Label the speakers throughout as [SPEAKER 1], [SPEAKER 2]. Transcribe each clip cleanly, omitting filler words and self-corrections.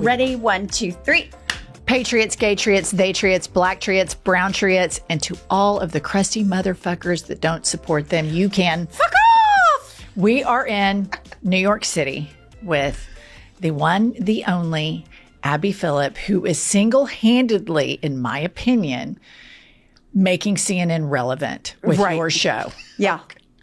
[SPEAKER 1] Ready? 1, 2, 3.
[SPEAKER 2] Patriots, gay triots, they triots, black triots, brown triots, and to all of the crusty motherfuckers that don't support them, you can fuck off! We are in New York City with the one, the only Abby Phillip, who is single-handedly, in my opinion, making CNN relevant with your show.
[SPEAKER 1] Yeah.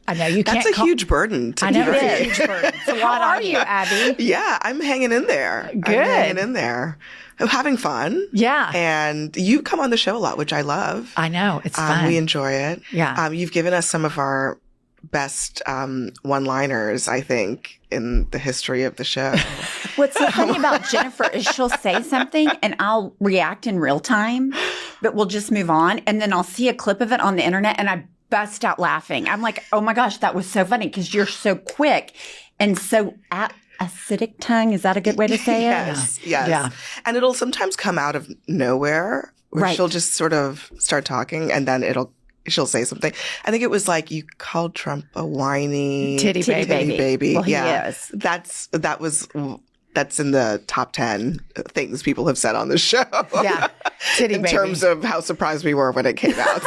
[SPEAKER 2] I know you can't.
[SPEAKER 3] That's a huge burden to
[SPEAKER 2] I know
[SPEAKER 3] carry.
[SPEAKER 2] it is. Huge burden. It's a lot. How are you, Abby?
[SPEAKER 3] Yeah, I'm hanging in there.
[SPEAKER 2] Good.
[SPEAKER 3] I'm hanging in there. I'm having fun.
[SPEAKER 2] Yeah.
[SPEAKER 3] And you come on the show a lot, which I love.
[SPEAKER 2] I know. It's fun.
[SPEAKER 3] We enjoy it.
[SPEAKER 2] Yeah.
[SPEAKER 3] You've given us some of our best one-liners, I think, in the history of the show.
[SPEAKER 1] What's so funny about Jennifer is she'll say something and I'll react in real time, but we'll just move on. And then I'll see a clip of it on the internet and I bust out laughing. I'm like, oh my gosh, that was so funny because you're so quick and so acidic tongue. Is that a good way to say it?
[SPEAKER 3] Yes.
[SPEAKER 2] Yeah.
[SPEAKER 3] And it'll sometimes come out of nowhere where
[SPEAKER 1] Right.
[SPEAKER 3] she'll just sort of start talking and then she'll say something. I think it was like you called Trump a whiny
[SPEAKER 2] Titty
[SPEAKER 3] baby.
[SPEAKER 1] Well, he
[SPEAKER 3] yeah.
[SPEAKER 1] is.
[SPEAKER 3] That's in the top 10 things people have said on the show.
[SPEAKER 2] Yeah. Titty
[SPEAKER 3] in
[SPEAKER 2] baby.
[SPEAKER 3] terms of how surprised we were when it came out.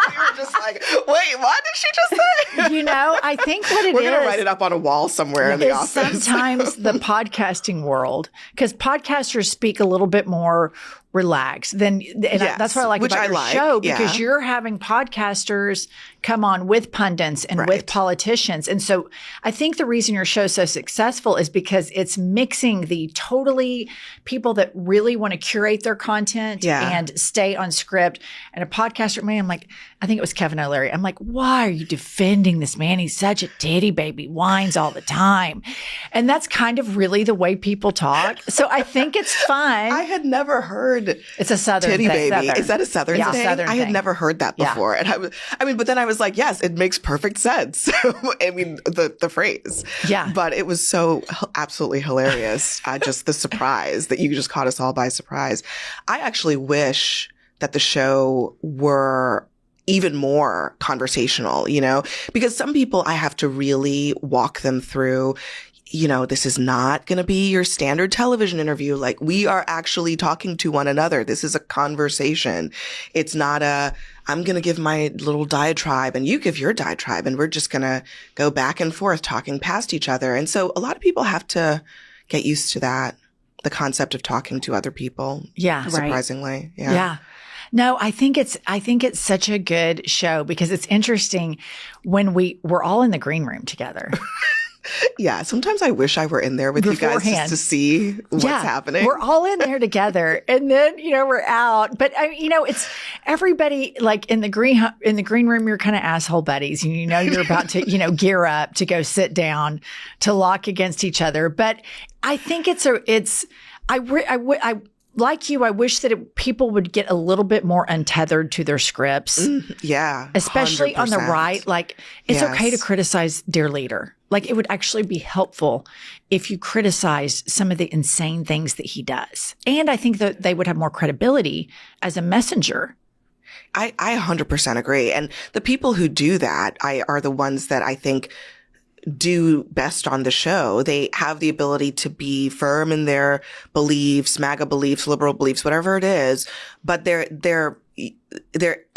[SPEAKER 3] We were just like, wait, what did she just say?
[SPEAKER 2] You know, I think what it is.
[SPEAKER 3] We're going to write it up on a wall somewhere in the
[SPEAKER 2] is
[SPEAKER 3] office.
[SPEAKER 2] sometimes the podcasting world, because podcasters speak a little bit more relaxed that's what I like
[SPEAKER 3] which
[SPEAKER 2] about
[SPEAKER 3] I
[SPEAKER 2] your
[SPEAKER 3] like,
[SPEAKER 2] show, because
[SPEAKER 3] yeah.
[SPEAKER 2] you're having podcasters come on with pundits and with
[SPEAKER 3] Right.
[SPEAKER 2] politicians. And so I think the reason your show's so successful is because it's mixing the totally people that really want to curate their content
[SPEAKER 3] Yeah.
[SPEAKER 2] and stay on script. And a podcaster, man, I'm like, I think it was Kevin O'Leary. I'm like, why are you defending this man? He's such a titty baby, whines all the time. And that's kind of really the way people talk. So I think it's fun.
[SPEAKER 3] I had never heard
[SPEAKER 2] It's a Southern
[SPEAKER 3] titty
[SPEAKER 2] thing.
[SPEAKER 3] baby.
[SPEAKER 2] Southern.
[SPEAKER 3] Is that a Southern
[SPEAKER 2] Yeah,
[SPEAKER 3] thing?
[SPEAKER 2] Southern
[SPEAKER 3] I had
[SPEAKER 2] thing.
[SPEAKER 3] never heard that
[SPEAKER 2] Yeah.
[SPEAKER 3] before. And but then I was like, yes, it makes perfect sense. I mean, the phrase.
[SPEAKER 2] Yeah.
[SPEAKER 3] But it was so absolutely hilarious. Just the surprise that you just caught us all by surprise. I actually wish that the show were even more conversational, because some people I have to really walk them through. This is not going to be your standard television interview. Like, we are actually talking to one another. This is a conversation. It's not I'm going to give my little diatribe and you give your diatribe and we're just going to go back and forth talking past each other. And so a lot of people have to get used to that, the concept of talking to other people.
[SPEAKER 2] Yeah.
[SPEAKER 3] Surprisingly.
[SPEAKER 2] Right. Yeah. No, I think it's such a good show because it's interesting when we're all in the green room together.
[SPEAKER 3] Yeah. Sometimes I wish I were in there with you guys just to see what's happening.
[SPEAKER 2] We're all in there together and then, we're out. But it's everybody like in the green room, you're kind of asshole buddies and you're about to, gear up to go sit down to lock against each other. But I think I like you, I wish that people would get a little bit more untethered to their scripts.
[SPEAKER 3] Yeah.
[SPEAKER 2] Especially
[SPEAKER 3] 100%.
[SPEAKER 2] on the right. Like, it's
[SPEAKER 3] Yes.
[SPEAKER 2] okay to criticize their leader. Like, it would actually be helpful if you criticized some of the insane things that he does. And I think that they would have more credibility as a messenger.
[SPEAKER 3] I 100% agree. And the people who do that are the ones that I think do best on the show. They have the ability to be firm in their beliefs, MAGA beliefs, liberal beliefs, whatever it is, but they're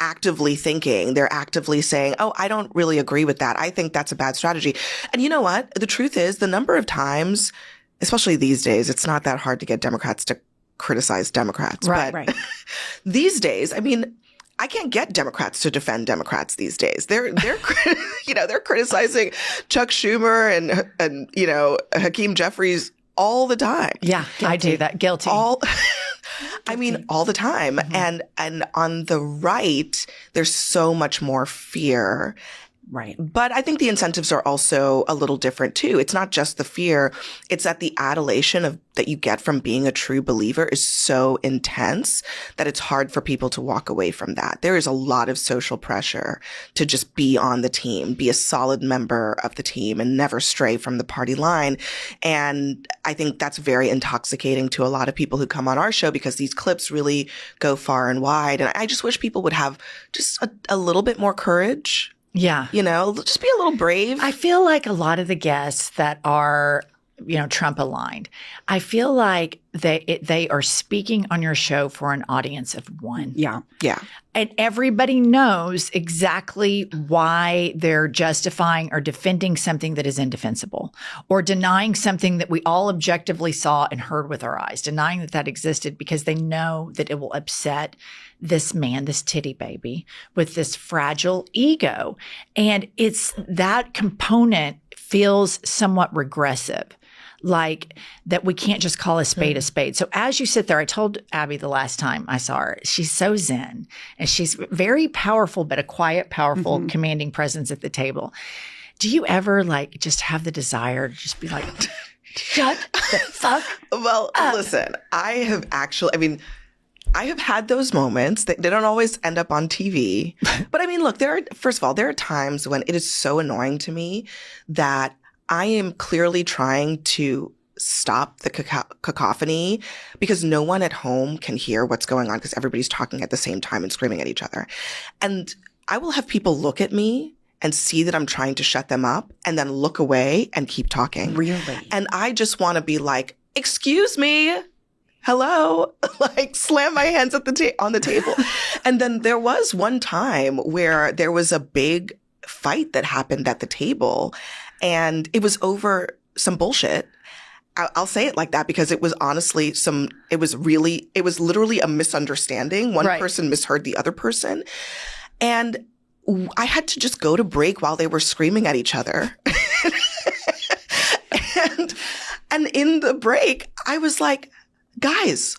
[SPEAKER 3] actively thinking, they're actively saying, oh, I don't really agree with that. I think that's a bad strategy. And you know what? The truth is, the number of times, especially these days, it's not that hard to get Democrats to criticize Democrats.
[SPEAKER 2] Right.
[SPEAKER 3] These days, I mean, I can't get Democrats to defend Democrats these days. They're they're criticizing Chuck Schumer and Hakeem Jeffries all the time.
[SPEAKER 2] Yeah, I do that. Guilty.
[SPEAKER 3] All the time.
[SPEAKER 2] Mm-hmm.
[SPEAKER 3] And on the right, there's so much more fear.
[SPEAKER 1] Right.
[SPEAKER 3] But I think the incentives are also a little different too. It's not just the fear. It's that the adulation that you get from being a true believer is so intense that it's hard for people to walk away from that. There is a lot of social pressure to just be on the team, be a solid member of the team and never stray from the party line. And I think that's very intoxicating to a lot of people who come on our show because these clips really go far and wide. And I just wish people would have just a little bit more courage.
[SPEAKER 2] Yeah.
[SPEAKER 3] Just be a little brave.
[SPEAKER 2] I feel like a lot of the guests that are Trump aligned. I feel like they are speaking on your show for an audience of one.
[SPEAKER 1] Yeah.
[SPEAKER 3] Yeah.
[SPEAKER 2] And everybody knows exactly why they're justifying or defending something that is indefensible, or denying something that we all objectively saw and heard with our eyes, denying that existed because they know that it will upset this man, this titty baby with this fragile ego. And it's that component feels somewhat regressive. Like that we can't just call a spade a spade. So as you sit there, I told Abby the last time I saw her, she's so zen and she's very powerful, but a quiet, powerful, commanding presence at the table. Do you ever just have the desire to just be like, shut the fuck
[SPEAKER 3] Well,
[SPEAKER 2] up?
[SPEAKER 3] listen, I have had those moments that they don't always end up on TV. But I mean, look, first of all, there are times when it is so annoying to me that I am clearly trying to stop the cacophony because no one at home can hear what's going on because everybody's talking at the same time and screaming at each other. And I will have people look at me and see that I'm trying to shut them up and then look away and keep talking.
[SPEAKER 1] Really?
[SPEAKER 3] And I just want to be like, excuse me. Hello, slam my hands at on the table. And then there was one time where there was a big fight that happened at the table and it was over some bullshit. I'll say it like that because it was honestly it was literally a misunderstanding. One person misheard the other person. And I had to just go to break while they were screaming at each other. and in the break, I was like, guys,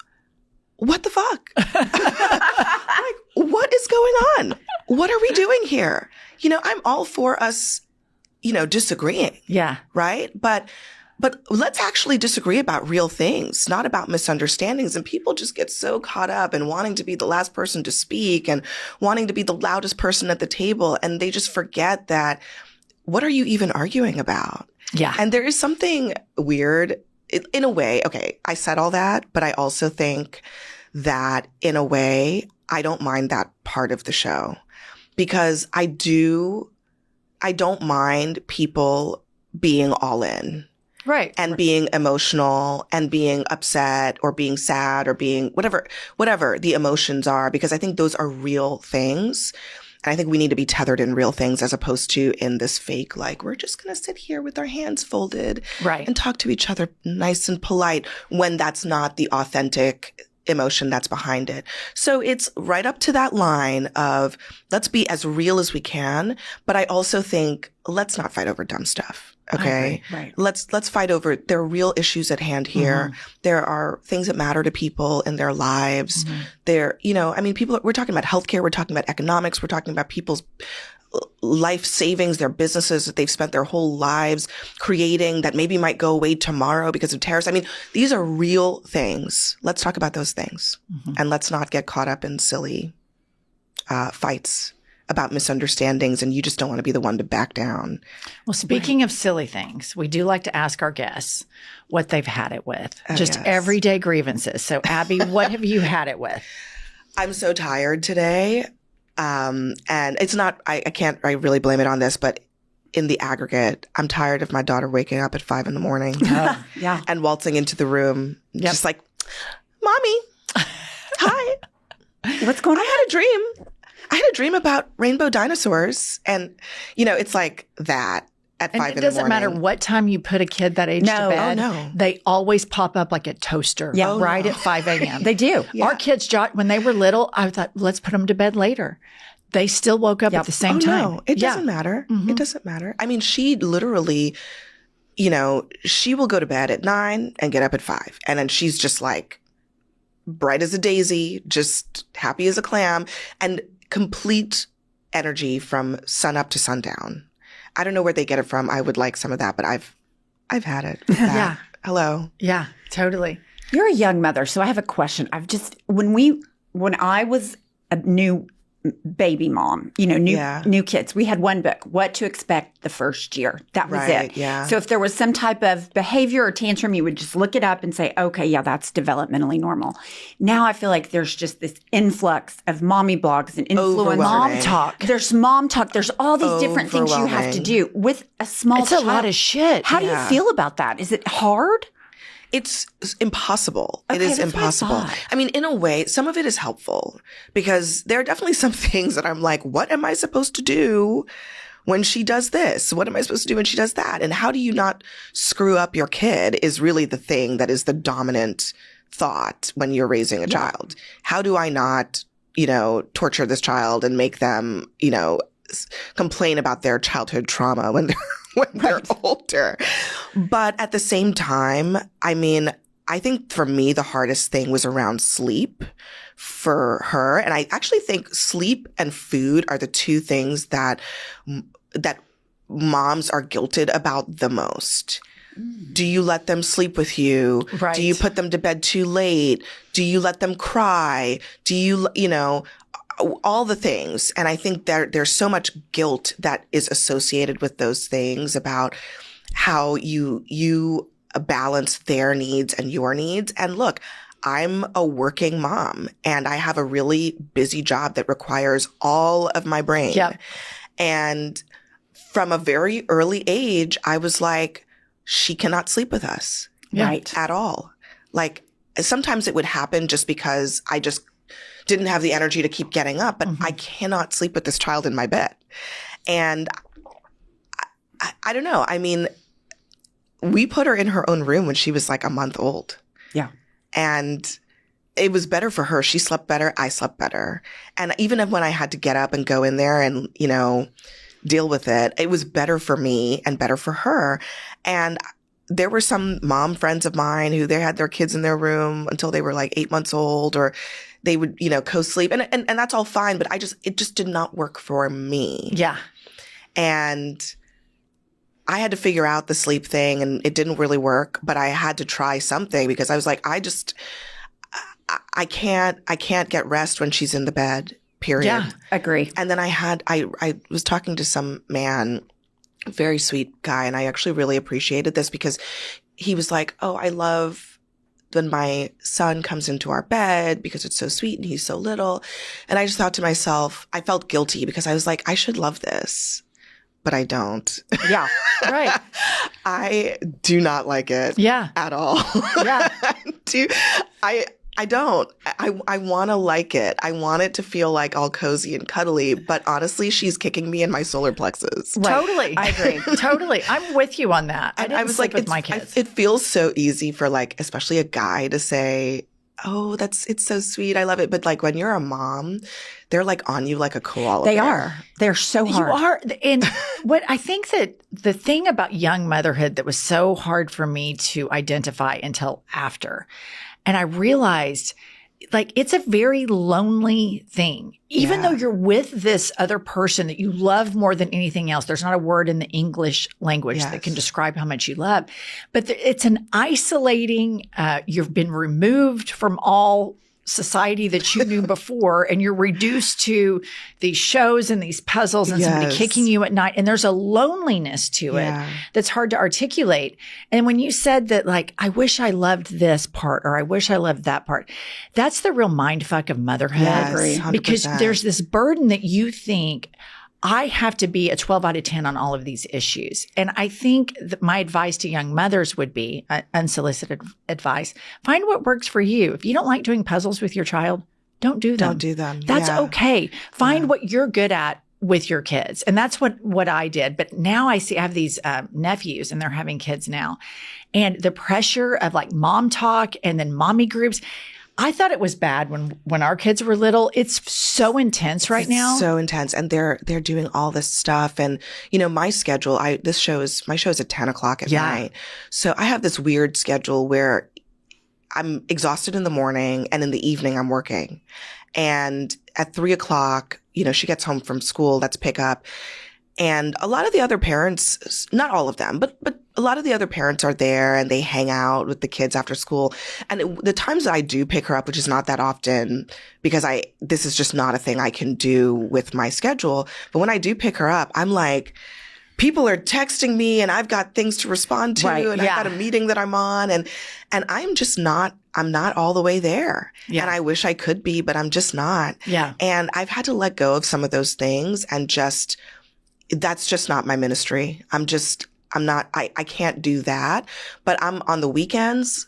[SPEAKER 3] what the fuck? What is going on? What are we doing here? I'm all for us, disagreeing.
[SPEAKER 2] Yeah.
[SPEAKER 3] Right? But let's actually disagree about real things, not about misunderstandings. And people just get so caught up in wanting to be the last person to speak and wanting to be the loudest person at the table. And they just forget that, what are you even arguing about?
[SPEAKER 2] Yeah.
[SPEAKER 3] And there is something weird in a way. Okay, I said all that, but I also think that in a way, I don't mind that part of the show because I don't mind people being all in.
[SPEAKER 2] Right.
[SPEAKER 3] And being emotional and being upset or being sad or being whatever the emotions are, because I think those are real things. And I think we need to be tethered in real things as opposed to in this fake, we're just going to sit here with our hands folded and talk to each other nice and polite when that's not the authentic emotion that's behind it. So it's right up to that line of let's be as real as we can. But I also think let's not fight over dumb stuff. Okay.
[SPEAKER 1] Right.
[SPEAKER 3] Let's fight over, there are real issues at hand here. There are things that matter to people in their lives. We're talking about healthcare. We're talking about economics. We're talking about people's life savings, their businesses that they've spent their whole lives creating that maybe might go away tomorrow because of tariffs. I mean, these are real things. Let's talk about those things and let's not get caught up in silly fights about misunderstandings, and you just don't want to be the one to back down.
[SPEAKER 2] Well, speaking of silly things, we do like to ask our guests what they've had it with. Just everyday grievances. So, Abby, what have you had it with?
[SPEAKER 3] I'm so tired today. And it's not, I really blame it on this, but in the aggregate, I'm tired of my daughter waking up at 5 a.m.
[SPEAKER 1] Yeah.
[SPEAKER 3] and waltzing into the room, just like, Mommy, hi.
[SPEAKER 1] What's going on?
[SPEAKER 3] I had a dream about rainbow dinosaurs. And, it's like that at 5 in the morning.
[SPEAKER 2] It doesn't matter what time you put a kid that age to bed.
[SPEAKER 3] Oh, no.
[SPEAKER 2] They always pop up like a toaster at 5 a.m.
[SPEAKER 1] They do.
[SPEAKER 3] Yeah.
[SPEAKER 2] Our kids, when they were little, I thought, let's put them to bed later. They still woke up at the same time.
[SPEAKER 3] No, it doesn't matter. It doesn't matter. I mean, she literally, she will go to bed at 9 and get up at 5. And then she's just like bright as a daisy, just happy as a clam, and complete energy from sun up to sundown. I don't know where they get it from. I would like some of that, but I've had it.
[SPEAKER 2] Yeah.
[SPEAKER 3] Hello.
[SPEAKER 2] Yeah, totally.
[SPEAKER 1] You're a young mother, so I have a question. When I was a new baby mom, new kids. We had one book, What to Expect the First Year. That was it.
[SPEAKER 3] Yeah.
[SPEAKER 1] So if there was some type of behavior or tantrum, you would just look it up and say, okay, yeah, that's developmentally normal. Now I feel like there's just this influx of mommy blogs and influence.
[SPEAKER 2] Mom talk.
[SPEAKER 1] There's mom talk. There's all these different things you have to do with a small
[SPEAKER 2] It's
[SPEAKER 1] child.
[SPEAKER 2] a lot of shit.
[SPEAKER 1] How do you feel about that? Is it hard?
[SPEAKER 3] It's impossible.
[SPEAKER 1] Okay,
[SPEAKER 3] it is
[SPEAKER 1] that's what I
[SPEAKER 3] impossible.
[SPEAKER 1] thought.
[SPEAKER 3] I mean, in a way, some of it is helpful because there are definitely some things that I'm like, what am I supposed to do when she does this? What am I supposed to do when she does that? And how do you not screw up your kid is really the thing that is the dominant thought when you're raising a child. How do I not, torture this child and make them, complain about their childhood trauma when they're older. But at the same time, I mean, I think for me, the hardest thing was around sleep for her. And I actually think sleep and food are the two things that moms are guilted about the most. Do you let them sleep with you?
[SPEAKER 2] Right.
[SPEAKER 3] Do you put them to bed too late? Do you let them cry? Do you, all the things. And I think there's so much guilt that is associated with those things about how you balance their needs and your needs. And look, I'm a working mom and I have a really busy job that requires all of my brain.
[SPEAKER 2] Yep.
[SPEAKER 3] And from a very early age, I was like, she cannot sleep with us.
[SPEAKER 1] Right.
[SPEAKER 3] At all. Like sometimes it would happen just because I just didn't have the energy to keep getting up, but I cannot sleep with this child in my bed. And I don't know. I mean, we put her in her own room when she was like a month old.
[SPEAKER 1] Yeah.
[SPEAKER 3] And it was better for her. She slept better. I slept better. And even when I had to get up and go in there and, deal with it, it was better for me and better for her. And there were some mom friends of mine who they had their kids in their room until they were like 8 months old, or they would, co-sleep. And that's all fine. But it just did not work for me.
[SPEAKER 2] Yeah.
[SPEAKER 3] And I had to figure out the sleep thing and it didn't really work, but I had to try something because I was like, I can't get rest when she's in the bed, period.
[SPEAKER 2] Yeah.
[SPEAKER 1] Agree.
[SPEAKER 3] And then I was talking to some man, very sweet guy, and I actually really appreciated this because he was like, oh, I love when my son comes into our bed because it's so sweet and he's so little. And I just thought to myself, I felt guilty because I was like, I should love this, but I don't.
[SPEAKER 1] Yeah.
[SPEAKER 2] Right.
[SPEAKER 3] I do not like it.
[SPEAKER 2] Yeah.
[SPEAKER 3] At all.
[SPEAKER 2] Yeah.
[SPEAKER 3] I don't. I want to like it. I want it to feel like all cozy and cuddly, but honestly, she's kicking me in my solar plexus.
[SPEAKER 2] Right. Totally. I agree. Totally. I'm with you on that. I was
[SPEAKER 3] like,
[SPEAKER 2] with my kids.
[SPEAKER 3] It feels so easy for like, especially a guy to say, oh, it's so sweet. I love it. But like when you're a mom, they're like on you like a koala.
[SPEAKER 1] They
[SPEAKER 3] bear.
[SPEAKER 1] are. They're so hard.
[SPEAKER 2] You are. And what I think that the thing about young motherhood that was so hard for me to identify until after, and I realized like it's a very lonely thing. Even though you're with this other person that you love more than anything else, there's not a word in the English language that can describe how much you love. But it's an isolating, you've been removed from all society that you knew before, and you're reduced to these shows and these puzzles and somebody kicking you at night. And there's a loneliness to it that's hard to articulate. And when you said that, like, I wish I loved this part or I wish I loved that part, that's the real mindfuck of motherhood.
[SPEAKER 3] Yes, 100%.
[SPEAKER 2] Because there's this burden that you think, I have to be a 12 out of 10 on all of these issues. And I think that my advice to young mothers would be unsolicited advice. Find what works for you. If you don't like doing puzzles with your child, don't do them.
[SPEAKER 3] Don't do them.
[SPEAKER 2] That's okay. Find what you're good at with your kids. And that's what I did. But now I have these nephews and they're having kids now. And the pressure of like mom talk and then mommy groups, I thought it was bad when our kids were little. It's so intense right now.
[SPEAKER 3] So intense. And they're doing all this stuff. And, my schedule, my show is at 10 o'clock at night. So I have this weird schedule where I'm exhausted in the morning and in the evening I'm working. And at 3 o'clock, she gets home from school, that's pick up. And a lot of the other parents, not all of them, but a lot of the other parents are there and they hang out with the kids after school. And the times that I do pick her up, which is not that often because this is just not a thing I can do with my schedule. But when I do pick her up, I'm like, people are texting me and I've got things to respond to and I've got a meeting that I'm on and I'm just not, I'm not all the way there. Yeah. And I wish I could be, but I'm just not.
[SPEAKER 2] Yeah.
[SPEAKER 3] And I've had to let go of some of those things and that's just not my ministry. I can't do that, but I'm on the weekends.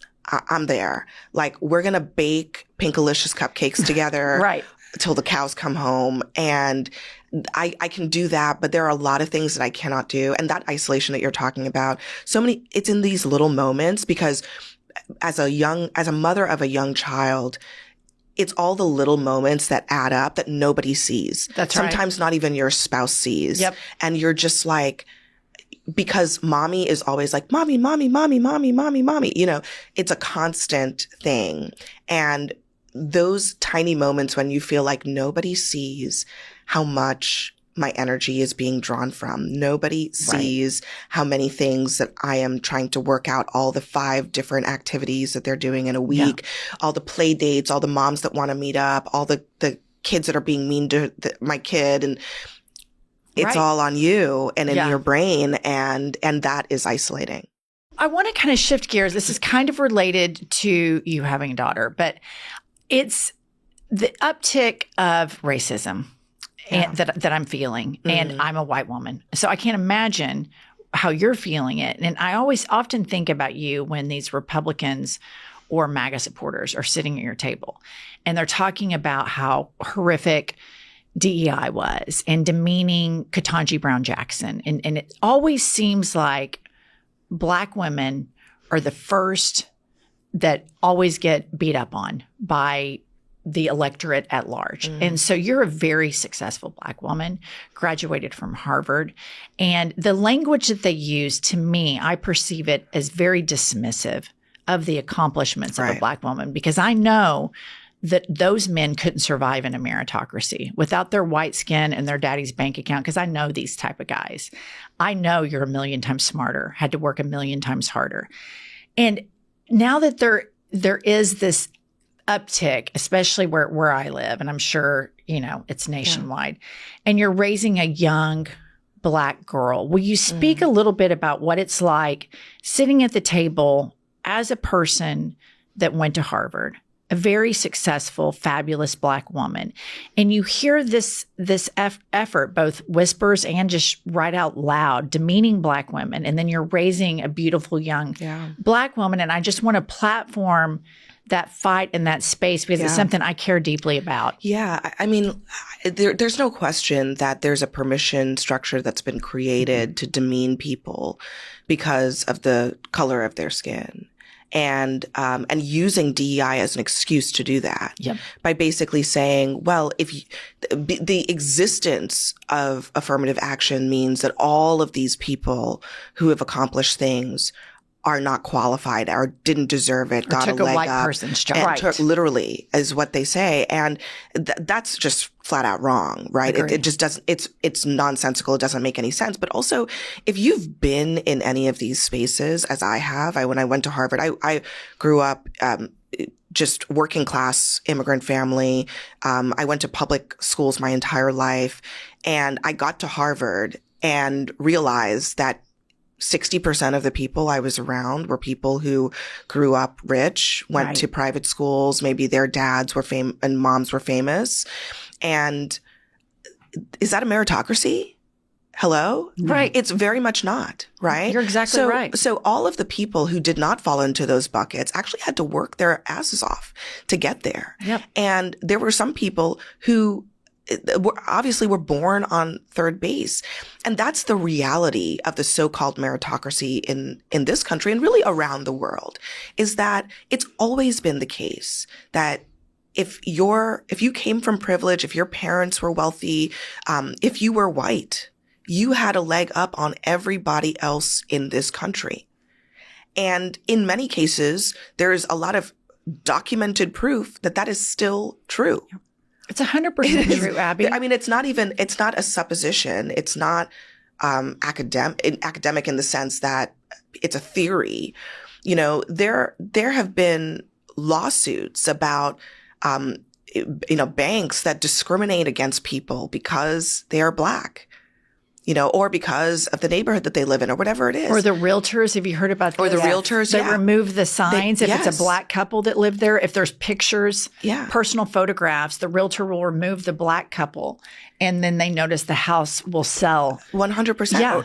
[SPEAKER 3] I'm there. Like we're going to bake Pinkalicious cupcakes together.
[SPEAKER 2] Right.
[SPEAKER 3] Till the cows come home. And I can do that, but there are a lot of things that I cannot do. And that isolation that you're talking about, it's in these little moments because as a mother of a young child, it's all the little moments that add up that nobody sees.
[SPEAKER 2] That's right.
[SPEAKER 3] Sometimes not even your spouse sees.
[SPEAKER 2] Yep.
[SPEAKER 3] And you're just like, because mommy is always like, mommy, mommy, mommy, mommy, mommy, mommy. You know, it's a constant thing. And those tiny moments when you feel like nobody sees how much my energy is being drawn from. Nobody sees how many things that I am trying to work out, all the 5 different activities that they're doing in a week, all the play dates, all the moms that want to meet up, all the kids that are being mean to my kid. And it's all on you and in your brain. And that is isolating.
[SPEAKER 2] I want to kind of shift gears. This is kind of related to you having a daughter, but it's the uptick of racism and that I'm feeling. Mm-hmm. And I'm a white woman. So I can't imagine how you're feeling it. And I often think about you when these Republicans or MAGA supporters are sitting at your table and they're talking about how horrific DEI was and demeaning Ketanji Brown Jackson. And it always seems like Black women are the first that always get beat up on by the electorate at large. Mm. And so you're a very successful Black woman, graduated from Harvard. And the language that they use, to me, I perceive it as very dismissive of the accomplishments of a Black woman, because I know that those men couldn't survive in a meritocracy without their white skin and their daddy's bank account, because I know these type of guys. I know you're a million times smarter, had to work a million times harder. And now that there is this uptick, especially where I live, and I'm sure, it's nationwide, and you're raising a young Black girl, will you speak a little bit about what it's like sitting at the table as a person that went to Harvard, a very successful, fabulous Black woman, and you hear this effort, both whispers and just right out loud, demeaning Black women, and then you're raising a beautiful young Black woman, and I just want to platform that fight in that space because it's something I care deeply about.
[SPEAKER 3] Yeah. I mean, there's no question that there's a permission structure that's been created to demean people because of the color of their skin. And using DEI as an excuse to do that by basically saying, well, the existence of affirmative action means that all of these people who have accomplished things are not qualified or didn't deserve it, got
[SPEAKER 2] took
[SPEAKER 3] a leg
[SPEAKER 2] white
[SPEAKER 3] up,
[SPEAKER 2] person's job.
[SPEAKER 3] and
[SPEAKER 2] Right.
[SPEAKER 3] took, literally is what they say, and that's just flat out wrong, right? It just doesn't. It's nonsensical. It doesn't make any sense. But also, if you've been in any of these spaces, as I have, when I went to Harvard, I grew up just working class immigrant family. I went to public schools my entire life, and I got to Harvard and realized that 60% of the people I was around were people who grew up rich, went to private schools. Maybe their dads were famous and moms were famous. And is that a meritocracy? Hello?
[SPEAKER 2] Right.
[SPEAKER 3] It's very much not, right?
[SPEAKER 2] You're exactly right.
[SPEAKER 3] So all of the people who did not fall into those buckets actually had to work their asses off to get there.
[SPEAKER 2] Yep.
[SPEAKER 3] And there were some people who were born on third base. And that's the reality of the so-called meritocracy in this country and really around the world, is that it's always been the case that if you came from privilege, if your parents were wealthy, if you were white, you had a leg up on everybody else in this country. And in many cases, there's a lot of documented proof that is still true.
[SPEAKER 2] It's 100% true, Abby.
[SPEAKER 3] I mean, it's not a supposition. It's not academic in the sense that it's a theory. There have been lawsuits about, banks that discriminate against people because they are Black. Or because of the neighborhood that they live in or whatever it is.
[SPEAKER 2] Or the realtors. Have you heard about
[SPEAKER 3] Or
[SPEAKER 2] this?
[SPEAKER 3] the realtors,
[SPEAKER 2] They remove the signs if it's
[SPEAKER 3] yes.
[SPEAKER 2] a Black couple that live there. If there's pictures, personal photographs, the realtor will remove the Black couple. And then they notice the house will sell.
[SPEAKER 3] 100%.
[SPEAKER 2] Yeah.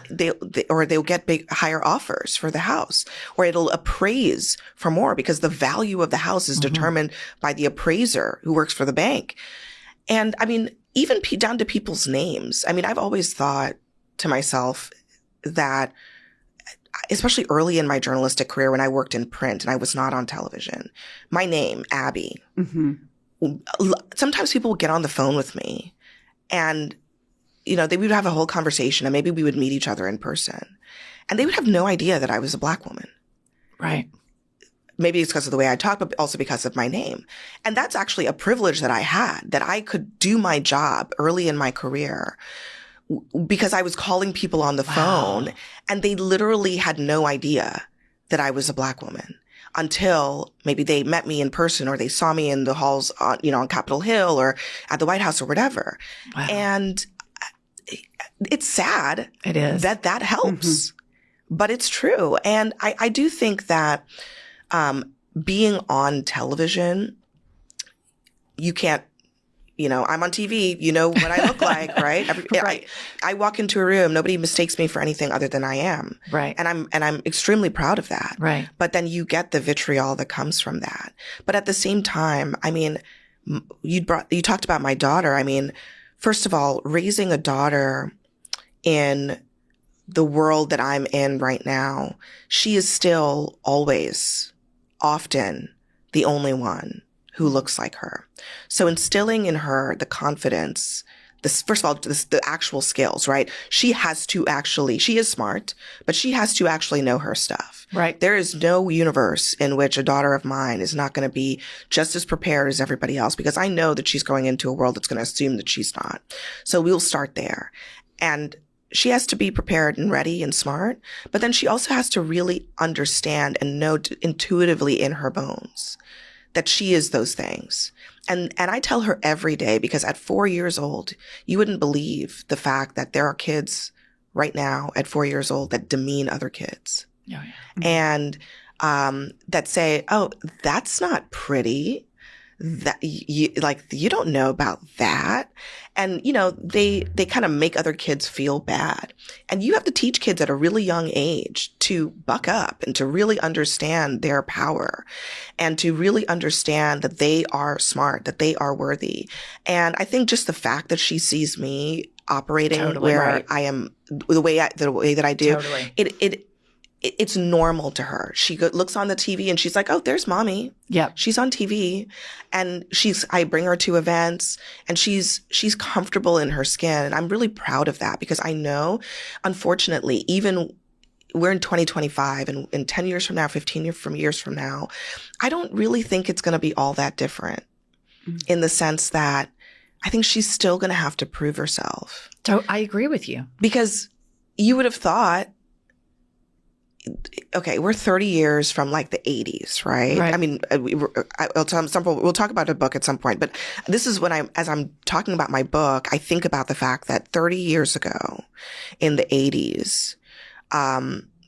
[SPEAKER 3] Or they'll get higher offers for the house. Or it'll appraise for more because the value of the house is determined by the appraiser who works for the bank. And I mean, even down to people's names. I mean, I've always thought to myself that, especially early in my journalistic career when I worked in print and I was not on television, my name, Abby, sometimes people would get on the phone with me and, they would have a whole conversation and maybe we would meet each other in person and they would have no idea that I was a Black woman.
[SPEAKER 2] Right.
[SPEAKER 3] Maybe it's because of the way I talk, but also because of my name. And that's actually a privilege that I had, that I could do my job early in my career because I was calling people on the phone and they literally had no idea that I was a Black woman until maybe they met me in person or they saw me in the halls on Capitol Hill or at the White House or whatever. Wow. And it's sad.
[SPEAKER 2] It is.
[SPEAKER 3] That helps, but it's true. And I do think that being on television, you can't, I'm on TV, what I look like, right?
[SPEAKER 2] Right.
[SPEAKER 3] I walk into a room, nobody mistakes me for anything other than I am.
[SPEAKER 2] Right.
[SPEAKER 3] And I'm extremely proud of that.
[SPEAKER 2] Right.
[SPEAKER 3] But then you get the vitriol that comes from that. But at the same time, I mean, you talked about my daughter. I mean, first of all, raising a daughter in the world that I'm in right now, she is still always, often the only one who looks like her. So instilling in her the confidence, first of all, the actual skills, right? She is smart, but she has to actually know her stuff.
[SPEAKER 2] Right.
[SPEAKER 3] There is no universe in which a daughter of mine is not going to be just as prepared as everybody else because I know that she's going into a world that's going to assume that she's not. So we'll start there. And she has to be prepared and ready and smart, but then she also has to really understand and know intuitively in her bones that she is those things. And I tell her every day, because at 4 years old, you wouldn't believe the fact that there are kids right now at 4 years old that demean other kids.
[SPEAKER 2] Oh, yeah.
[SPEAKER 3] And that say, oh, that's not pretty. That you don't know about that. And, they kind of make other kids feel bad. And you have to teach kids at a really young age to buck up and to really understand their power and to really understand that they are smart, that they are worthy. And I think just the fact that she sees me operating I am the way that I do, it's normal to her. She looks on the TV and she's like, oh, there's mommy.
[SPEAKER 2] Yeah.
[SPEAKER 3] She's on TV and I bring her to events and she's comfortable in her skin. And I'm really proud of that because I know, unfortunately, even we're in 2025 and in 10 years from now, 15 years from now, I don't really think it's going to be all that different in the sense that I think she's still going to have to prove herself.
[SPEAKER 2] So I agree with you. Because
[SPEAKER 3] you would have thought, okay, we're 30 years from like the 80s, right? I mean, we'll talk about a book at some point, but this is when as I'm talking about my book, I think about the fact that 30 years ago in the 80s,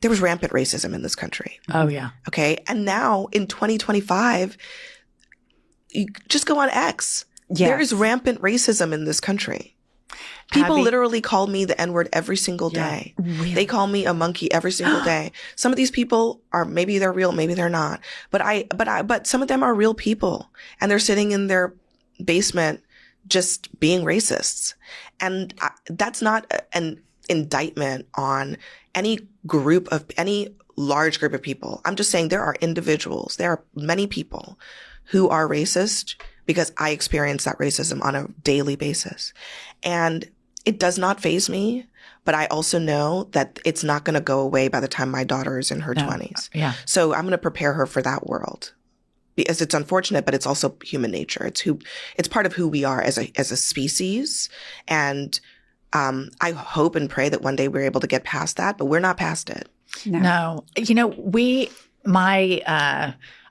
[SPEAKER 3] there was rampant racism in this country.
[SPEAKER 2] Oh, yeah.
[SPEAKER 3] Okay. And now in 2025, you just go on X. Yes. There is rampant racism in this country. People literally call me the N-word every single day. Yeah, really? They call me a monkey every single day. Some of these people maybe they're real, maybe they're not. But some of them are real people and they're sitting in their basement just being racists. And that's not an indictment on any large group of people. I'm just saying there are individuals, there are many people who are racist because I experience that racism on a daily basis. And it does not faze me, but I also know that it's not going to go away by the time my daughter is in her 20s.
[SPEAKER 2] Yeah.
[SPEAKER 3] So I'm going to prepare her for that world. Because it's unfortunate, but it's also human nature. It's part of who we are as a species. And I hope and pray that one day we're able to get past that, but we're not past it.
[SPEAKER 2] No. You know,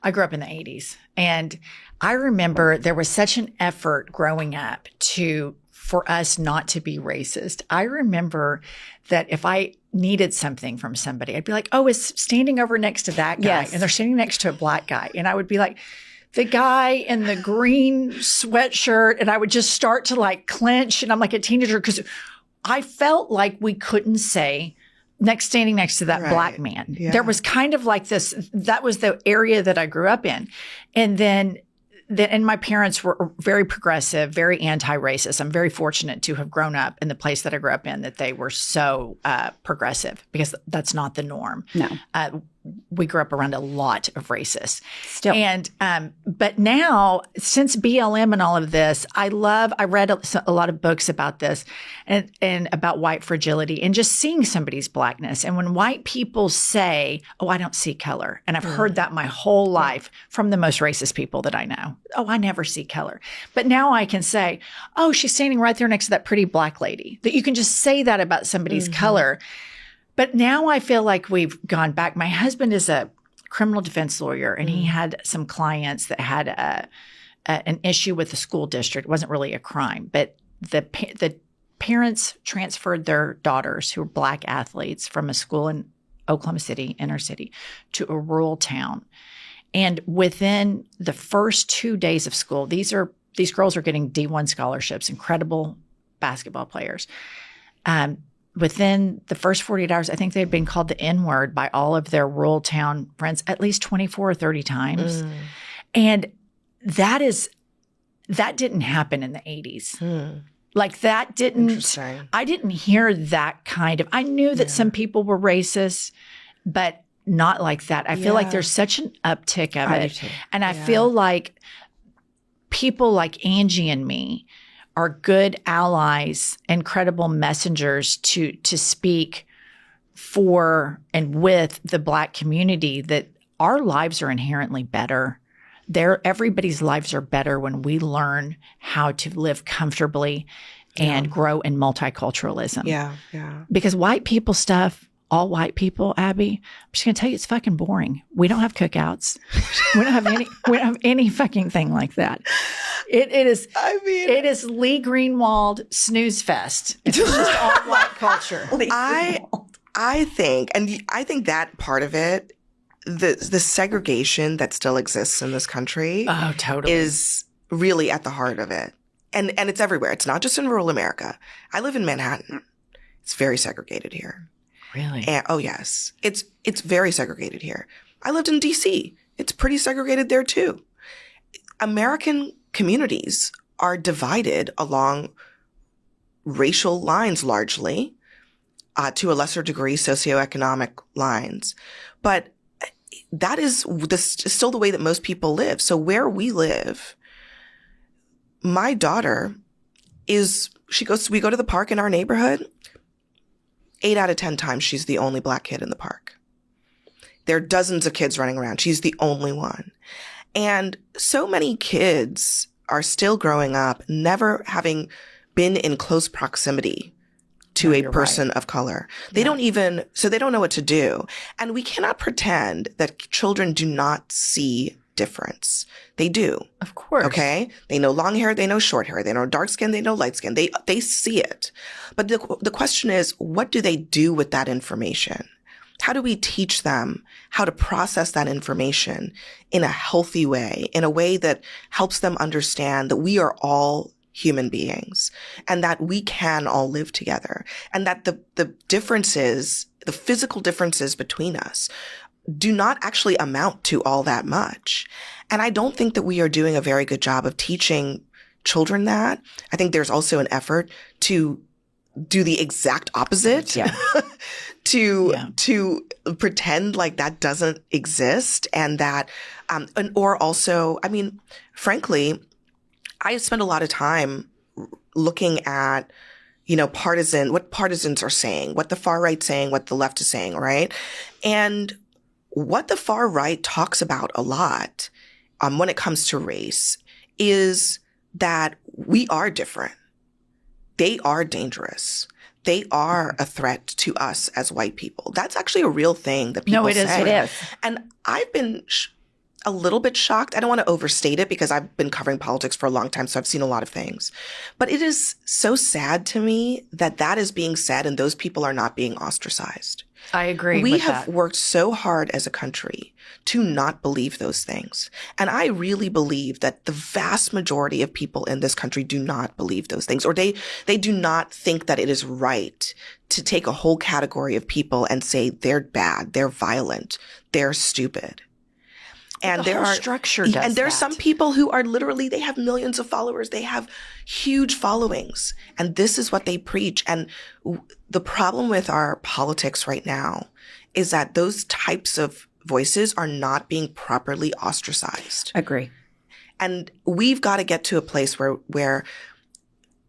[SPEAKER 2] I grew up in the 80s, and I remember there was such an effort growing up for us not to be racist. I remember that if I needed something from somebody, I'd be like, oh, it's standing over next to that guy.
[SPEAKER 1] Yes.
[SPEAKER 2] And they're standing next to a black guy. And I would be like, the guy in the green sweatshirt. And I would just start to like clench. And I'm like a teenager because I felt like we couldn't say standing next to that black man.
[SPEAKER 3] Yeah.
[SPEAKER 2] There was kind of like this, that was the area that I grew up in. And and my parents were very progressive, very anti-racist. I'm very fortunate to have grown up in the place that I grew up in, that they were so progressive, because that's not the norm.
[SPEAKER 1] No.
[SPEAKER 2] We grew up around a lot of racists.
[SPEAKER 1] Still.
[SPEAKER 2] And, but now, since BLM and all of this, I read a lot of books about this and about white fragility and just seeing somebody's blackness. And when white people say, oh, I don't see color. And I've heard that my whole life from the most racist people that I know. Oh, I never see color. But now I can say, oh, she's standing right there next to that pretty black lady. That you can just say that about somebody's color. But now I feel like we've gone back. My husband is a criminal defense lawyer, and he had some clients that had an issue with the school district. It wasn't really a crime, but the parents transferred their daughters, who were black athletes, from a school in Oklahoma City, inner city, to a rural town. And within the first 2 days of school, these girls are getting D1 scholarships, incredible basketball players. Within the first 48 hours, I think they'd been called the N-word by all of their rural town friends at least 24 or 30 times. And that didn't happen in the 80s. Like that didn't, I didn't hear that kind of, I knew that some people were racist, but not like that. I feel like there's such an uptick of it. And I feel like people like Angie and me are good allies and credible messengers to speak for and with the Black community, that our lives are inherently better. Everybody's lives are better when we learn how to live comfortably and grow in multiculturalism. Yeah. Because white people stuff, all white people, Abby, I'm just going to tell you, it's fucking boring. We don't have cookouts. We don't have any fucking thing like that. It is Lee Greenwald snooze fest. It's just all white culture.
[SPEAKER 3] I think that part of it, the segregation that still exists in this country, is really at the heart of it. And it's everywhere. It's not just in rural America. I live in Manhattan. It's very segregated here.
[SPEAKER 2] Really?
[SPEAKER 3] And, oh yes. It's very segregated here. I lived in DC. It's pretty segregated there too. American communities are divided along racial lines largely, to a lesser degree socioeconomic lines. But that is still the way that most people live. So where we live, my daughter we go to the park in our neighborhood. 8 out of 10 times she's the only Black kid in the park. There are dozens of kids running around. She's the only one. And so many kids are still growing up never having been in close proximity to a person of color. They don't know what to do. And we cannot pretend that children do not see difference. They do.
[SPEAKER 2] Of course.
[SPEAKER 3] Okay? They know long hair, they know short hair, they know dark skin, they know light skin. They see it. But the question is, what do they do with that information? How do we teach them how to process that information in a healthy way, in a way that helps them understand that we are all human beings and that we can all live together, and that the differences, the physical differences between us do not actually amount to all that much. And I don't think that we are doing a very good job of teaching children that. I think there's also an effort to do the exact opposite. Yeah. to pretend like that doesn't exist, and that, or also, I mean, frankly, I spend a lot of time looking at, what partisans are saying, what the far right's saying, what the left is saying, right? And what the far right talks about a lot, when it comes to race, is that we are different. they are dangerous. They are a threat to us as white people. That's actually a real thing that people say.
[SPEAKER 1] It is.
[SPEAKER 3] And I've been a little bit shocked. I don't want to overstate it because I've been covering politics for a long time, so I've seen a lot of things. But it is so sad to me that that is being said and those people are not being ostracized.
[SPEAKER 2] I agree.
[SPEAKER 3] We
[SPEAKER 2] with
[SPEAKER 3] have
[SPEAKER 2] that.
[SPEAKER 3] worked so hard as a country to not believe those things. And I really believe that the vast majority of people in this country do not believe those things, or they do not think that it is right to take a whole category of people and say they're bad, they're violent, they're stupid. And
[SPEAKER 2] the whole structure does
[SPEAKER 3] and there are
[SPEAKER 2] that.
[SPEAKER 3] some people who are literally, they have millions of followers. They have huge followings. And this is what they preach. And the problem with our politics right now is that those types of voices are not being properly ostracized.
[SPEAKER 1] Agree.
[SPEAKER 3] And we've got to get to a place where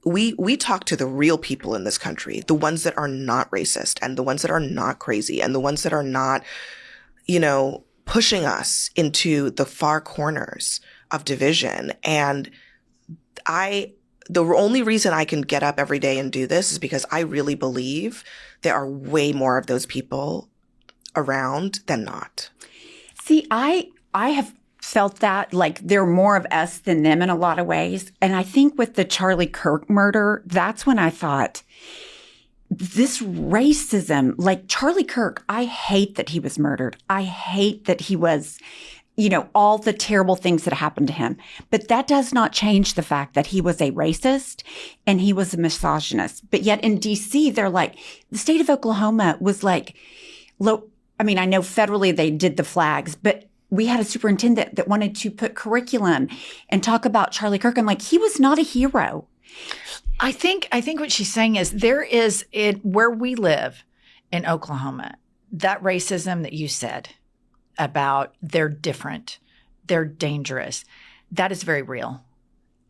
[SPEAKER 3] we talk to the real people in this country, the ones that are not racist and the ones that are not crazy and the ones that are not, pushing us into the far corners of division. And the only reason I can get up every day and do this is because I really believe there are way more of those people around than not.
[SPEAKER 1] See, I have felt that like there are more of us than them in a lot of ways. And I think with the Charlie Kirk murder, that's when I thought, this racism, like Charlie Kirk, I hate that he was murdered. I hate that he was, all the terrible things that happened to him. But that does not change the fact that he was a racist and he was a misogynist. But yet in DC, they're like, the state of Oklahoma was like, I know federally they did the flags, but we had a superintendent that wanted to put curriculum and talk about Charlie Kirk. I'm like, he was not a hero.
[SPEAKER 2] I think what she's saying is where we live in Oklahoma, that racism that you said about they're different, they're dangerous, that is very real.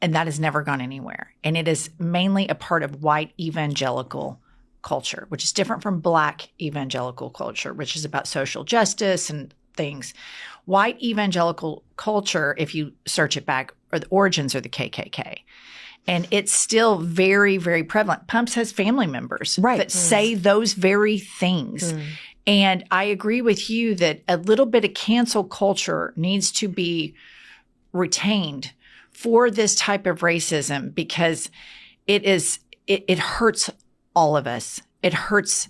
[SPEAKER 2] And that has never gone anywhere. And it is mainly a part of white evangelical culture, which is different from black evangelical culture, which is about social justice and things. White evangelical culture, if you search it back, or the origins are the KKK. And it's still very, very prevalent. Pumps has family members that say those very things. And I agree with you that a little bit of cancel culture needs to be retained for this type of racism because it hurts all of us. It hurts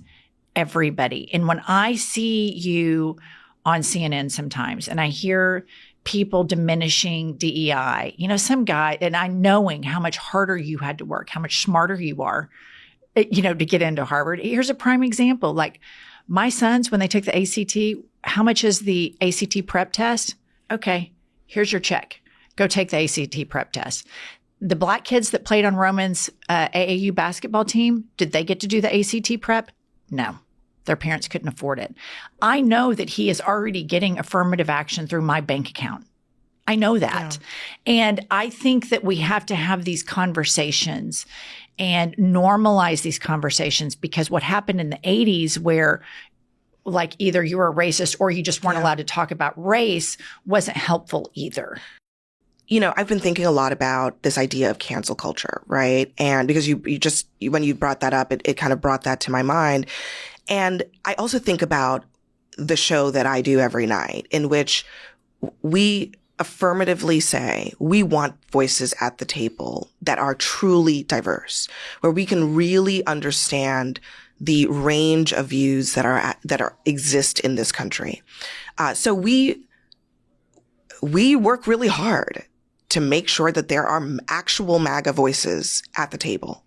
[SPEAKER 2] everybody. And when I see you on CNN sometimes and I hear people diminishing DEI, some guy, and I knowing how much harder you had to work, how much smarter you are, to get into Harvard. Here's a prime example. Like my sons, when they took the ACT, how much is the ACT prep test? Okay, here's your check. Go take the ACT prep test. The black kids that played on Roman's AAU basketball team, did they get to do the ACT prep? No. Their parents couldn't afford it. I know that he is already getting affirmative action through my bank account. I know that. Yeah. And I think that we have to have these conversations and normalize these conversations because what happened in the 80s where like either you were a racist or you just weren't allowed to talk about race wasn't helpful either.
[SPEAKER 3] I've been thinking a lot about this idea of cancel culture, right? And because when you brought that up, it kind of brought that to my mind. And I also think about the show that I do every night in which we affirmatively say we want voices at the table that are truly diverse, where we can really understand the range of views that exist in this country. So we work really hard to make sure that there are actual MAGA voices at the table.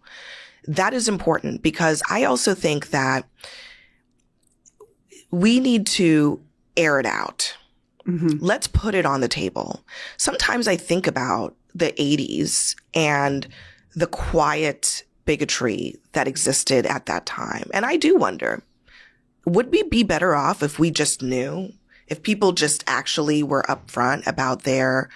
[SPEAKER 3] That is important because I also think that we need to air it out. Mm-hmm. Let's put it on the table. Sometimes I think about the 80s and the quiet bigotry that existed at that time. And I do wonder, would we be better off if we just knew, if people just actually were upfront about their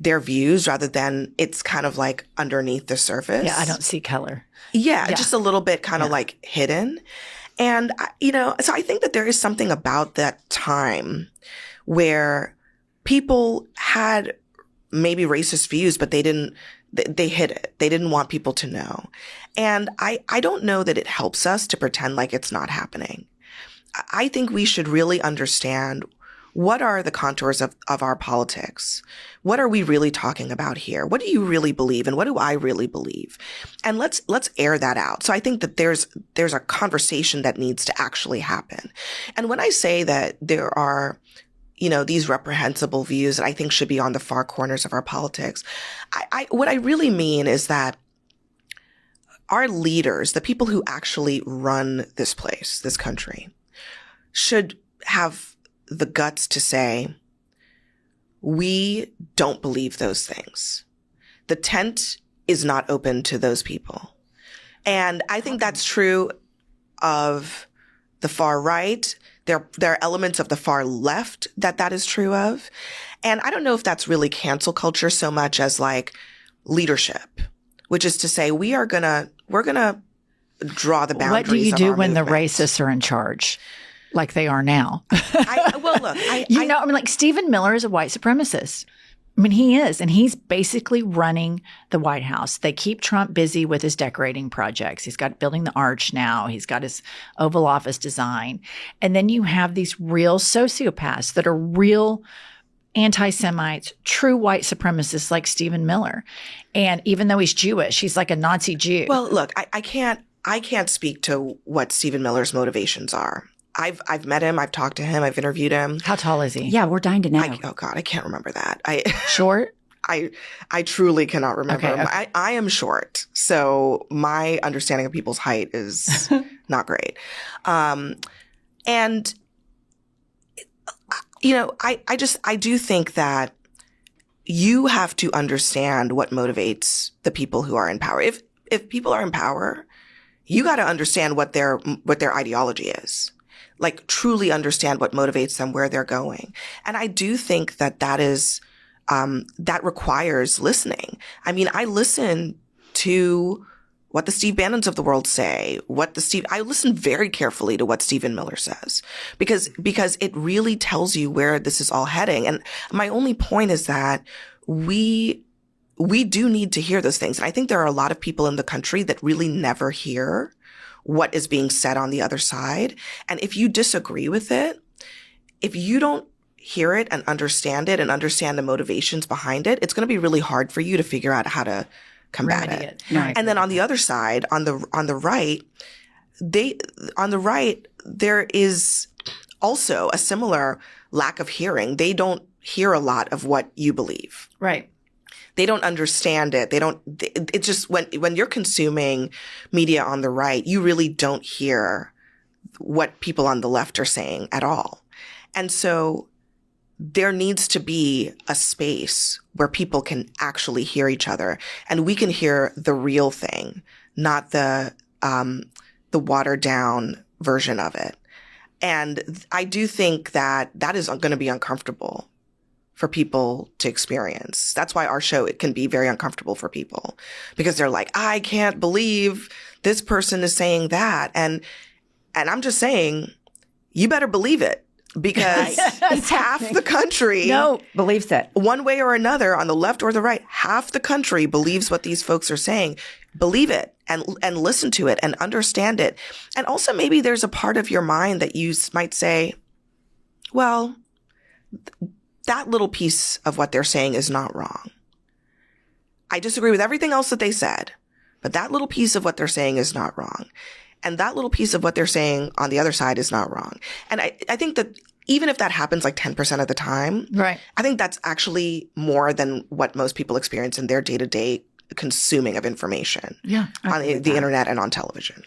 [SPEAKER 3] views rather than it's kind of like underneath the surface?
[SPEAKER 2] Yeah, I don't see color.
[SPEAKER 3] Yeah. Just a little bit kind of like hidden. And, so I think that there is something about that time where people had maybe racist views, but they hid it. They didn't want people to know. And I don't know that it helps us to pretend like it's not happening. I think we should really understand what are the contours of our politics? What are we really talking about here? What do you really believe? And what do I really believe? And let's air that out. So I think that there's a conversation that needs to actually happen. And when I say that there are, these reprehensible views that I think should be on the far corners of our politics, what I really mean is that our leaders, the people who actually run this place, this country, should have the guts to say, we don't believe those things. The tent is not open to those people. And I think that's true of the far right. There are elements of the far left that is true of. And I don't know if that's really cancel culture so much as like leadership, which is to say we're gonna draw the boundaries.
[SPEAKER 2] What do you do when
[SPEAKER 3] movement.
[SPEAKER 2] The racists are in charge? Like they are now.
[SPEAKER 3] Look,
[SPEAKER 2] Stephen Miller is a white supremacist. I mean, he is, and he's basically running the White House. They keep Trump busy with his decorating projects. He's got building the arch now. He's got his Oval Office design. And then you have these real sociopaths that are real anti-Semites, true white supremacists like Stephen Miller. And even though he's Jewish, he's like a Nazi Jew.
[SPEAKER 3] Well, look, I can't speak to what Stephen Miller's motivations are. I've met him. I've talked to him. I've interviewed him.
[SPEAKER 2] How tall is he?
[SPEAKER 1] Yeah, we're dying to know.
[SPEAKER 3] Oh God, I can't remember that.
[SPEAKER 2] Short?
[SPEAKER 3] I truly cannot remember.
[SPEAKER 2] Okay.
[SPEAKER 3] I am short, so my understanding of people's height is not great. And I do think that you have to understand what motivates the people who are in power. If people are in power, you got to understand what their ideology is. Like truly understand what motivates them, where they're going. And I do think that is, that requires listening. I mean, I listen to what the Steve Bannons of the world say, I listen very carefully to what Stephen Miller says because it really tells you where this is all heading. And my only point is that we do need to hear those things. And I think there are a lot of people in the country that really never hear what is being said on the other side. And if you disagree with it, if you don't hear it and understand the motivations behind it, it's going to be really hard for you to figure out how to combat it.
[SPEAKER 2] Right.
[SPEAKER 3] And then on the other side, on the right, there is also a similar lack of hearing. They don't hear a lot of what you believe.
[SPEAKER 2] Right.
[SPEAKER 3] They don't understand it. It's just when you're consuming media on the right, you really don't hear what people on the left are saying at all. And so there needs to be a space where people can actually hear each other and we can hear the real thing, not the watered down version of it. And I do think that is going to be uncomfortable for people to experience. That's why our show, it can be very uncomfortable for people because they're like, I can't believe this person is saying that. And I'm just saying, you better believe it because half the country
[SPEAKER 1] believes it.
[SPEAKER 3] One way or another, on the left or the right, half the country believes what these folks are saying. Believe it and listen to it and understand it. And also maybe there's a part of your mind that you might say, well, that little piece of what they're saying is not wrong. I disagree with everything else that they said, but that little piece of what they're saying is not wrong. And that little piece of what they're saying on the other side is not wrong. And I think that even if that happens like 10% of the time,
[SPEAKER 2] right,
[SPEAKER 3] I think that's actually more than what most people experience in their day-to-day consuming of information on the internet and on television.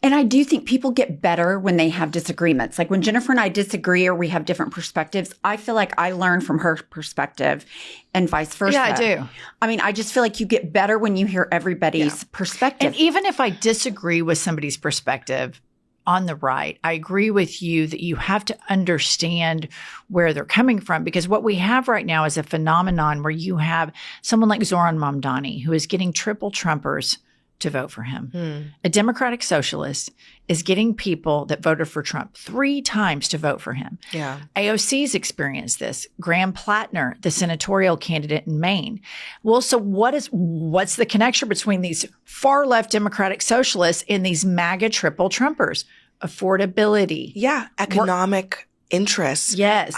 [SPEAKER 1] And I do think people get better when they have disagreements. Like when Jennifer and I disagree or we have different perspectives, I feel like I learn from her perspective and vice versa.
[SPEAKER 2] Yeah, I do.
[SPEAKER 1] I mean, I just feel like you get better when you hear everybody's perspective.
[SPEAKER 2] And even if I disagree with somebody's perspective on the right, I agree with you that you have to understand where they're coming from, because what we have right now is a phenomenon where you have someone like Zoran Mamdani, who is getting triple Trumpers to vote for him.
[SPEAKER 3] Hmm.
[SPEAKER 2] A Democratic socialist is getting people that voted for Trump 3 times to vote for him.
[SPEAKER 3] Yeah.
[SPEAKER 2] AOC's experienced this. Graham Plattner, the senatorial candidate in Maine. Well, so what's the connection between these far left Democratic socialists and these MAGA triple Trumpers? Affordability.
[SPEAKER 3] Yeah. Economic interests.
[SPEAKER 2] Yes.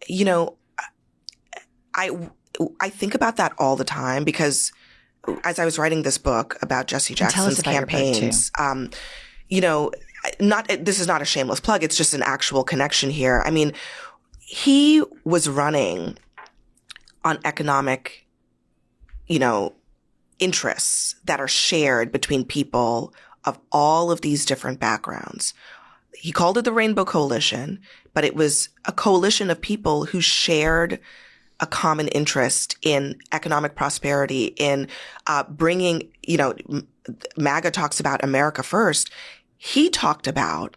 [SPEAKER 3] You know, I think about that all the time because as I was writing this book about Jesse Jackson's campaigns, you know, this is not a shameless plug. It's just an actual connection here. I mean, he was running on economic, you know, interests that are shared between people of all of these different backgrounds. He called it the Rainbow Coalition, but it was a coalition of people who shared a common interest in economic prosperity, in bringing, you know, MAGA talks about America first. He talked about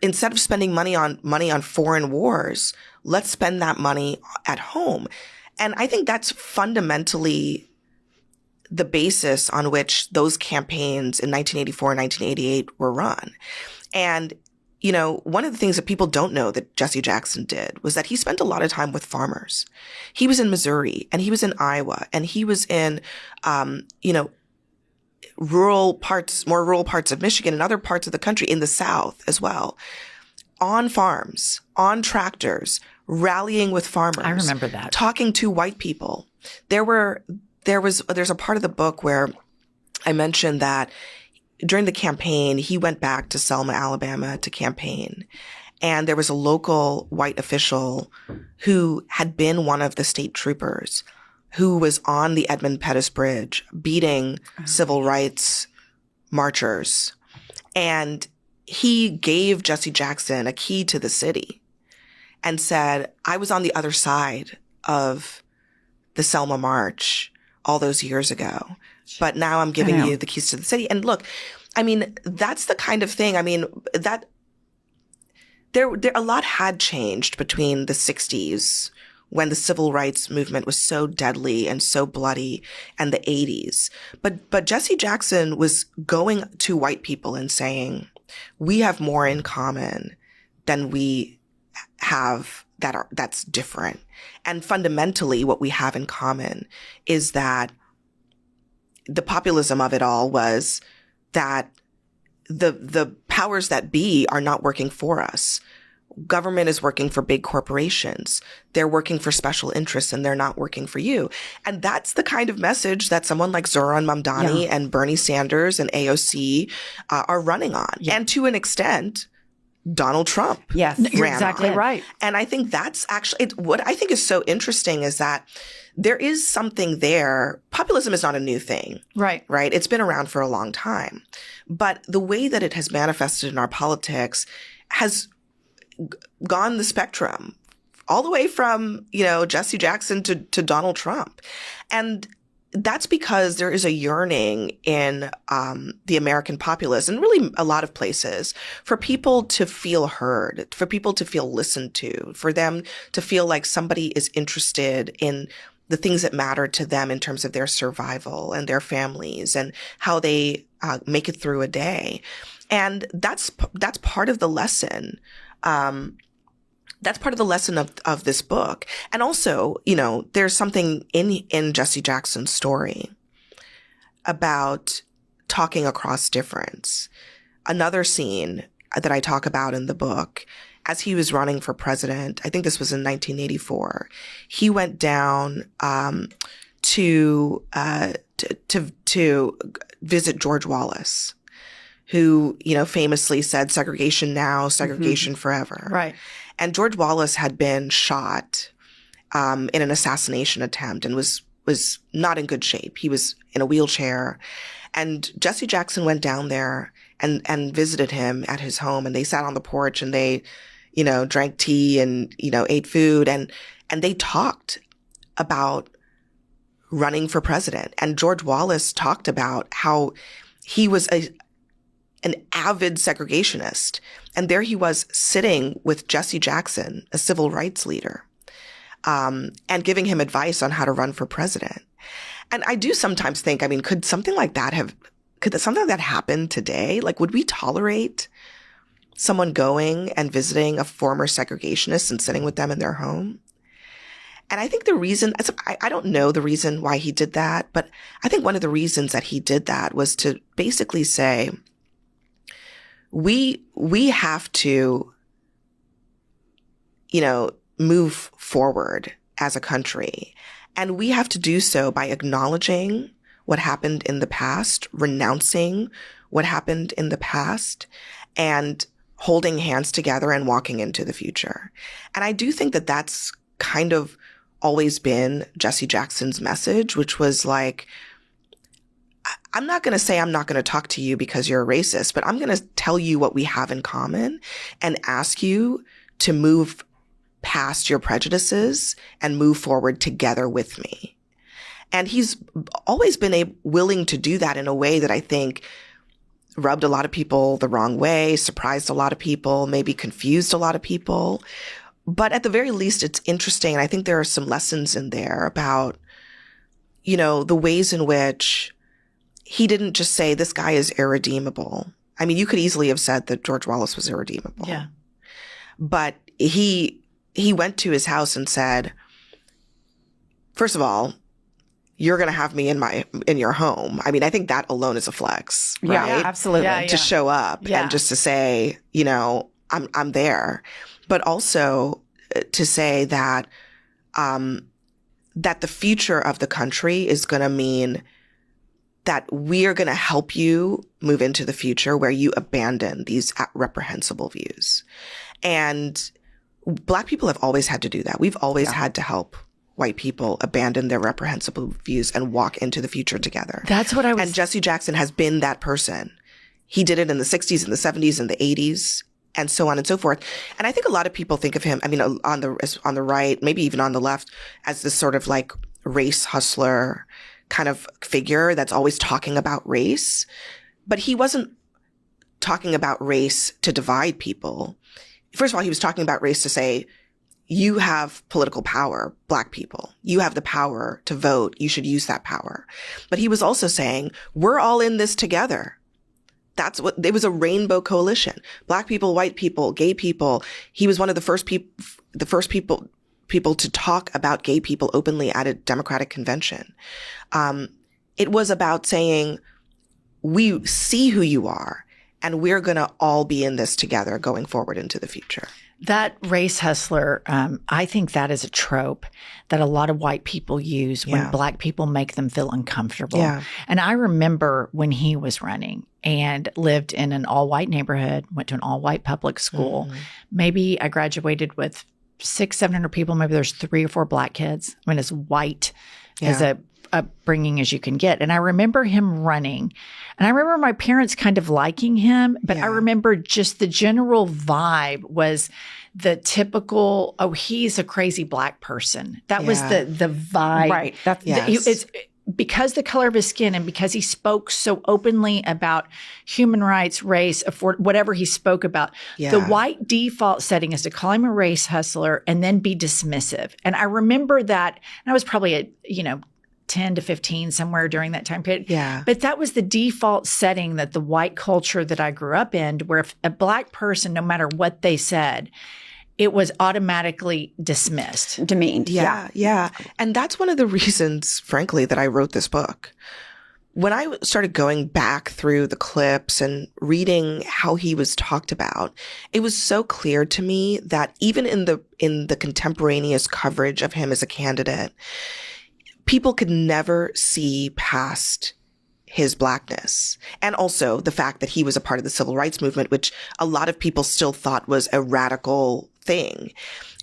[SPEAKER 3] instead of spending money on foreign wars, let's spend that money at home. And I think that's fundamentally the basis on which those campaigns in 1984 and 1988 were run. And you know, one of the things that people don't know that Jesse Jackson did was that he spent a lot of time with farmers. He was in Missouri and he was in Iowa and he was in, you know, more rural parts of Michigan and other parts of the country in the South as well, on farms, on tractors, rallying with farmers.
[SPEAKER 2] I remember that.
[SPEAKER 3] Talking to white people. There's a part of the book where I mentioned that during the campaign, he went back to Selma, Alabama to campaign. And there was a local white official who had been one of the state troopers who was on the Edmund Pettus Bridge beating civil rights marchers. And he gave Jesse Jackson a key to the city and said, I was on the other side of the Selma March all those years ago. But now I'm giving you the keys to the city. And look, I mean, that's the kind of thing. I mean, that there a lot had changed between the 60s when the civil rights movement was so deadly and so bloody and the 80s. But Jesse Jackson was going to white people and saying, we have more in common than we have that's different. And fundamentally, what we have in common is that the populism of it all was that the powers that be are not working for us. Government is working for big corporations. They're working for special interests and they're not working for you. And that's the kind of message that someone like Zohran Mamdani and Bernie Sanders and AOC are running on. Yeah. And to an extent, Donald Trump.
[SPEAKER 2] Yes, you're exactly right.
[SPEAKER 3] And I think that's actually what I think is so interesting is that there is something there. Populism is not a new thing.
[SPEAKER 2] Right.
[SPEAKER 3] Right. It's been around for a long time. But the way that it has manifested in our politics has gone the spectrum all the way from, you know, Jesse Jackson to Donald Trump. And that's because there is a yearning in the American populace and really a lot of places for people to feel heard, for people to feel listened to, for them to feel like somebody is interested in the things that matter to them in terms of their survival and their families and how they make it through a day. And that's part of the lesson. That's part of the lesson of this book. And also, you know, there's something in Jesse Jackson's story about talking across difference. Another scene that I talk about in the book, as he was running for president, I think this was in 1984, he went down to visit George Wallace, who, you know, famously said, segregation now, segregation forever.
[SPEAKER 2] Right.
[SPEAKER 3] And George Wallace had been shot in an assassination attempt and was not in good shape. He was in a wheelchair. And Jesse Jackson went down there and visited him at his home. And they sat on the porch and they, you know, drank tea and, you know, ate food. And they talked about running for president. And George Wallace talked about how he was an avid segregationist. And there he was sitting with Jesse Jackson, a civil rights leader, and giving him advice on how to run for president. And I do sometimes think, I mean, could something like that happen today? Like, would we tolerate someone going and visiting a former segregationist and sitting with them in their home? And I think the reason, I don't know the reason why he did that, but I think one of the reasons that he did that was to basically say, we have to, move forward as a country. And we have to do so by acknowledging what happened in the past, renouncing what happened in the past, and holding hands together and walking into the future. And I do think that that's kind of always been Jesse Jackson's message, which was like, I'm not going to say I'm not going to talk to you because you're a racist, but I'm going to tell you what we have in common and ask you to move past your prejudices and move forward together with me. And he's always been willing to do that in a way that I think rubbed a lot of people the wrong way, surprised a lot of people, maybe confused a lot of people. But at the very least, it's interesting. And I think there are some lessons in there about, the ways in which he didn't just say this guy is irredeemable. I mean, you could easily have said that George Wallace was irredeemable.
[SPEAKER 2] Yeah.
[SPEAKER 3] But he went to his house and said, first of all, you're going to have me in your home. I mean, I think that alone is a flex, right?
[SPEAKER 1] Yeah, absolutely.
[SPEAKER 2] Yeah,
[SPEAKER 3] To show up and just to say, I'm there. But also to say that, that the future of the country is going to mean that we are going to help you move into the future where you abandon these reprehensible views. And Black people have always had to do that. We've always had to help white people abandon their reprehensible views and walk into the future together.
[SPEAKER 2] That's what I was.
[SPEAKER 3] And Jesse Jackson has been that person. He did it in the 60s and the 70s and the 80s and so on and so forth. And I think a lot of people think of him, I mean, on the right, maybe even on the left, as this sort of like race hustler kind of figure that's always talking about race. But he wasn't talking about race to divide people. First of all, he was talking about race to say, you have political power, Black people. You have the power to vote. You should use that power. But he was also saying, we're all in this together. It was a rainbow coalition. Black people, white people, gay people. He was one of the first people to talk about gay people openly at a Democratic convention. It was about saying, we see who you are, and we're going to all be in this together going forward into the future.
[SPEAKER 2] That race hustler, I think that is a trope that a lot of white people use when Black people make them feel uncomfortable. Yeah. And I remember when he was running and lived in an all-white neighborhood, went to an all-white public school. Mm-hmm. Maybe I graduated with 600-700 people. Maybe there's 3 or 4 Black kids. I mean, as white as a upbringing as you can get. And I remember him running. And I remember my parents kind of liking him, but I remember just the general vibe was the typical, oh, he's a crazy Black person. That was the vibe.
[SPEAKER 1] Right.
[SPEAKER 2] It's because the color of his skin and because he spoke so openly about human rights, race, whatever he spoke about. Yeah. The white default setting is to call him a race hustler and then be dismissive. And I remember that, and I was probably 10 to 15, somewhere during that time period. Yeah. But that was the default setting that the white culture that I grew up in, where if a Black person, no matter what they said, it was automatically dismissed.
[SPEAKER 1] Demeaned.
[SPEAKER 3] Yeah. And that's one of the reasons, frankly, that I wrote this book. When I started going back through the clips and reading how he was talked about, it was so clear to me that even in the contemporaneous coverage of him as a candidate, people could never see past his Blackness. And also the fact that he was a part of the civil rights movement, which a lot of people still thought was a radical thing.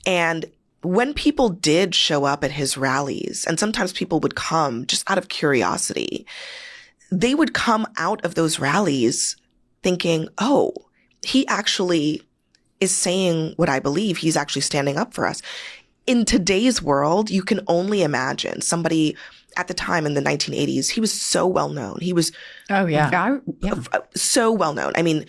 [SPEAKER 3] And when people did show up at his rallies, and sometimes people would come just out of curiosity, they would come out of those rallies thinking, oh, he actually is saying what I believe. He's actually standing up for us. In today's world, you can only imagine somebody at the time in the 1980s, he was so well known. He was
[SPEAKER 2] so well known.
[SPEAKER 3] I mean,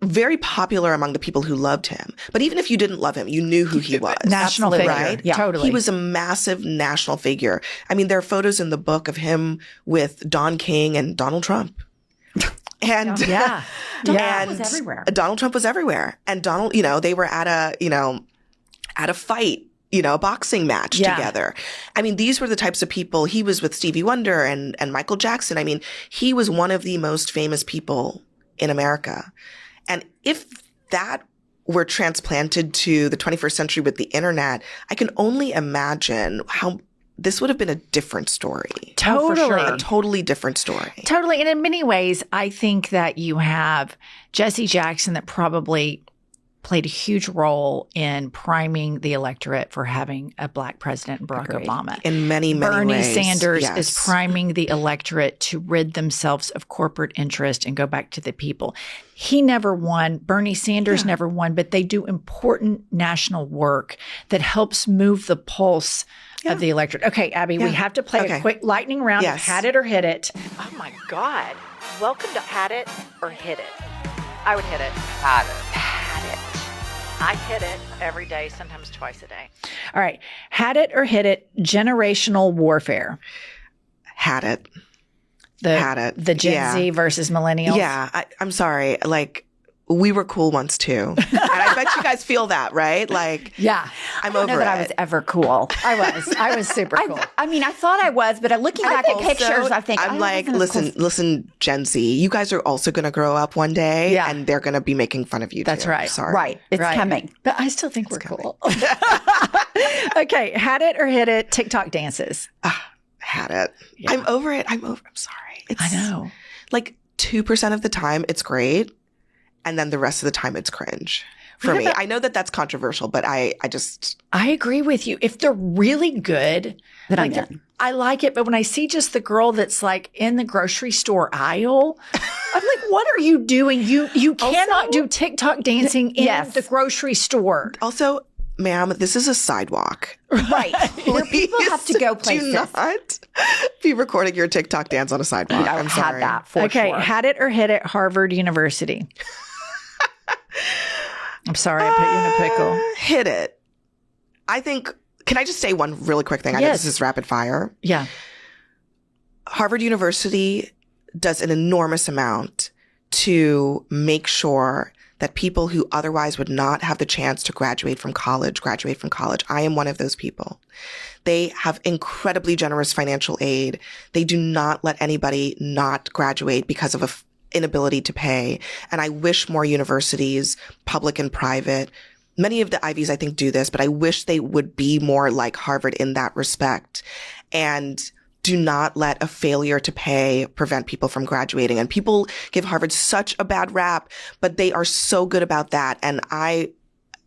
[SPEAKER 3] very popular among the people who loved him. But even if you didn't love him, you knew who he was.
[SPEAKER 2] National figure.
[SPEAKER 3] Right?
[SPEAKER 2] Yeah. Totally.
[SPEAKER 3] He was a massive national figure. I mean, there are photos in the book of him with Don King and Donald Trump. And
[SPEAKER 2] Yeah.
[SPEAKER 1] Donald Trump was everywhere.
[SPEAKER 3] Donald Trump was everywhere. And Donald, they were at a fight, a boxing match together. I mean, these were the types of people. He was with Stevie Wonder and Michael Jackson. I mean, he was one of the most famous people in America. And if that were transplanted to the 21st century with the internet, I can only imagine how this would have been a different story.
[SPEAKER 2] Totally.
[SPEAKER 3] A totally different story.
[SPEAKER 2] Totally. And in many ways, I think that you have Jesse Jackson that probably played a huge role in priming the electorate for having a Black president, Barack Obama.
[SPEAKER 3] In many, many
[SPEAKER 2] Bernie
[SPEAKER 3] ways.
[SPEAKER 2] Sanders
[SPEAKER 3] Yes.
[SPEAKER 2] is priming the electorate to rid themselves of corporate interest and go back to the people. He never won. Bernie Sanders never won, but they do important national work that helps move the pulse of the electorate. Okay, Abby, we have to play a quick lightning round of Had It or Hit It. Oh my God. Welcome to Had It or Hit It. I would hit it. Had it. I hit it every day, sometimes twice a day. All right. Had it or hit it, generational warfare.
[SPEAKER 3] Had it.
[SPEAKER 2] Had it. The Gen Z versus millennials.
[SPEAKER 3] Yeah. I'm sorry. Like, we were cool once too. And I bet you guys feel that, right? Like,
[SPEAKER 2] yeah.
[SPEAKER 3] I'm
[SPEAKER 1] I don't
[SPEAKER 3] over
[SPEAKER 1] know that
[SPEAKER 3] it.
[SPEAKER 1] I was ever cool.
[SPEAKER 2] I was super cool.
[SPEAKER 1] I mean, I thought I was, but looking back at pictures, I think
[SPEAKER 3] I'm
[SPEAKER 1] I
[SPEAKER 3] like,
[SPEAKER 1] wasn't cool.
[SPEAKER 3] listen, Gen Z, you guys are also going to grow up one day and they're going to be making fun of you
[SPEAKER 2] That's
[SPEAKER 3] too.
[SPEAKER 2] right.
[SPEAKER 3] Sorry.
[SPEAKER 1] Right. It's coming.
[SPEAKER 2] But I still think we're cool. Okay. Had it or hit it, TikTok dances.
[SPEAKER 3] Had it.
[SPEAKER 2] Yeah.
[SPEAKER 3] I'm over it. I'm sorry.
[SPEAKER 2] I know.
[SPEAKER 3] Like 2% of the time it's great. And then the rest of the time it's cringe for me. I know that that's controversial, but I
[SPEAKER 2] agree with you. If they're really good,
[SPEAKER 1] Then I'm
[SPEAKER 2] like,
[SPEAKER 1] in.
[SPEAKER 2] I like it. But when I see just the girl that's like in the grocery store aisle, I'm like, what are you doing? You cannot do TikTok dancing in the grocery store.
[SPEAKER 3] also, ma'am, this is a sidewalk.
[SPEAKER 1] Right. Where people have to go places.
[SPEAKER 3] Do not be recording your TikTok dance on a sidewalk. I'm sorry.
[SPEAKER 1] Had that for
[SPEAKER 2] Okay,
[SPEAKER 1] sure.
[SPEAKER 2] had it or hit it, Harvard University. I'm sorry, I put you in a pickle.
[SPEAKER 3] Hit it. I think, can I just say one really quick thing? I know this is rapid fire.
[SPEAKER 2] Yeah.
[SPEAKER 3] Harvard University does an enormous amount to make sure that people who otherwise would not have the chance to graduate from college. I am one of those people. They have incredibly generous financial aid. They do not let anybody not graduate because of an inability to pay. And I wish more universities, public and private, many of the Ivies I think do this, but I wish they would be more like Harvard in that respect. And do not let a failure to pay prevent people from graduating. And people give Harvard such a bad rap, but they are so good about that. And I'm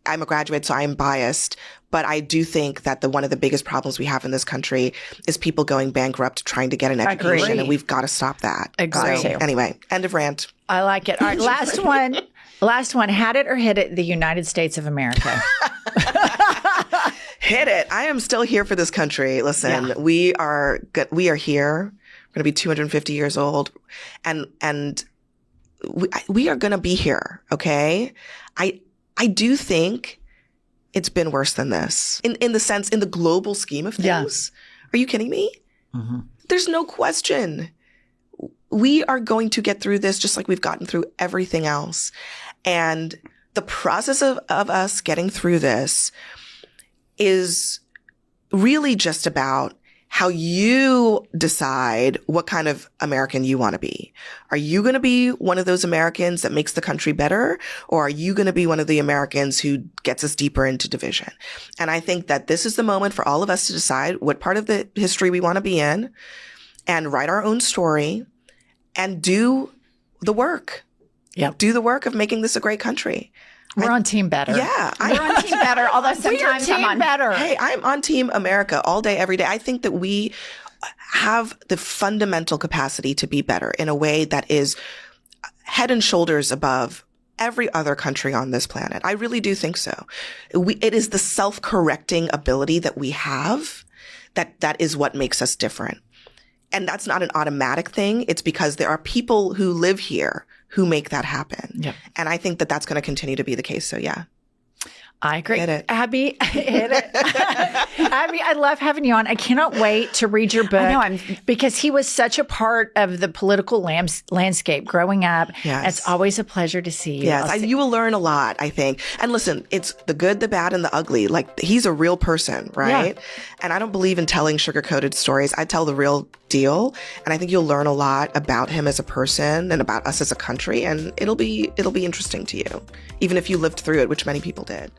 [SPEAKER 3] a graduate, so I am biased, but I do think that one of the biggest problems we have in this country is people going bankrupt trying to get an education,
[SPEAKER 2] Agree.
[SPEAKER 3] and we've got to stop that.
[SPEAKER 2] Agree.
[SPEAKER 3] So, anyway, end of rant.
[SPEAKER 2] I like it. All right, last one. Last one. Had it or hit it, the United States of America.
[SPEAKER 3] Hit it. I am still here for this country. Listen, we are good. We are here. We're going to be 250 years old, and we are going to be here. Okay. I do think it's been worse than this in the sense, in the global scheme of things. Yeah. Are you kidding me? Mm-hmm. There's no question. We are going to get through this just like we've gotten through everything else. And the process of us getting through this is really just about how you decide what kind of American you want to be. Are you going to be one of those Americans that makes the country better? Or are you going to be one of the Americans who gets us deeper into division? And I think that this is the moment for all of us to decide what part of the history we want to be in and write our own story and do the work.
[SPEAKER 2] Yeah.
[SPEAKER 3] Do the work of making this a great country.
[SPEAKER 2] We're on Team Better.
[SPEAKER 3] Yeah.
[SPEAKER 1] We're on Team Better, although sometimes I'm on
[SPEAKER 2] Better.
[SPEAKER 3] Hey, I'm on Team America all day, every day. I think that we have the fundamental capacity to be better in a way that is head and shoulders above every other country on this planet. I really do think so. It is the self-correcting ability that we have that is what makes us different. And that's not an automatic thing. It's because there are people who live here who make that happen.
[SPEAKER 2] Yep.
[SPEAKER 3] And I think that that's going to continue to be the case. So yeah.
[SPEAKER 2] I agree.
[SPEAKER 3] Hit it.
[SPEAKER 2] Abby, hit it. Abby, I love having you on. I cannot wait to read your book.
[SPEAKER 1] I know,
[SPEAKER 2] because he was such a part of the political landscape growing up.
[SPEAKER 3] Yes.
[SPEAKER 2] It's always a pleasure to see you.
[SPEAKER 3] Yes, you will learn a lot, I think. And listen, it's the good, the bad, and the ugly. Like, he's a real person, right? Yeah. And I don't believe in telling sugar-coated stories. I tell the real deal. And I think you'll learn a lot about him as a person and about us as a country. And it'll be interesting to you, even if you lived through it, which many people did.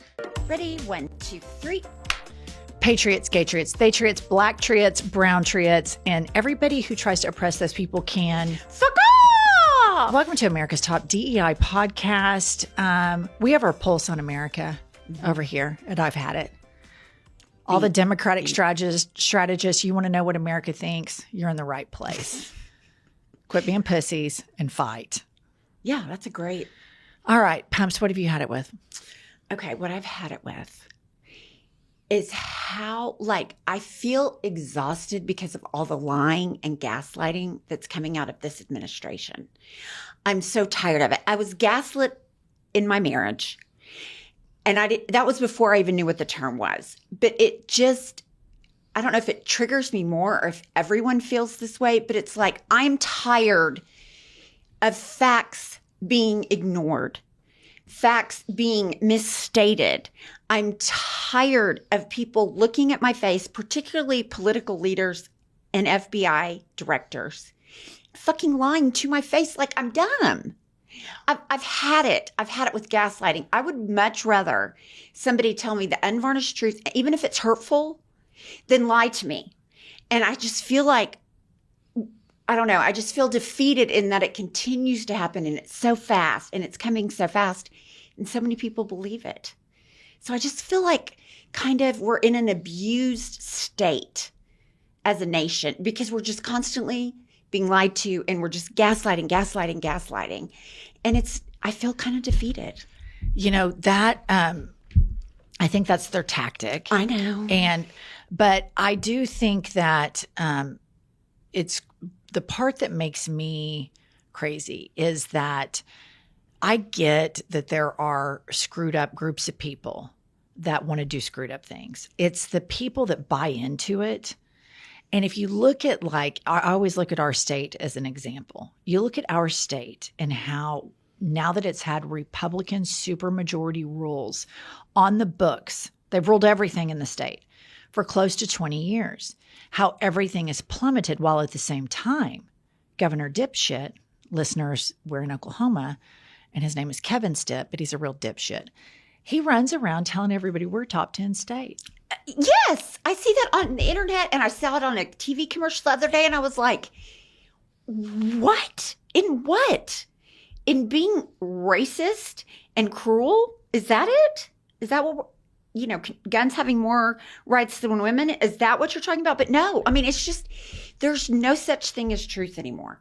[SPEAKER 1] Ready? 1, 2, 3.
[SPEAKER 2] Patriots, gay triots, they triots, black triots, brown triots, and everybody who tries to oppress those people can fuck off! Welcome to America's Top DEI podcast. We have our pulse on America over here at I've Had It. All the Democratic strategists, you want to know what America thinks, you're in the right place. Quit being pussies and fight.
[SPEAKER 1] Yeah, that's a great.
[SPEAKER 2] All right, Pumps, what have you had it with?
[SPEAKER 1] Okay, what I've had it with is how, I feel exhausted because of all the lying and gaslighting that's coming out of this administration. I'm so tired of it. I was gaslit in my marriage, and that was before I even knew what the term was. But it just, I don't know if it triggers me more or if everyone feels this way, but it's like I'm tired of facts being ignored. Facts being misstated. I'm tired of people looking at my face, particularly political leaders and FBI directors, fucking lying to my face like I'm dumb. I've had it. I've had it with gaslighting. I would much rather somebody tell me the unvarnished truth, even if it's hurtful, than lie to me. And I just feel like, I don't know, I just feel defeated in that it continues to happen and it's so fast and it's coming so fast and so many people believe it. So I just feel like kind of we're in an abused state as a nation because we're just constantly being lied to and we're just gaslighting. And I feel kind of defeated.
[SPEAKER 2] You know, that, I think that's their tactic.
[SPEAKER 1] I know.
[SPEAKER 2] But I do think that it's the part that makes me crazy is that I get that there are screwed up groups of people that want to do screwed up things. It's the people that buy into it. And if you look at I always look at our state as an example. You look at our state and how now that it's had Republican supermajority rules on the books, they've ruled everything in the state for close to 20 years, how everything is plummeted while at the same time, Governor Dipshit, listeners, we're in Oklahoma, and his name is Kevin Stitt, but he's a real dipshit. He runs around telling everybody we're top 10 state.
[SPEAKER 1] Yes, I see that on the internet, and I saw it on a TV commercial the other day, and I was like, what? In what? In being racist and cruel? Is that it? Is that what guns having more rights than women? Is that what you're talking about? But no, I mean, it's just, there's no such thing as truth anymore.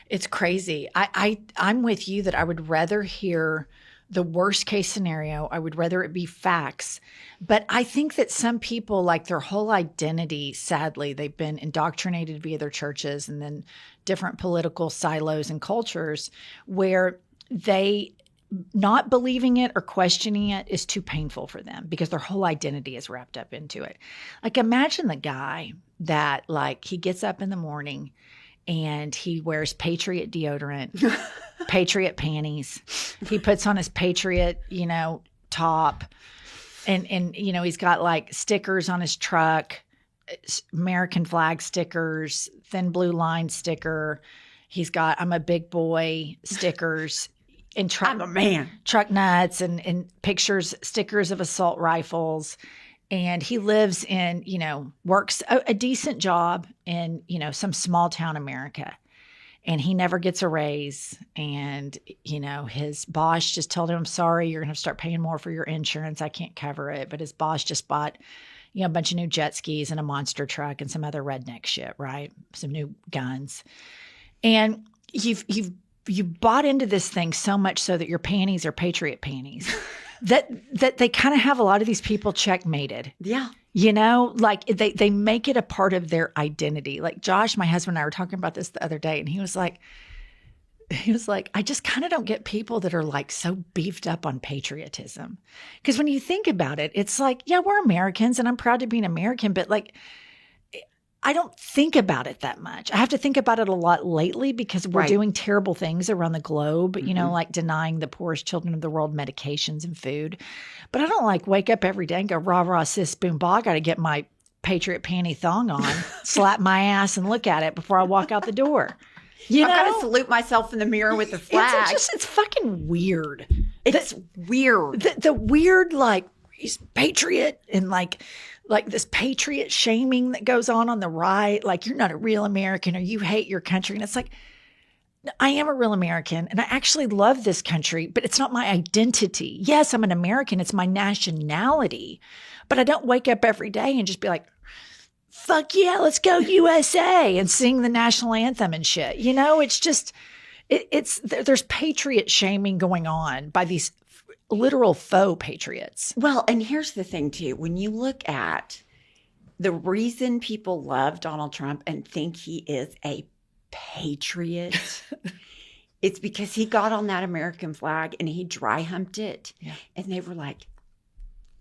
[SPEAKER 2] It's crazy. I'm with you that I would rather hear the worst case scenario. I would rather it be facts. But I think that some people, their whole identity, sadly, they've been indoctrinated via their churches and then different political silos and cultures where they not believing it or questioning it is too painful for them because their whole identity is wrapped up into it. Imagine the guy that he gets up in the morning and he wears Patriot deodorant, Patriot panties. He puts on his Patriot, top. And he's got stickers on his truck, American flag stickers, thin blue line sticker. He's got I'm a big boy stickers. And
[SPEAKER 1] I'm a man.
[SPEAKER 2] Truck nuts and pictures, stickers of assault rifles. And he lives in, works a decent job in, some small town America. And he never gets a raise. And, his boss just told him, I'm sorry, you're going to have to start paying more for your insurance. I can't cover it. But his boss just bought, a bunch of new jet skis and a monster truck and some other redneck shit, right? Some new guns. And you've bought into this thing so much so that your panties are Patriot panties. that they kind of have a lot of these people checkmated.
[SPEAKER 1] Yeah.
[SPEAKER 2] They make it a part of their identity. Josh, my husband and I were talking about this the other day, and he was like, he was like, I just kind of don't get people that are like so beefed up on patriotism. Because when you think about it, it's like, yeah, we're Americans and I'm proud to be an American, but like, I don't think about it that much. I have to think about it a lot lately because we're doing terrible things around the globe, you know, like denying the poorest children of the world medications and food. But I don't like wake up every day and go, rah, rah, sis, boom, bah, I got to get my patriot panty thong on, slap my ass and look at it before I walk out the door. You know?
[SPEAKER 1] I've got to salute myself in the mirror with the flag.
[SPEAKER 2] It's fucking weird.
[SPEAKER 1] It's weird.
[SPEAKER 2] The weird, like, he's patriot and like this patriot shaming that goes on the right. Like, you're not a real American or you hate your country. And it's like, I am a real American and I actually love this country, but it's not my identity. Yes, I'm an American. It's my nationality. But I don't wake up every day and just be like, fuck yeah, let's go USA and sing the national anthem and shit. You know, it's just, there's patriot shaming going on by these literal faux patriots.
[SPEAKER 1] Well, and here's the thing too. When you look at the reason people love Donald Trump and think he is a patriot, it's because he got on that American flag and he dry humped it. Yeah. And they were like,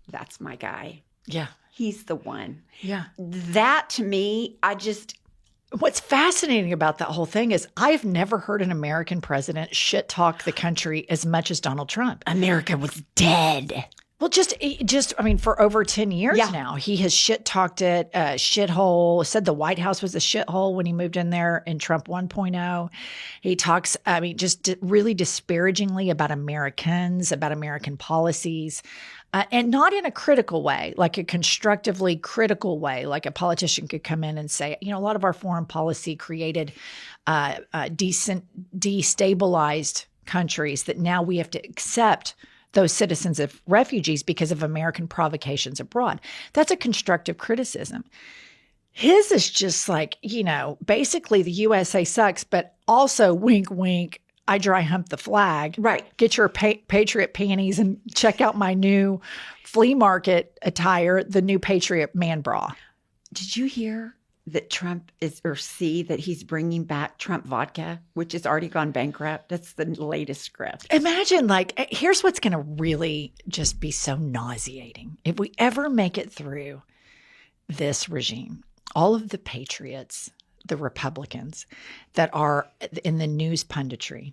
[SPEAKER 1] that's my guy.
[SPEAKER 2] Yeah.
[SPEAKER 1] He's the one.
[SPEAKER 2] Yeah.
[SPEAKER 1] That to me,
[SPEAKER 2] what's fascinating about that whole thing is I've never heard an American president shit talk the country as much as Donald Trump.
[SPEAKER 1] America was dead.
[SPEAKER 2] Well, I mean, for over 10 years now, he has shit talked it, shithole, said the White House was a shithole when he moved in there in Trump 1.0. He talks, I mean, just really disparagingly about Americans, about American policies. And not in a critical way, like a constructively critical way, like a politician could come in and say, you know, a lot of our foreign policy created destabilized countries that now we have to accept those citizens of refugees because of American provocations abroad. That's a constructive criticism. His is just like, you know, basically the USA sucks, but also wink, wink, I dry hump the flag.
[SPEAKER 1] Right.
[SPEAKER 2] Get your patriot panties and check out my new flea market attire, the new Patriot man bra.
[SPEAKER 1] Did you hear that Trump that he's bringing back Trump vodka, which has already gone bankrupt? That's the latest script.
[SPEAKER 2] Imagine, like, here's what's going to really just be so nauseating. If we ever make it through this regime, all of the patriots, the Republicans that are in the news punditry,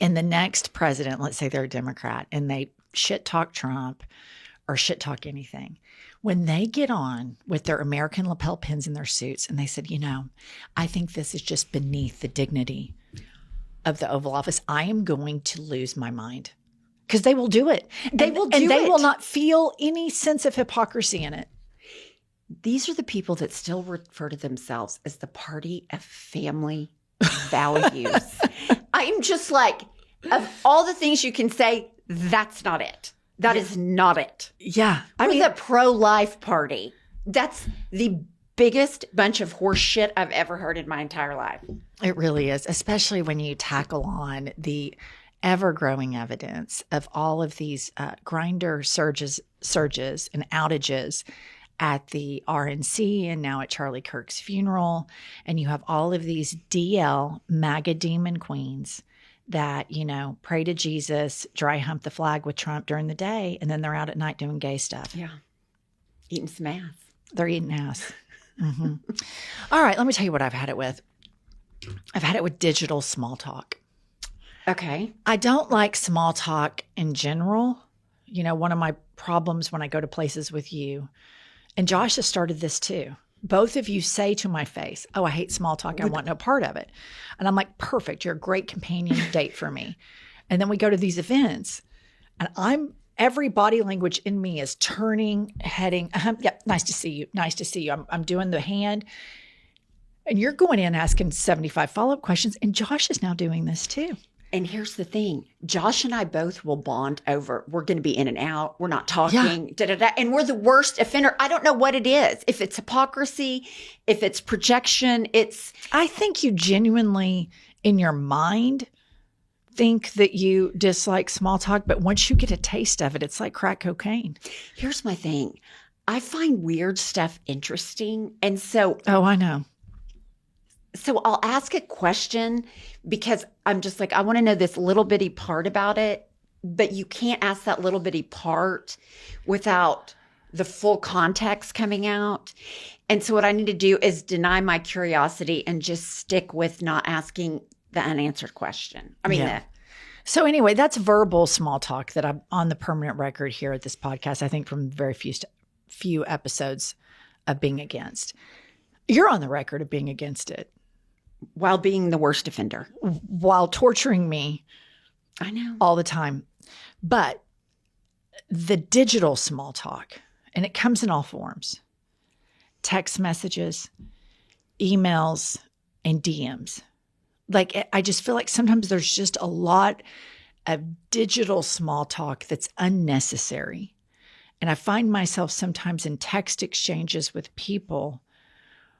[SPEAKER 2] and the next president, let's say they're a Democrat, and they shit talk Trump or shit talk anything, when they get on with their American lapel pins in their suits and they said, you know, I think this is just beneath the dignity of the Oval Office, I am going to lose my mind. Because they will do it. They will not feel any sense of hypocrisy in it.
[SPEAKER 1] These are the people that still refer to themselves as the party of family values. I'm just like, of all the things you can say, that's not it. That is not it.
[SPEAKER 2] Yeah.
[SPEAKER 1] We're the pro-life party. That's the biggest bunch of horse shit I've ever heard in my entire life.
[SPEAKER 2] It really is, especially when you tackle on the ever-growing evidence of all of these grinder surges and outages at the RNC and now at Charlie Kirk's funeral. And you have all of these DL MAGA demon queens that, you know, pray to Jesus, dry hump the flag with Trump during the day, and then they're out at night doing gay stuff.
[SPEAKER 1] Yeah. Eating some ass.
[SPEAKER 2] They're eating ass. Mm-hmm. All right, let me tell you what I've had it with. I've had it with digital small talk.
[SPEAKER 1] Okay.
[SPEAKER 2] I don't like small talk in general. You know, one of my problems when I go to places with you, and Josh has started this too. Both of you say to my face, oh, I hate small talk. I want no part of it. And I'm like, perfect. You're a great companion date for me. And then we go to these events and every body language in me is turning, heading. Yep. Nice to see you. Nice to see you. I'm doing the hand. And you're going in asking 75 follow-up questions. And Josh is now doing this too.
[SPEAKER 1] And here's the thing. Josh and I both will bond over, we're going to be in and out. We're not talking, and we're the worst offender. I don't know what it is. If it's hypocrisy, if it's projection,
[SPEAKER 2] I think you genuinely, in your mind, think that you dislike small talk. But once you get a taste of it, it's like crack cocaine.
[SPEAKER 1] Here's my thing. I find weird stuff interesting. And so.
[SPEAKER 2] Oh, I know.
[SPEAKER 1] So I'll ask a question because I'm just like, I want to know this little bitty part about it, but you can't ask that little bitty part without the full context coming out. And so what I need to do is deny my curiosity and just stick with not asking the unanswered question. I mean,
[SPEAKER 2] Yeah. So anyway, that's verbal small talk that I'm on the permanent record here at this podcast, I think from very few episodes of being against. You're on the record of being against it.
[SPEAKER 1] while being the worst offender.
[SPEAKER 2] While torturing me
[SPEAKER 1] I know.
[SPEAKER 2] all the time. But the digital small talk, and it comes in all forms, text messages, emails, and DMs. Like, I just feel like sometimes there's just a lot of digital small talk that's unnecessary. And I find myself sometimes in text exchanges with people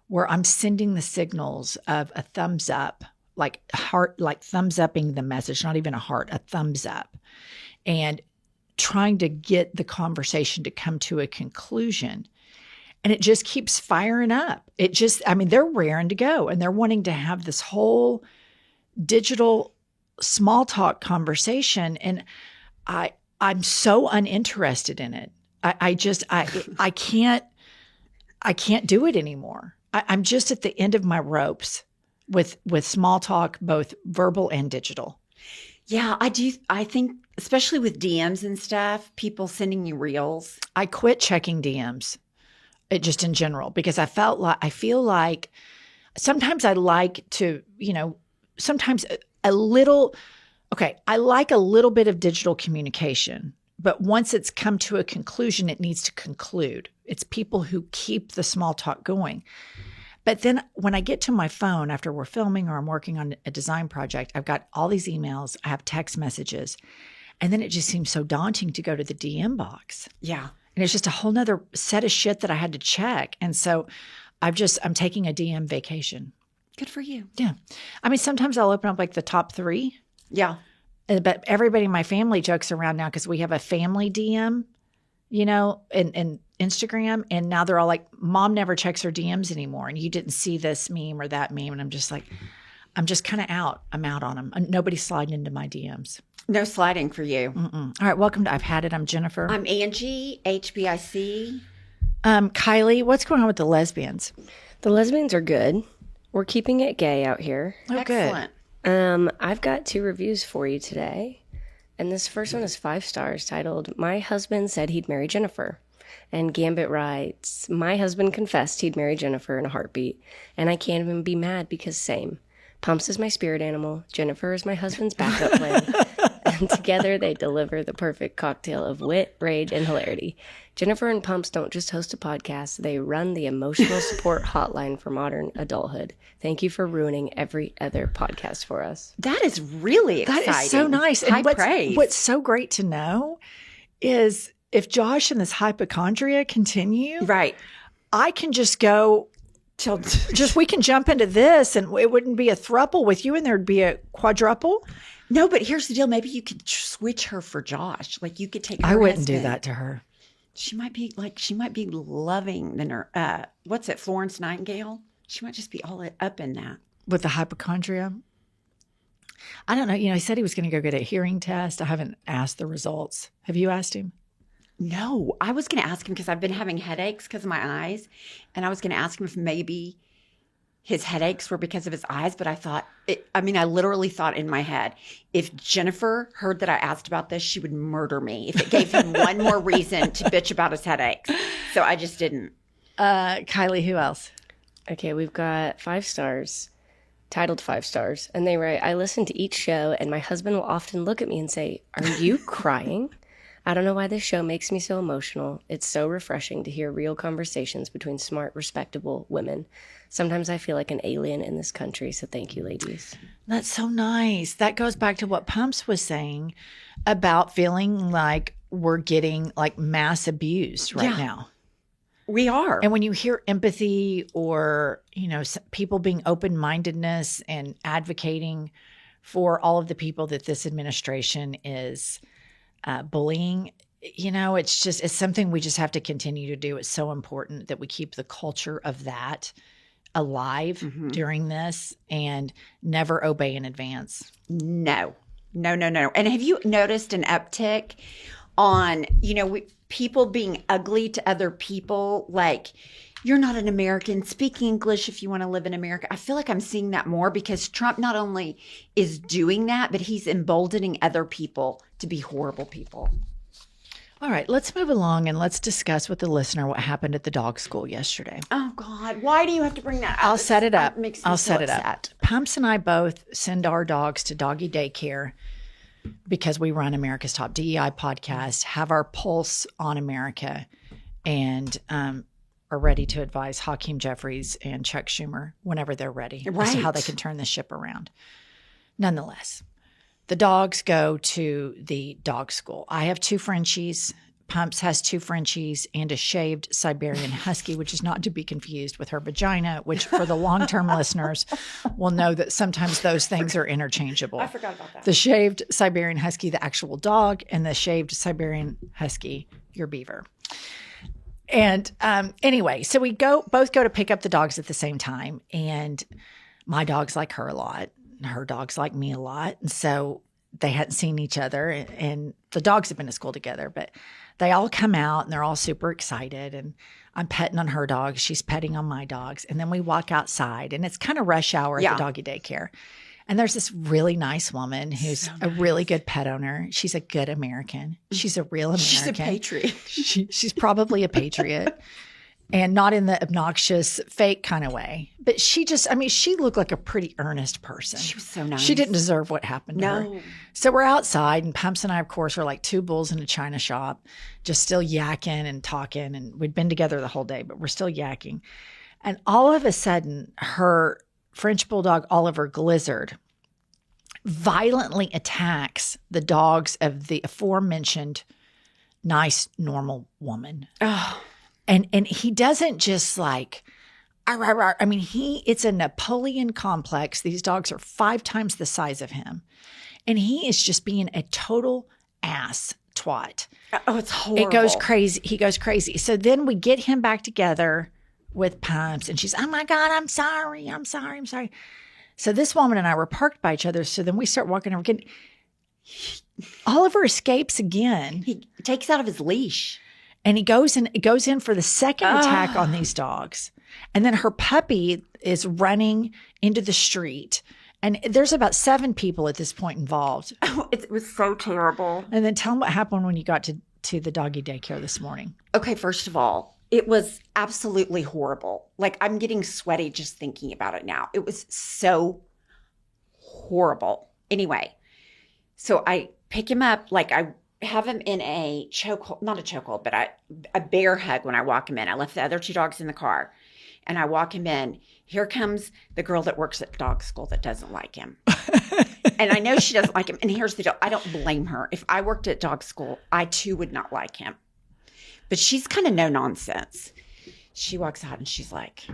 [SPEAKER 2] where I'm sending the signals of a thumbs up, like heart, like thumbs upping the message, not even a heart, a thumbs up, and trying to get the conversation to come to a conclusion. And it just keeps firing up. It just, I mean, they're raring to go and they're wanting to have this whole digital small talk conversation. And I'm so uninterested in it. I can't do it anymore. I'm just at the end of my ropes with small talk, both verbal and digital.
[SPEAKER 1] Yeah, I do. I think, especially with DMs and stuff, people sending you reels.
[SPEAKER 2] I quit checking DMs, just in general, because I feel like sometimes I like to, sometimes a little, okay, I like a little bit of digital communication, but once it's come to a conclusion, it needs to conclude. It's people who keep the small talk going. But then when I get to my phone after we're filming or I'm working on a design project, I've got all these emails, I have text messages, and then it just seems so daunting to go to the DM box.
[SPEAKER 1] Yeah.
[SPEAKER 2] And it's just a whole nother set of shit that I had to check. And so I'm taking a DM vacation.
[SPEAKER 1] Good for you.
[SPEAKER 2] Yeah. I mean, sometimes I'll open up like the top 3.
[SPEAKER 1] Yeah.
[SPEAKER 2] But everybody in my family jokes around now because we have a family DM, and Instagram. And now they're all like, Mom never checks her DMs anymore. And you didn't see this meme or that meme. And I'm just like, I'm just kind of out. I'm out on them. Nobody's sliding into my DMs.
[SPEAKER 1] No sliding for you.
[SPEAKER 2] Mm-mm. All right. Welcome to I've Had It. I'm Jennifer.
[SPEAKER 1] I'm Angie, HBIC.
[SPEAKER 2] Kylie, what's going on with the lesbians?
[SPEAKER 4] The lesbians are good. We're keeping it gay out here.
[SPEAKER 2] Oh,
[SPEAKER 1] Excellent.
[SPEAKER 4] I've got 2 reviews for you today. And this first one is 5 stars, titled, My Husband Said He'd Marry Jennifer. And Gambit writes, My husband confessed he'd marry Jennifer in a heartbeat. And I can't even be mad because same. Pumps is my spirit animal. Jennifer is my husband's backup plan. And together they deliver the perfect cocktail of wit, rage, and hilarity. Jennifer and Pumps don't just host a podcast. They run the emotional support hotline for modern adulthood. Thank you for ruining every other podcast for us.
[SPEAKER 1] That is really exciting.
[SPEAKER 2] That is so nice.
[SPEAKER 1] High
[SPEAKER 2] And
[SPEAKER 1] praise.
[SPEAKER 2] what's so great to know is if Josh and this hypochondria continue,
[SPEAKER 1] Right.
[SPEAKER 2] I can just go till we can jump into this and it wouldn't be a throuple with you and there'd be a quadruple.
[SPEAKER 1] No, but here's the deal. Maybe you could switch her for Josh. Like you could take her
[SPEAKER 2] I wouldn't do
[SPEAKER 1] husband.
[SPEAKER 2] that to her.
[SPEAKER 1] She might be loving the what's it, Florence Nightingale? She might just be all up in that.
[SPEAKER 2] With the hypochondria. I don't know. He said he was going to go get a hearing test. I haven't asked the results. Have you asked him?
[SPEAKER 1] No, I was going to ask him because I've been having headaches because of my eyes. And I was going to ask him if maybe his headaches were because of his eyes. But I literally thought in my head, if Jennifer heard that I asked about this, she would murder me if it gave him one more reason to bitch about his headaches. So I just didn't.
[SPEAKER 2] Kylie, who else?
[SPEAKER 4] Okay, we've got 5 stars, titled 5 stars. And they write, I listen to each show and my husband will often look at me and say, Are you crying? I don't know why this show makes me so emotional. It's so refreshing to hear real conversations between smart, respectable women. Sometimes I feel like an alien in this country, so thank you, ladies.
[SPEAKER 2] That's so nice. That goes back to what Pumps was saying about feeling like we're getting like mass abused right now.
[SPEAKER 1] We are.
[SPEAKER 2] And when you hear empathy or, people being open-mindedness and advocating for all of the people that this administration is bullying, it's something we just have to continue to do. It's so important that we keep the culture of that alive during this and never obey in advance.
[SPEAKER 1] No. And have you noticed an uptick on, people being ugly to other people? Like, you're not an American. Speak English if you want to live in America. I feel like I'm seeing that more because Trump not only is doing that, but he's emboldening other people to be horrible people.
[SPEAKER 2] All right, let's move along and let's discuss with the listener what happened at the dog school yesterday.
[SPEAKER 1] Oh, God. Why do you have to bring that up?
[SPEAKER 2] I'll set it up.
[SPEAKER 1] I'll set it up.
[SPEAKER 2] Pumps and I both send our dogs to doggy daycare because we run America's Top DEI podcast, have our pulse on America, and are ready to advise Hakeem Jeffries and Chuck Schumer whenever they're ready as to how they can turn the ship around. Nonetheless, the dogs go to the dog school. I have 2 Frenchies. Pumps has 2 Frenchies and a shaved Siberian Husky, which is not to be confused with her vagina, which for the long-term listeners will know that sometimes those things are interchangeable.
[SPEAKER 1] I forgot about that.
[SPEAKER 2] The shaved Siberian Husky, the actual dog, and the shaved Siberian Husky, your beaver. And anyway, so we both go to pick up the dogs at the same time. And my dogs like her a lot. Her dogs like me a lot. And so they hadn't seen each other. And the dogs have been to school together. But they all come out and they're all super excited. And I'm petting on her dogs. She's petting on my dogs. And then we walk outside. And it's kind of rush hour at the doggy daycare. And there's this really nice woman who's a really good pet owner. She's a good American. She's a real American.
[SPEAKER 1] She's a patriot.
[SPEAKER 2] She's probably a patriot. And not in the obnoxious, fake kind of way. But she looked like a pretty earnest person.
[SPEAKER 1] She was so nice.
[SPEAKER 2] She didn't deserve what happened to her. So we're outside, and Pumps and I, of course, are like 2 bulls in a china shop, just still yakking and talking. And we'd been together the whole day, but we're still yakking. And all of a sudden, her French bulldog, Oliver Glizzard, violently attacks the dogs of the aforementioned nice, normal woman.
[SPEAKER 1] Oh.
[SPEAKER 2] And he doesn't just like, I mean, it's a Napoleon complex. These dogs are 5 times the size of him. And he is just being a total ass twat.
[SPEAKER 1] Oh, it's horrible.
[SPEAKER 2] It goes crazy. He goes crazy. So then we get him back together with Pumps, and she's, oh my God, I'm sorry. So this woman and I were parked by each other. So then we start walking over again. Oliver escapes again.
[SPEAKER 1] He takes out of his leash.
[SPEAKER 2] And he goes in for the second attack on these dogs. And then her puppy is running into the street. And there's about 7 people at this point involved.
[SPEAKER 1] Oh, it was so terrible.
[SPEAKER 2] And then tell them what happened when you got to the doggy daycare this morning.
[SPEAKER 1] Okay, first of all, it was absolutely horrible. Like, I'm getting sweaty just thinking about it now. It was so horrible. Anyway, so I pick him up, like I have him in a chokehold, not a chokehold, but a bear hug when I walk him in. I left the other 2 dogs in the car and I walk him in. Here comes the girl that works at dog school that doesn't like him. And I know she doesn't like him. And here's the deal. I don't blame her. If I worked at dog school, I too would not like him. But she's kind of no nonsense. She walks out and she's like,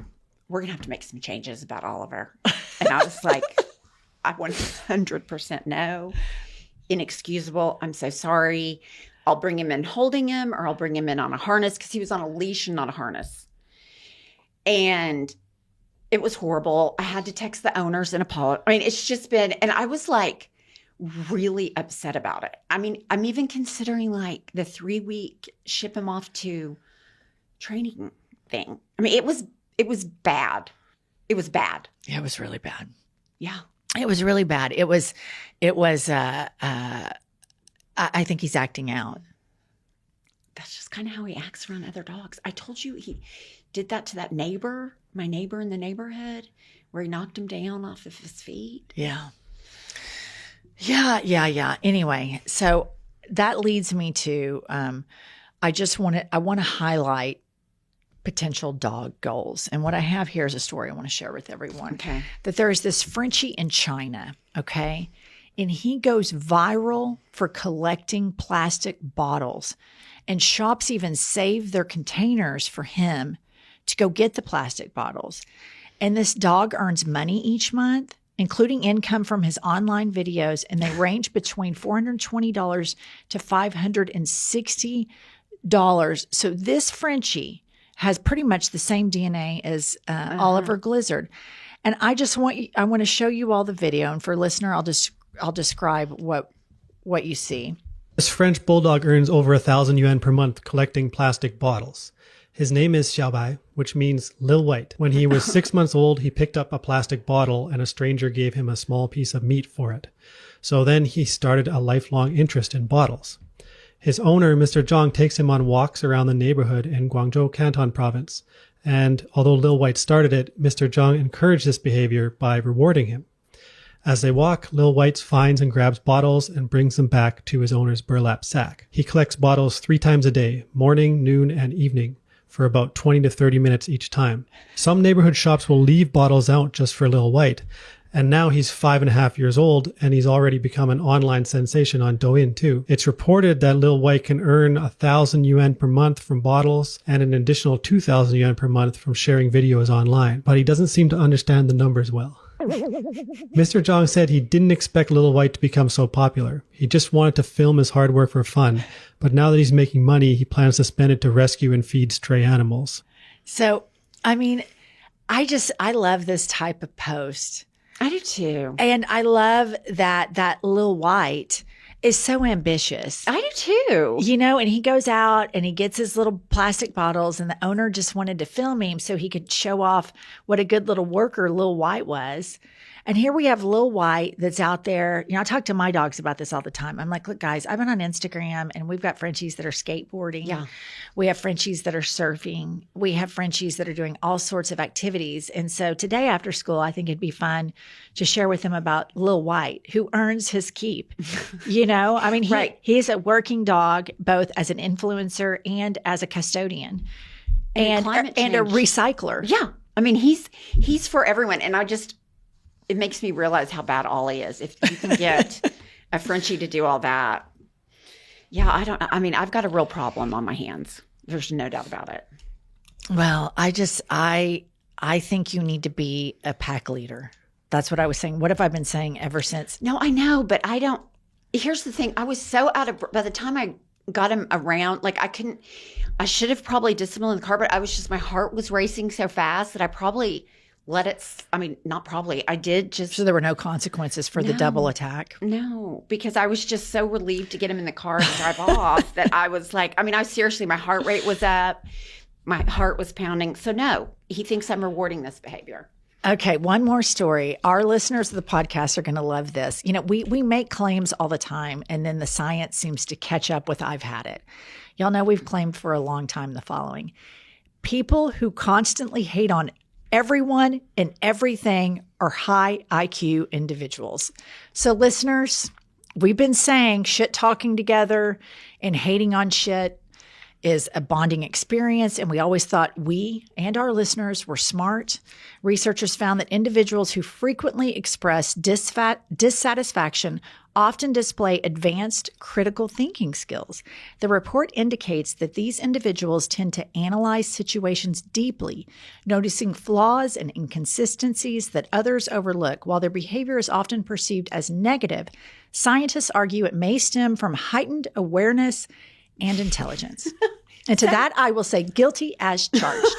[SPEAKER 1] we're going to have to make some changes about Oliver. And I was like, I 100% no. Inexcusable. I'm so sorry. I'll bring him in holding him, or I'll bring him in on a harness, because he was on a leash and not a harness. And it was horrible. I had to text the owners and apologize. I mean, it's just been, and I was like really upset about it. I mean, I'm even considering like the 3-week ship him off to training thing. I mean, it was bad. It was bad.
[SPEAKER 2] Yeah, it was really bad.
[SPEAKER 1] Yeah.
[SPEAKER 2] It was really bad. I think he's acting out.
[SPEAKER 1] That's just kind of how he acts around other dogs. I told you he did that to that neighbor, my neighbor in the neighborhood, where he knocked him down off of his feet.
[SPEAKER 2] Yeah. Anyway, so that leads me to, I want to highlight potential dog goals. And what I have here is a story I want to share with everyone.
[SPEAKER 1] Okay.
[SPEAKER 2] That there is this Frenchie in China, okay? And he goes viral for collecting plastic bottles. And shops even save their containers for him to go get the plastic bottles. And this dog earns money each month, including income from his online videos. And they range between $420 to $560. So this Frenchie has pretty much the same DNA as Oliver Glizzard. And I want to show you all the video. And for listener, I'll describe what you see.
[SPEAKER 5] This French bulldog earns over 1,000 yuan per month collecting plastic bottles. His name is Xiaobai, which means Lil White. When he was 6 months old, he picked up a plastic bottle and a stranger gave him a small piece of meat for it. So then he started a lifelong interest in bottles. His owner, Mr. Zhang, takes him on walks around the neighborhood in Guangzhou Canton province. And although Lil White started it, Mr. Zhang encouraged this behavior by rewarding him. As they walk, Lil White finds and grabs bottles and brings them back to his owner's burlap sack. He collects bottles 3 times a day, morning, noon, and evening, for about 20 to 30 minutes each time. Some neighborhood shops will leave bottles out just for Lil White, and now he's 5.5 years old, and he's already become an online sensation on Douyin too. It's reported that Lil White can earn 1,000 yuan per month from bottles and an additional 2,000 yuan per month from sharing videos online, but he doesn't seem to understand the numbers well. Mr. Zhang said he didn't expect Lil White to become so popular. He just wanted to film his hard work for fun, but now that he's making money, he plans to spend it to rescue and feed stray animals.
[SPEAKER 2] So, I mean, I love this type of post.
[SPEAKER 1] I do too.
[SPEAKER 2] And I love that Lil White is so ambitious.
[SPEAKER 1] I do too.
[SPEAKER 2] You know, and he goes out and he gets his little plastic bottles, and the owner just wanted to film him so he could show off what a good little worker Lil White was. And here we have Lil White that's out there. You know, I talk to my dogs about this all the time. I'm like, look, guys, I've been on Instagram and we've got Frenchies that are skateboarding.
[SPEAKER 1] Yeah.
[SPEAKER 2] We have Frenchies that are surfing. We have Frenchies that are doing all sorts of activities. And so today after school, I think it'd be fun to share with him about Lil White, who earns his keep. You know, I mean, he's a working dog, both as an influencer and as a custodian and a recycler.
[SPEAKER 1] Yeah. I mean, he's for everyone. And it makes me realize how bad Ollie is. If you can get a Frenchie to do all that. Yeah, I've got a real problem on my hands. There's no doubt about it.
[SPEAKER 2] Well, I think you need to be a pack leader. That's what I was saying. What have I been saying ever since?
[SPEAKER 1] No, I know, but I don't. Here's the thing. I was so by the time I got him around, like I should have probably disciplined the car, but my heart was racing so fast that I probably let it, not probably, I did just.
[SPEAKER 2] So there were no consequences for the double attack?
[SPEAKER 1] No, because I was just so relieved to get him in the car and drive off that I was like, seriously, my heart rate was up. My heart was pounding. So no, he thinks I'm rewarding this behavior.
[SPEAKER 2] Okay, one more story. Our listeners of the podcast are going to love this. You know, we make claims all the time, and then the science seems to catch up with I've had it. Y'all know we've claimed for a long time the following. People who constantly hate on everyone and everything are high IQ individuals. So listeners, we've been saying shit talking together and hating on shit is a bonding experience, and we always thought we and our listeners were smart. Researchers found that individuals who frequently express dissatisfaction often display advanced critical thinking skills. The report indicates that these individuals tend to analyze situations deeply, noticing flaws and inconsistencies that others overlook. While their behavior is often perceived as negative, scientists argue it may stem from heightened awareness and intelligence. And to that, I will say guilty as charged.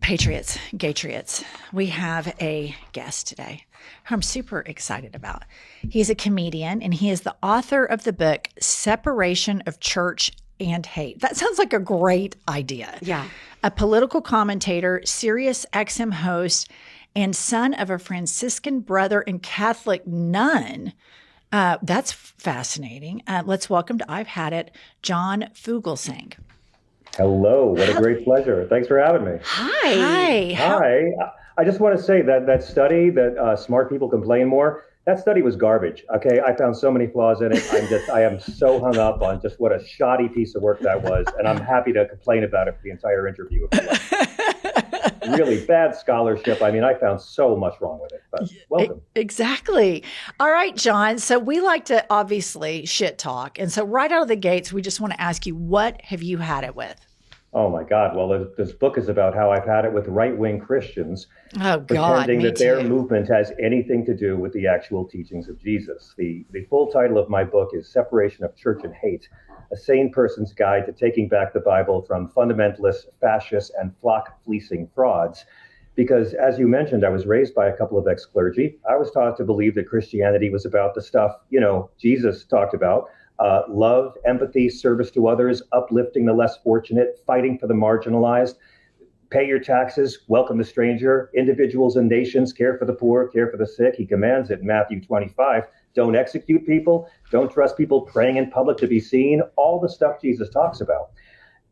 [SPEAKER 2] Patriots, Gaytriots, we have a guest today who I'm super excited about. He's a comedian, and he is the author of the book, Separation of Church and Hate. That sounds like a great idea.
[SPEAKER 1] Yeah.
[SPEAKER 2] A political commentator, Sirius XM host, and son of a Franciscan brother and Catholic nun. That's fascinating. Let's welcome to I've Had It, John Fugelsang.
[SPEAKER 6] Hello. What a great pleasure. Thanks for having me.
[SPEAKER 2] Hi.
[SPEAKER 6] Hi. I just want to say that study that smart people complain more, that study was garbage. Okay. I found so many flaws in it. I am so hung up on just what a shoddy piece of work that was. And I'm happy to complain about it for the entire interview. Really bad scholarship. I found so much wrong with it, but welcome.
[SPEAKER 2] Exactly. All right, John. So we like to obviously shit talk. And so right out of the gates, we just want to ask you, what have you had it with?
[SPEAKER 6] Oh my God. Well, this book is about how I've had it with right-wing Christians
[SPEAKER 2] pretending
[SPEAKER 6] that their movement has anything to do with the actual teachings of Jesus. The full title of my book is Separation of Church and Hate. A Sane Person's Guide to Taking Back the Bible from Fundamentalists, Fascists, and Flock-Fleecing Frauds. Because, as you mentioned, I was raised by a couple of ex-clergy. I was taught to believe that Christianity was about the stuff, Jesus talked about. Love, empathy, service to others, uplifting the less fortunate, fighting for the marginalized, pay your taxes, welcome the stranger, individuals and nations, care for the poor, care for the sick. He commands it in Matthew 25. Don't execute people. Don't trust people praying in public to be seen. All the stuff Jesus talks about.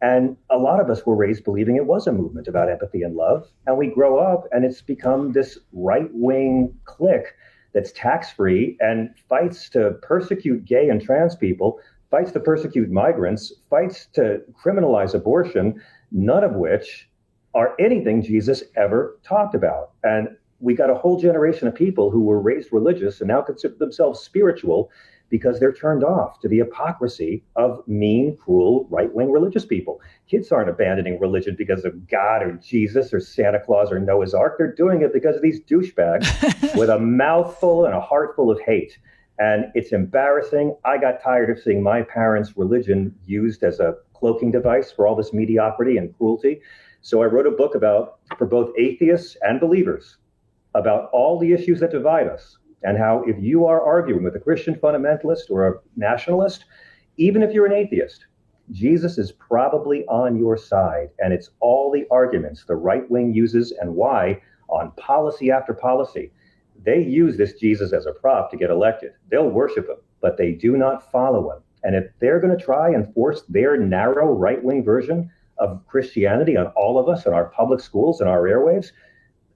[SPEAKER 6] And a lot of us were raised believing it was a movement about empathy and love. And we grow up and it's become this right-wing clique that's tax-free and fights to persecute gay and trans people, fights to persecute migrants, fights to criminalize abortion, none of which are anything Jesus ever talked about. And we got a whole generation of people who were raised religious and now consider themselves spiritual because they're turned off to the hypocrisy of mean, cruel, right-wing religious people. Kids aren't abandoning religion because of God or Jesus or Santa Claus or Noah's Ark. They're doing it because of these douchebags with a mouthful and a heart full of hate. And it's embarrassing. I got tired of seeing my parents' religion used as a cloaking device for all this mediocrity and cruelty. So I wrote a book for both atheists and believers, about all the issues that divide us and how if you are arguing with a Christian fundamentalist or a nationalist, even if you're an atheist, Jesus is probably on your side. And it's all the arguments the right wing uses and why on policy after policy. They use this Jesus as a prop to get elected. They'll worship him, but they do not follow him. And if they're going to try and force their narrow right-wing version of Christianity on all of us in our public schools and our airwaves,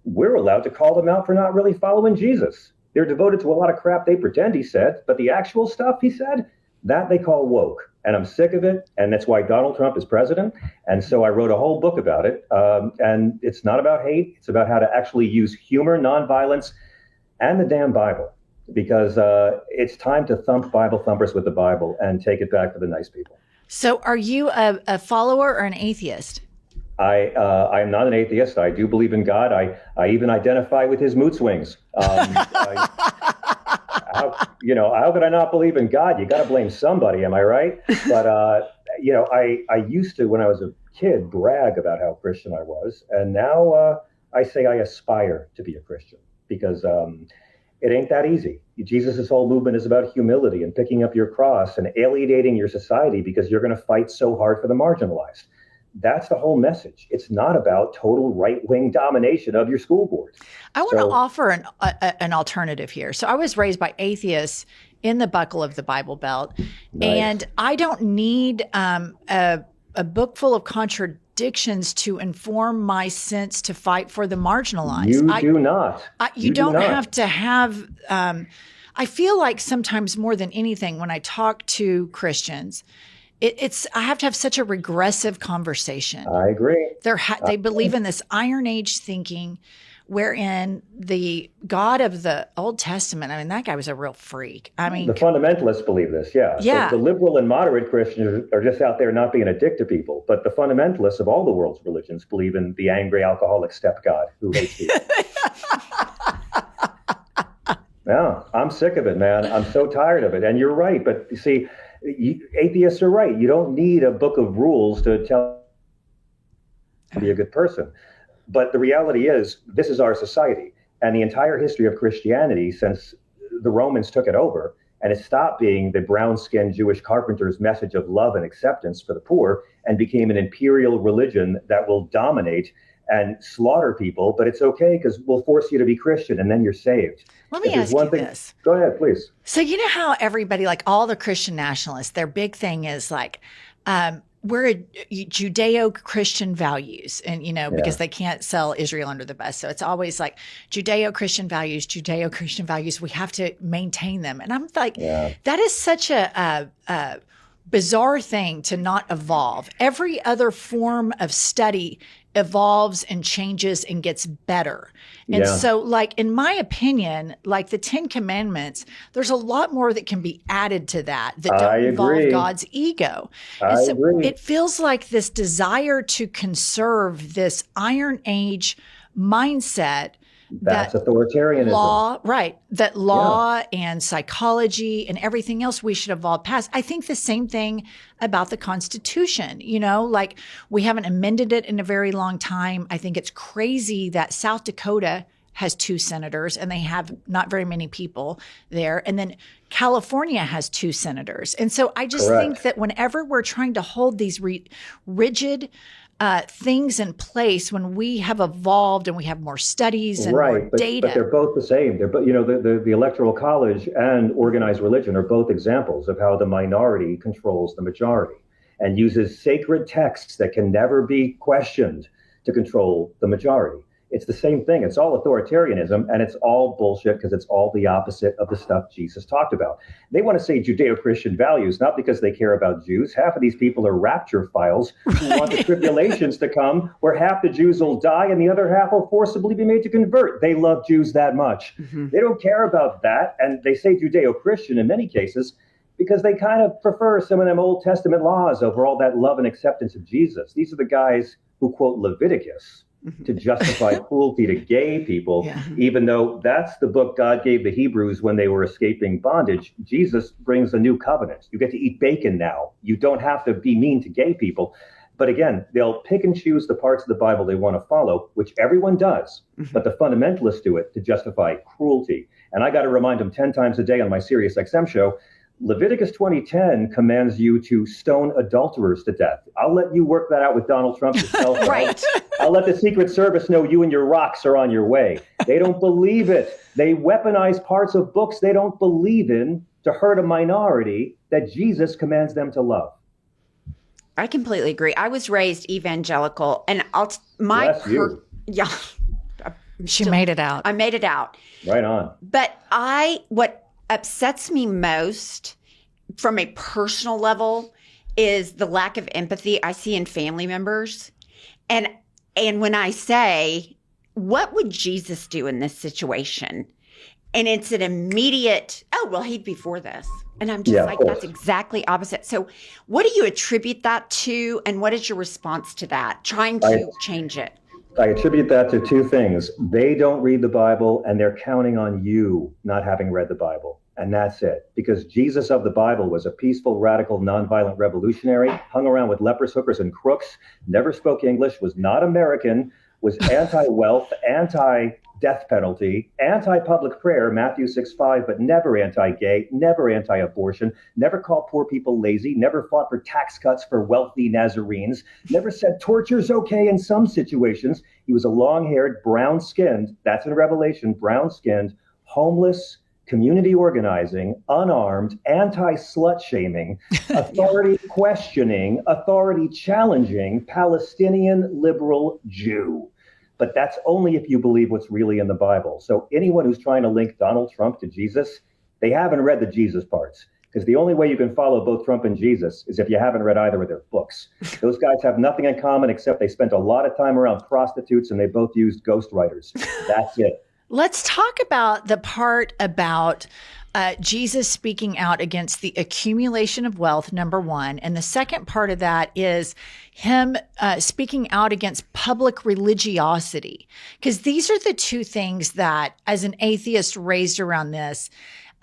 [SPEAKER 6] we're allowed to call them out for not really following Jesus. They're devoted to a lot of crap they pretend he said, but the actual stuff he said, that they call woke. And I'm sick of it. And that's why Donald Trump is president. And so I wrote a whole book about it. And it's not about hate. It's about how to actually use humor, nonviolence, and the damn Bible. Because it's time to thump Bible thumpers with the Bible and take it back for the nice people.
[SPEAKER 2] So are you a follower or an athist?
[SPEAKER 6] I am not an atheist. I do believe in God. I even identify with his mood swings. How could I not believe in God? You got to blame somebody. Am I right? But, I used to, when I was a kid, brag about how Christian I was. And now I say I aspire to be a Christian because it ain't that easy. Jesus' whole movement is about humility and picking up your cross and alienating your society because you're going to fight so hard for the marginalized. That's the whole message. It's not about total right-wing domination of your school board.
[SPEAKER 2] I want to offer an alternative here. So I was raised by atheists in the buckle of the Bible Belt, and I don't need a book full of contradictions to inform my sense to fight for the marginalized.
[SPEAKER 6] You do not.
[SPEAKER 2] You don't have to have. I feel like sometimes more than anything, when I talk to Christians, I have to have such a regressive conversation.
[SPEAKER 6] I agree.
[SPEAKER 2] They believe in this Iron Age thinking, wherein the God of the Old Testament, I mean, that guy was a real freak. I mean,
[SPEAKER 6] the fundamentalists believe this, yeah.
[SPEAKER 2] Yeah.
[SPEAKER 6] The liberal and moderate Christians are just out there not being a dick to people. But the fundamentalists of all the world's religions believe in the angry alcoholic step God who hates people. Yeah, I'm sick of it, man. I'm so tired of it. And you're right. But you see, atheists are right. You don't need a book of rules to tell to be a good person. But the reality is, this is our society. And the entire history of Christianity since the Romans took it over, and it stopped being the brown-skinned Jewish carpenter's message of love and acceptance for the poor and became an imperial religion that will dominate and slaughter people, but it's okay because we'll force you to be Christian and then you're saved.
[SPEAKER 2] Let me ask you this.
[SPEAKER 6] Go ahead, please.
[SPEAKER 2] So you know how everybody, like all the Christian nationalists, their big thing is like, we're Judeo-Christian values, and because they can't sell Israel under the bus. So it's always like Judeo-Christian values. We have to maintain them. And I'm like, that is such a bizarre thing to not evolve. Every other form of study evolves and changes and gets better. And so, like, in my opinion, like the 10 Commandments, there's a lot more that can be added to that don't involve God's ego. And so it feels like this desire to conserve this Iron Age mindset
[SPEAKER 6] That's authoritarianism.
[SPEAKER 2] Law, right. That law and psychology and everything else we should evolve past. I think the same thing about the Constitution. Like we haven't amended it in a very long time. I think it's crazy that South Dakota has 2 senators and they have not very many people there. And then California has 2 senators. And so I just think that whenever we're trying to hold these rigid things in place, when we have evolved and we have more studies and more data.
[SPEAKER 6] But they're both the same. They're both, the Electoral College and organized religion are both examples of how the minority controls the majority and uses sacred texts that can never be questioned to control the majority. It's the same thing. It's all authoritarianism, and it's all bullshit because it's all the opposite of the stuff Jesus talked about. They want to say Judeo-Christian values, not because they care about Jews. Half of these people are rapture files who want the tribulations to come, where half the Jews will die and the other half will forcibly be made to convert. They love Jews that much. They don't care about that, and they say Judeo-Christian in many cases because they kind of prefer some of them Old Testament laws over all that love and acceptance of Jesus. These are the guys who quote Leviticus to justify cruelty to gay people, even though that's the book God gave the Hebrews when they were escaping bondage. Jesus brings a new covenant. You get to eat bacon now. You don't have to be mean to gay people. But again, they'll pick and choose the parts of the Bible they want to follow, which everyone does, but the fundamentalists do it to justify cruelty. And I got to remind them 10 times a day on my Sirius XM show, Leviticus 20:10 commands you to stone adulterers to death. I'll let you work that out with Donald Trump yourself. I'll let the Secret Service know you and your rocks are on your way. They don't believe it. They weaponize parts of books they don't believe in to hurt a minority that Jesus commands them to love.
[SPEAKER 1] I completely agree. I was raised evangelical, and
[SPEAKER 2] she made it out.
[SPEAKER 1] I made it out.
[SPEAKER 6] Right on.
[SPEAKER 1] But what upsets me most from a personal level is the lack of empathy I see in family members. And when I say, what would Jesus do in this situation? And it's an immediate, oh, well, he'd be for this. And I'm just that's exactly opposite. So what do you attribute that to? And what is your response to that? Trying to change it.
[SPEAKER 6] I attribute that to 2 things. They don't read the Bible, and they're counting on you not having read the Bible. And that's it. Because Jesus of the Bible was a peaceful, radical, nonviolent revolutionary, hung around with lepers, hookers, and crooks, never spoke English, was not American, was anti-wealth, anti-death penalty, anti-public prayer, Matthew 6:5, but never anti-gay, never anti-abortion, never called poor people lazy, never fought for tax cuts for wealthy Nazarenes, never said torture's okay in some situations. He was a long-haired, brown-skinned, that's in Revelation, brown-skinned, homeless, community organizing, unarmed, anti-slut shaming, authority questioning, authority challenging, Palestinian liberal Jew. But that's only if you believe what's really in the Bible. So anyone who's trying to link Donald Trump to Jesus, they haven't read the Jesus parts. Because the only way you can follow both Trump and Jesus is if you haven't read either of their books. Those guys have nothing in common except they spent a lot of time around prostitutes and they both used ghostwriters. That's it.
[SPEAKER 2] Let's talk about the part about Jesus speaking out against the accumulation of wealth, number one. And the second part of that is him speaking out against public religiosity. Because these are the 2 things that, as an atheist raised around this,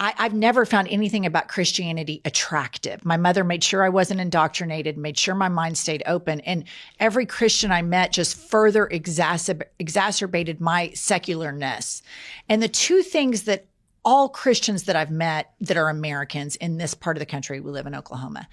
[SPEAKER 2] I've never found anything about Christianity attractive. My mother made sure I wasn't indoctrinated, made sure my mind stayed open. And every Christian I met just further exacerbated my secularness. And the 2 things that all Christians that I've met that are Americans in this part of the country, we live in Oklahoma,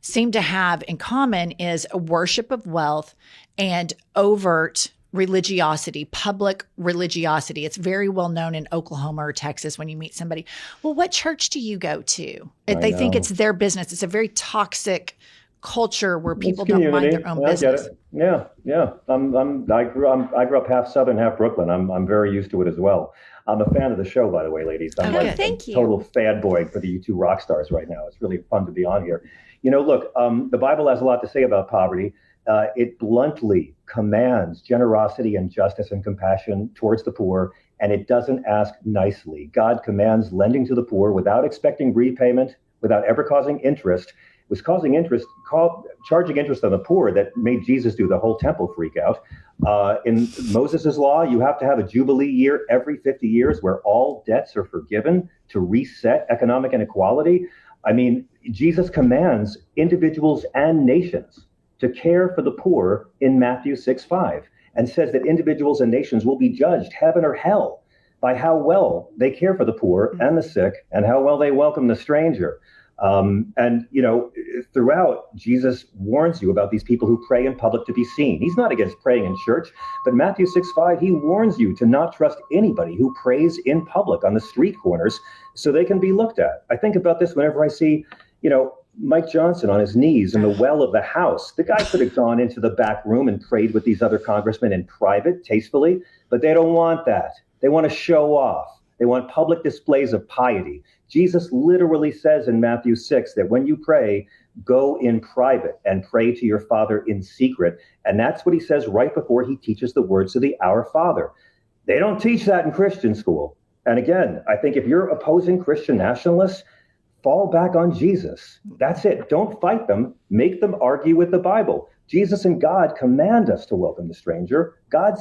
[SPEAKER 2] seem to have in common is a worship of wealth and overt religiosity, public religiosity. It's very well known in Oklahoma or Texas when you meet somebody. Well, what church do you go to? They think it's their business. It's a very toxic culture where people don't mind their own business.
[SPEAKER 6] I grew up half Southern, half Brooklyn. I'm very used to it as well. I'm a fan of the show, by the way, ladies. I'm
[SPEAKER 1] thank you.
[SPEAKER 6] Total fanboy for the you 2 rock stars right now. It's really fun to be on here. Look, the Bible has a lot to say about poverty. It bluntly commands generosity and justice and compassion towards the poor, and it doesn't ask nicely. God commands lending to the poor without expecting repayment, without ever causing interest. It was causing interest, charging interest on the poor that made Jesus do the whole temple freak out. In Moses' law, you have to have a Jubilee year every 50 years where all debts are forgiven to reset economic inequality. I mean, Jesus commands individuals and nations to care for the poor in Matthew 6:5, and says that individuals and nations will be judged, heaven or hell, by how well they care for the poor and the sick and how well they welcome the stranger. And, you know, throughout, Jesus warns you about these people who pray in public to be seen. He's not against praying in church, but Matthew 6:5, he warns you to not trust anybody who prays in public on the street corners so they can be looked at. I think about this whenever I see, you know, Mike Johnson on his knees in the well of the House. The guy could have gone into the back room and prayed with these other congressmen in private, tastefully, but they don't want that. They want to show off. They want public displays of piety. Jesus literally says in Matthew 6 that when you pray, go in private and pray to your Father in secret. And that's what he says right before he teaches the words of the Our Father. They don't teach that in Christian school. And again, I think if you're opposing Christian nationalists, fall back on Jesus. That's it. Don't fight them. Make them argue with the Bible. Jesus and God command us to welcome the stranger. God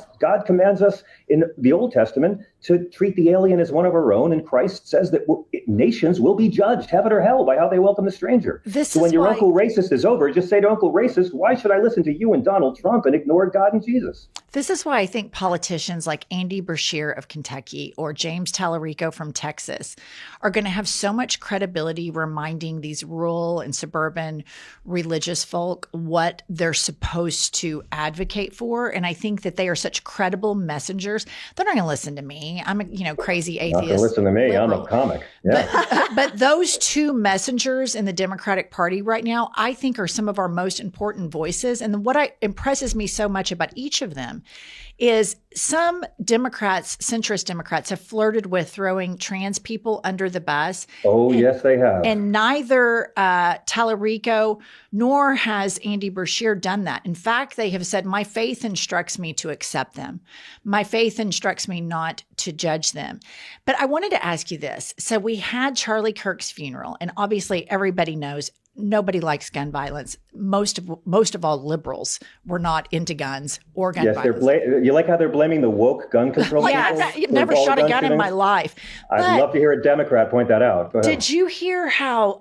[SPEAKER 6] commands us in the Old Testament to treat the alien as one of our own, and Christ says that nations will be judged, heaven or hell, by how they welcome the stranger. So when your Uncle Racist is over, just say to Uncle Racist, why should I listen to you and Donald Trump and ignore God and Jesus?
[SPEAKER 2] This is why I think politicians like Andy Beshear of Kentucky or James Tallarico from Texas are going to have so much credibility reminding these rural and suburban religious folk what they're supposed to advocate for. And I think that they are such credible messengers. They're not going to listen to me. I'm a crazy atheist.
[SPEAKER 6] Not going to listen to me.
[SPEAKER 2] Liberal.
[SPEAKER 6] I'm a comic. Yeah.
[SPEAKER 2] But those two messengers in the Democratic Party right now, I think are some of our most important voices. And what impresses me so much about each of them is some Democrats, centrist Democrats, have flirted with throwing trans people under the bus.
[SPEAKER 6] Oh, yes, they have.
[SPEAKER 2] And neither Tallarico nor has Andy Beshear done that. In fact, they have said, my faith instructs me to accept them. My faith instructs me not to judge them. But I wanted to ask you this. So we had Charlie Kirk's funeral, and obviously everybody knows nobody likes gun violence. Most of all liberals were not into guns or gun violence.
[SPEAKER 6] You like how they're blaming the woke gun control people?
[SPEAKER 2] I've never shot a gun in my life.
[SPEAKER 6] I'd love to hear a Democrat point that out. Go ahead.
[SPEAKER 2] Did you hear how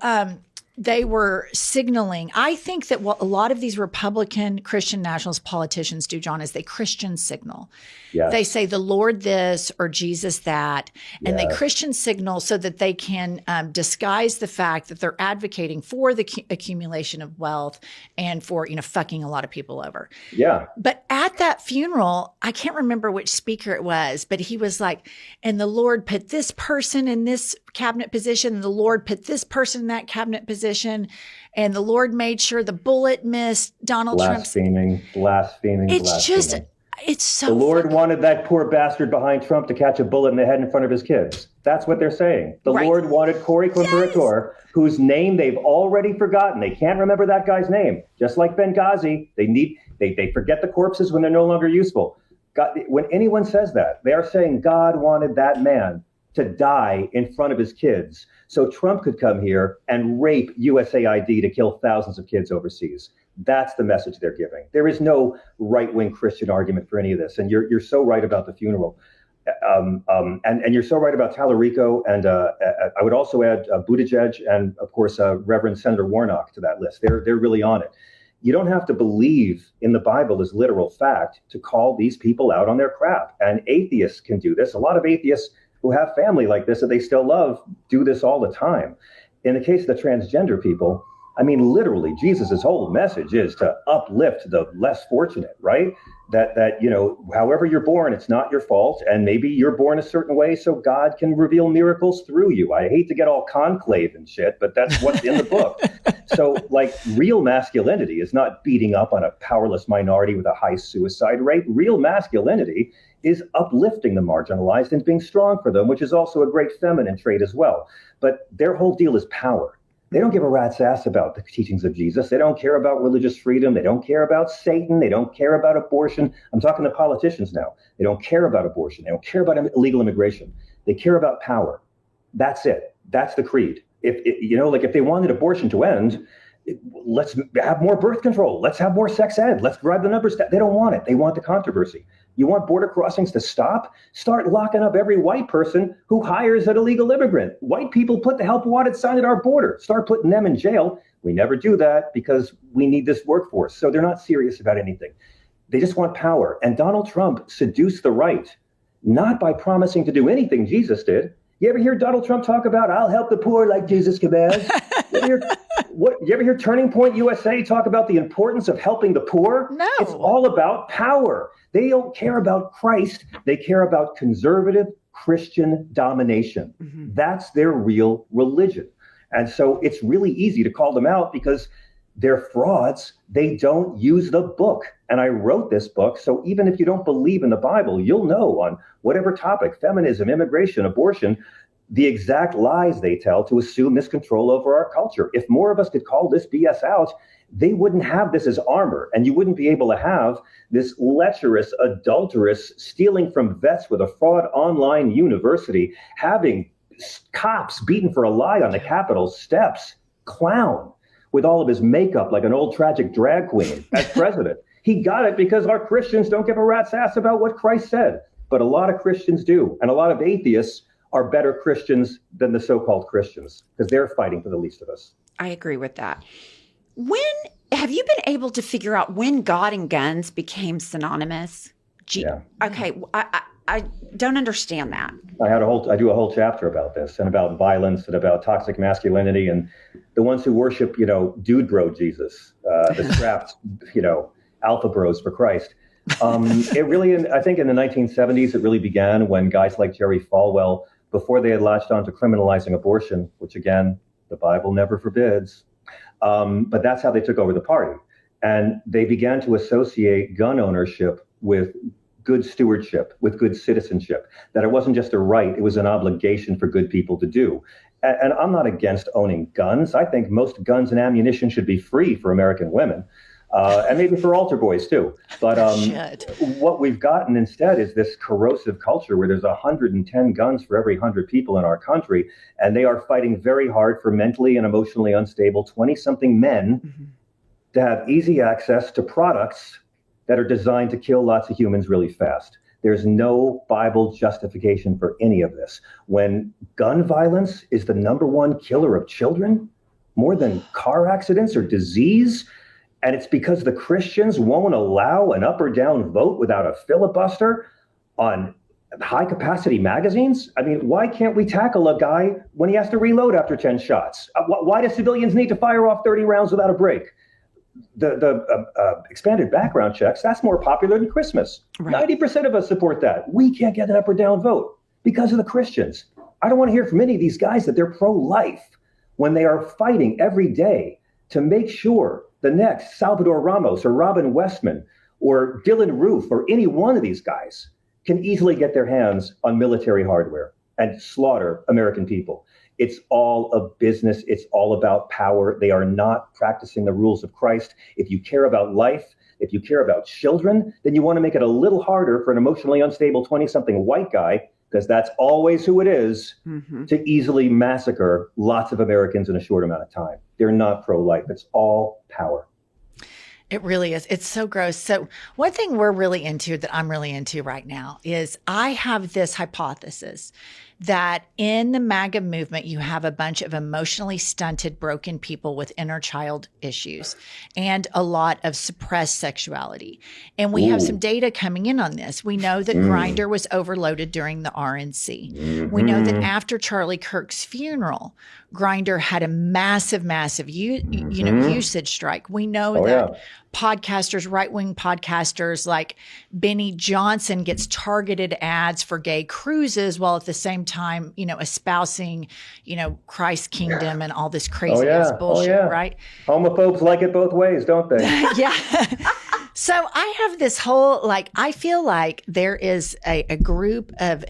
[SPEAKER 2] they were signaling? I think that what a lot of these Republican Christian nationalist politicians do, John, is they Christian signal.
[SPEAKER 6] Yes.
[SPEAKER 2] They say the Lord this or Jesus that, and they Christian signal so that they can disguise the fact that they're advocating for the accumulation of wealth and for, fucking a lot of people over.
[SPEAKER 6] Yeah.
[SPEAKER 2] But at that funeral, I can't remember which speaker it was, but he was like, and the Lord put this person in this cabinet position, and the Lord put this person in that cabinet position, and the Lord made sure the bullet missed Donald Trump's.
[SPEAKER 6] Blaspheming.
[SPEAKER 2] It's so.
[SPEAKER 6] The Lord wanted that poor bastard behind Trump to catch a bullet in the head in front of his kids. That's what they're saying. The Lord wanted Corey Comparator, whose name they've already forgotten. They can't remember that guy's name. Just like Benghazi, they forget the corpses when they're no longer useful. God, when anyone says that, they are saying God wanted that man to die in front of his kids so Trump could come here and rape USAID to kill thousands of kids overseas. That's the message they're giving. There is no right-wing Christian argument for any of this. And you're so right about the funeral. And you're so right about Tallarico. And I would also add Buttigieg and, of course, Reverend Senator Warnock to that list. They're really on it. You don't have to believe in the Bible as literal fact to call these people out on their crap. And atheists can do this. A lot of atheists who have family like this that they still love do this all the time. In the case of the transgender people, I mean, literally, Jesus' whole message is to uplift the less fortunate, right? That however you're born, it's not your fault. And maybe you're born a certain way so God can reveal miracles through you. I hate to get all conclave and shit, but that's what's in the book. So, real masculinity is not beating up on a powerless minority with a high suicide rate. Real masculinity is uplifting the marginalized and being strong for them, which is also a great feminine trait as well. But their whole deal is power. They don't give a rat's ass about the teachings of Jesus. They don't care about religious freedom. They don't care about Satan. They don't care about abortion. I'm talking to politicians now. They don't care about abortion. They don't care about illegal immigration. They care about power. That's it. That's the creed. If they wanted abortion to end, let's have more birth control. Let's have more sex ed. Let's drive the numbers down. They don't want it. They want the controversy. You want border crossings to stop? Start locking up every white person who hires an illegal immigrant. White people put the help wanted sign at our border. Start putting them in jail. We never do that because we need this workforce. So they're not serious about anything. They just want power. And Donald Trump seduced the right, not by promising to do anything Jesus did. You ever hear Donald Trump talk about, I'll help the poor like Jesus commands? You ever hear Turning Point USA talk about the importance of helping the poor?
[SPEAKER 2] No.
[SPEAKER 6] It's all about power. They don't care about Christ. They care about conservative Christian domination.
[SPEAKER 1] Mm-hmm.
[SPEAKER 6] That's their real religion. And so it's really easy to call them out because they're frauds. They don't use the book. And I wrote this book, so even if you don't believe in the Bible, you'll know on whatever topic, feminism, immigration, abortion, the exact lies they tell to assume this control over our culture. If more of us could call this BS out, they wouldn't have this as armor, and you wouldn't be able to have this lecherous, adulterous, stealing from vets with a fraud online university, having cops beaten for a lie on the Capitol steps, clown with all of his makeup like an old tragic drag queen as president. He got it because our Christians don't give a rat's ass about what Christ said. But a lot of Christians do. And a lot of atheists are better Christians than the so-called Christians because they're fighting for the least of us.
[SPEAKER 1] I agree with that. When have you been able to figure out when God and guns became synonymous?
[SPEAKER 6] Yeah.
[SPEAKER 1] Okay, I don't understand that.
[SPEAKER 6] I do a whole chapter about this and about violence and about toxic masculinity and the ones who worship, dude bro Jesus, the strapped, alpha bros for Christ. It really, I think in the 1970s, it really began when guys like Jerry Falwell, before they had latched on to criminalizing abortion, which again, the Bible never forbids, but that's how they took over the party. And they began to associate gun ownership with good stewardship, with good citizenship, that it wasn't just a right, it was an obligation for good people to do. And I'm not against owning guns. I think most guns and ammunition should be free for American women. And maybe for altar boys too. But what we've gotten instead is this corrosive culture where there's 110 guns for every 100 people in our country. And they are fighting very hard for mentally and emotionally unstable 20-something men to have easy access to products that are designed to kill lots of humans really fast. There's no Bible justification for any of this. When gun violence is the #1 killer of children, more than car accidents or disease, and it's because the Christians won't allow an up or down vote without a filibuster on high capacity magazines. I mean, why can't we tackle a guy when he has to reload after 10 shots? Why do civilians need to fire off 30 rounds without a break? The expanded background checks, that's more popular than Christmas. Right. 90% of us support that. We can't get an up or down vote because of the Christians. I don't want to hear from any of these guys that they're pro-life when they are fighting every day to make sure the next Salvador Ramos or Robin Westman or Dylan Roof or any one of these guys can easily get their hands on military hardware and slaughter American people. It's all a business. It's all about power. They are not practicing the rules of Christ. If you care about life, if you care about children, then you want to make it a little harder for an emotionally unstable 20-something white guy, because that's always who it is, to easily massacre lots of Americans in a short amount of time. They're not pro-life. It's all power.
[SPEAKER 2] It really is. It's so gross. So one thing we're really into that I'm really into right now is I have this hypothesis that in the MAGA movement, you have a bunch of emotionally stunted, broken people with inner child issues and a lot of suppressed sexuality. And we have some data coming in on this. We know that Grindr was overloaded during the RNC. We know that after Charlie Kirk's funeral, Grindr had a massive usage strike. We know that podcasters, right-wing podcasters like Benny Johnson gets targeted ads for gay cruises while at the same time, espousing, Christ's kingdom and all this crazy ass bullshit, right?
[SPEAKER 6] Homophobes like it both ways, don't they?
[SPEAKER 2] Yeah. So I have this whole, I feel like there is a group of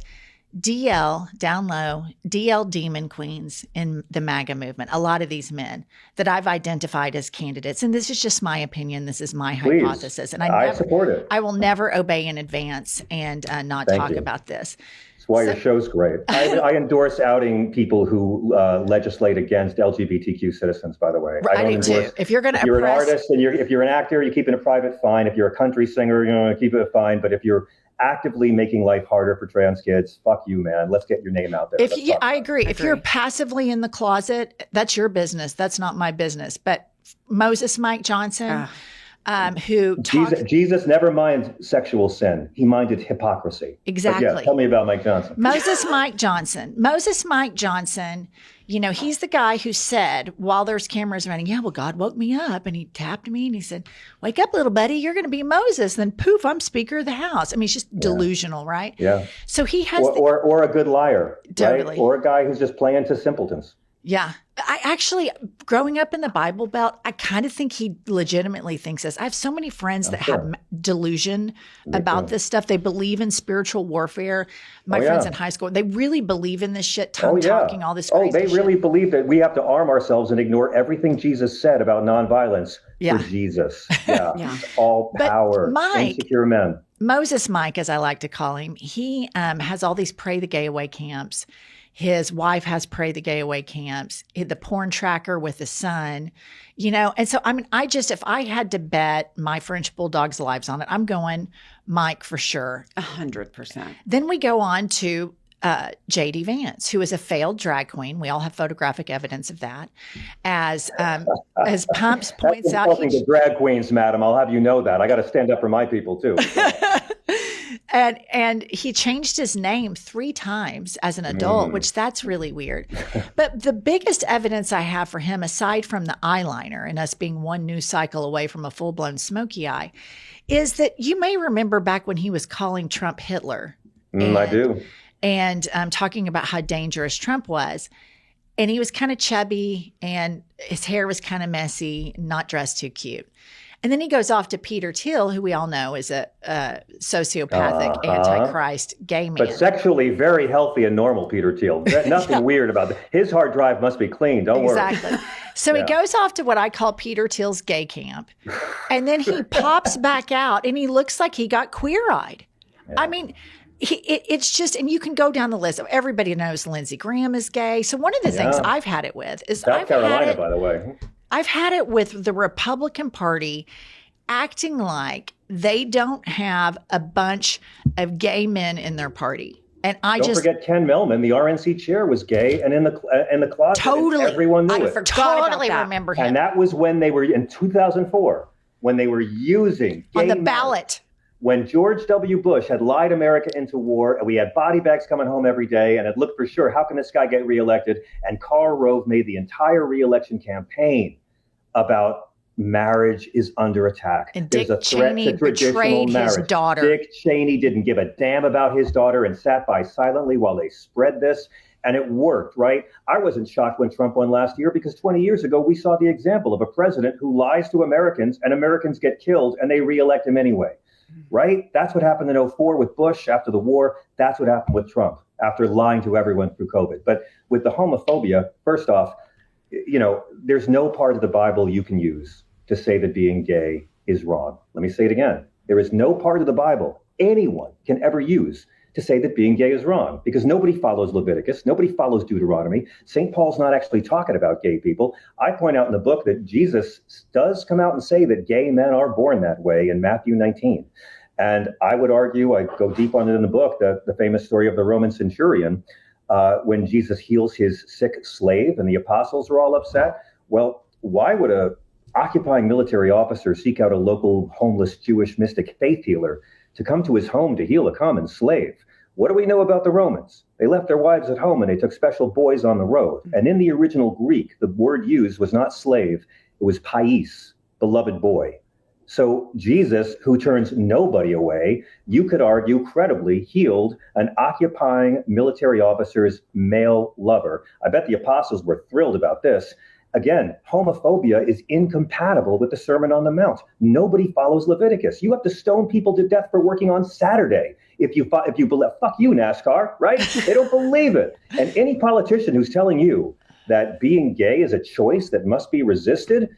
[SPEAKER 2] DL, down low, DL demon queens in the MAGA movement, a lot of these men that I've identified as candidates. And this is just my opinion. This is my hypothesis. And I support it. I will never obey in advance and not talk about this.
[SPEAKER 6] why your show's great. I endorse outing people who legislate against LGBTQ citizens, by the way.
[SPEAKER 2] I do too. If you're going to
[SPEAKER 6] you're an artist and if you're an actor, you keep it a private, fine. If you're a country singer, keep it fine. But if you're actively making life harder for trans kids, fuck you, man. Let's get your name out there.
[SPEAKER 2] I agree. If you're passively in the closet, that's your business. That's not my business. But Moses Mike Johnson,
[SPEAKER 6] Jesus never minded sexual sin. He minded hypocrisy.
[SPEAKER 2] Exactly.
[SPEAKER 6] But yeah, tell me about Mike Johnson.
[SPEAKER 2] Moses Mike Johnson, he's the guy who said while there's cameras running, yeah, well, God woke me up and he tapped me and he said, wake up, little buddy, you're going to be Moses. Then poof, I'm Speaker of the House. I mean, it's just delusional, right?
[SPEAKER 6] Yeah.
[SPEAKER 2] So he has
[SPEAKER 6] or a good liar,
[SPEAKER 2] totally.
[SPEAKER 6] Right? Or a guy who's just playing to simpletons.
[SPEAKER 2] Yeah. I actually, growing up in the Bible Belt, I kind of think he legitimately thinks this. I have so many friends that have delusion about this stuff. They believe in spiritual warfare. My friends in high school, they really believe in this shit, talking, all this crazy shit.
[SPEAKER 6] They really believe that we have to arm ourselves and ignore everything Jesus said about nonviolence for Jesus. Yeah. All power, insecure men.
[SPEAKER 2] Moses Mike, as I like to call him, he has all these Pray the Gay Away camps. His wife has Pray the Gay Away camps, the porn tracker with his son, And so, if I had to bet my French Bulldog's lives on it, I'm going Mike for sure.
[SPEAKER 1] 100%.
[SPEAKER 2] Then we go on to J.D. Vance, who is a failed drag queen. We all have photographic evidence of that. As Pumps points out.
[SPEAKER 6] That's insulting to drag queens, madam. I'll have you know that. I got to stand up for my people, too.
[SPEAKER 2] And he changed his name 3 times as an adult, which that's really weird. But the biggest evidence I have for him, aside from the eyeliner and us being one news cycle away from a full-blown smoky eye, is that you may remember back when he was calling Trump Hitler.
[SPEAKER 6] I do.
[SPEAKER 2] And talking about how dangerous Trump was. And he was kind of chubby and his hair was kind of messy, not dressed too cute. And then he goes off to Peter Thiel, who we all know is a sociopathic, antichrist gay man.
[SPEAKER 6] But sexually very healthy and normal, Peter Thiel. Nothing weird about that. His hard drive must be clean. Don't worry.
[SPEAKER 2] Exactly. So he goes off to what I call Peter Thiel's gay camp. And then he pops back out and he looks like he got queer-eyed. Yeah. I mean, it's just, and you can go down the list. Everybody knows Lindsey Graham is gay. So one of the things I've had it with is
[SPEAKER 6] South Carolina, by the way.
[SPEAKER 2] I've had it with the Republican Party acting like they don't have a bunch of gay men in their party. And don't forget Ken Mellman, the RNC chair, was gay and in the closet. Totally.
[SPEAKER 6] Everyone knew it.
[SPEAKER 2] Totally remember him.
[SPEAKER 6] And that was when they were, in 2004, when they were using gay
[SPEAKER 2] on the
[SPEAKER 6] men.
[SPEAKER 2] ballot.
[SPEAKER 6] When George W. Bush had lied America into war, and we had body bags coming home every day, and it looked for sure, how can this guy get reelected? And Karl Rove made the entire reelection campaign about marriage is under attack.
[SPEAKER 2] And Dick Cheney betrayed his daughter.
[SPEAKER 6] Dick Cheney didn't give a damn about his daughter and sat by silently while they spread this. And it worked, right? I wasn't shocked when Trump won last year because 20 years ago, we saw the example of a president who lies to Americans and Americans get killed and they reelect him anyway. Right? That's what happened in 2004 with Bush after the war. That's what happened with Trump after lying to everyone through COVID. But with the homophobia, first off, there's no part of the Bible you can use to say that being gay is wrong. Let me say it again. There is no part of the Bible anyone can ever use to say that being gay is wrong, because nobody follows Leviticus. Nobody follows Deuteronomy. St. Paul's not actually talking about gay people. I point out in the book that Jesus does come out and say that gay men are born that way in Matthew 19. And I would argue, I go deep on it in the book, the famous story of the Roman centurion, when Jesus heals his sick slave and the apostles are all upset. Well, why would a occupying military officer seek out a local homeless Jewish mystic faith healer to come to his home to heal a common slave? What do we know about the Romans? They left their wives at home and they took special boys on the road. And in the original Greek, the word used was not slave, it was pais, beloved boy. So Jesus, who turns nobody away, you could argue credibly healed an occupying military officer's male lover. I bet the apostles were thrilled about this. Again, homophobia is incompatible with the Sermon on the Mount. Nobody follows Leviticus. You have to stone people to death for working on Saturday. If you believe, fuck you, NASCAR, right? They don't believe it. And any politician who's telling you that being gay is a choice that must be resisted,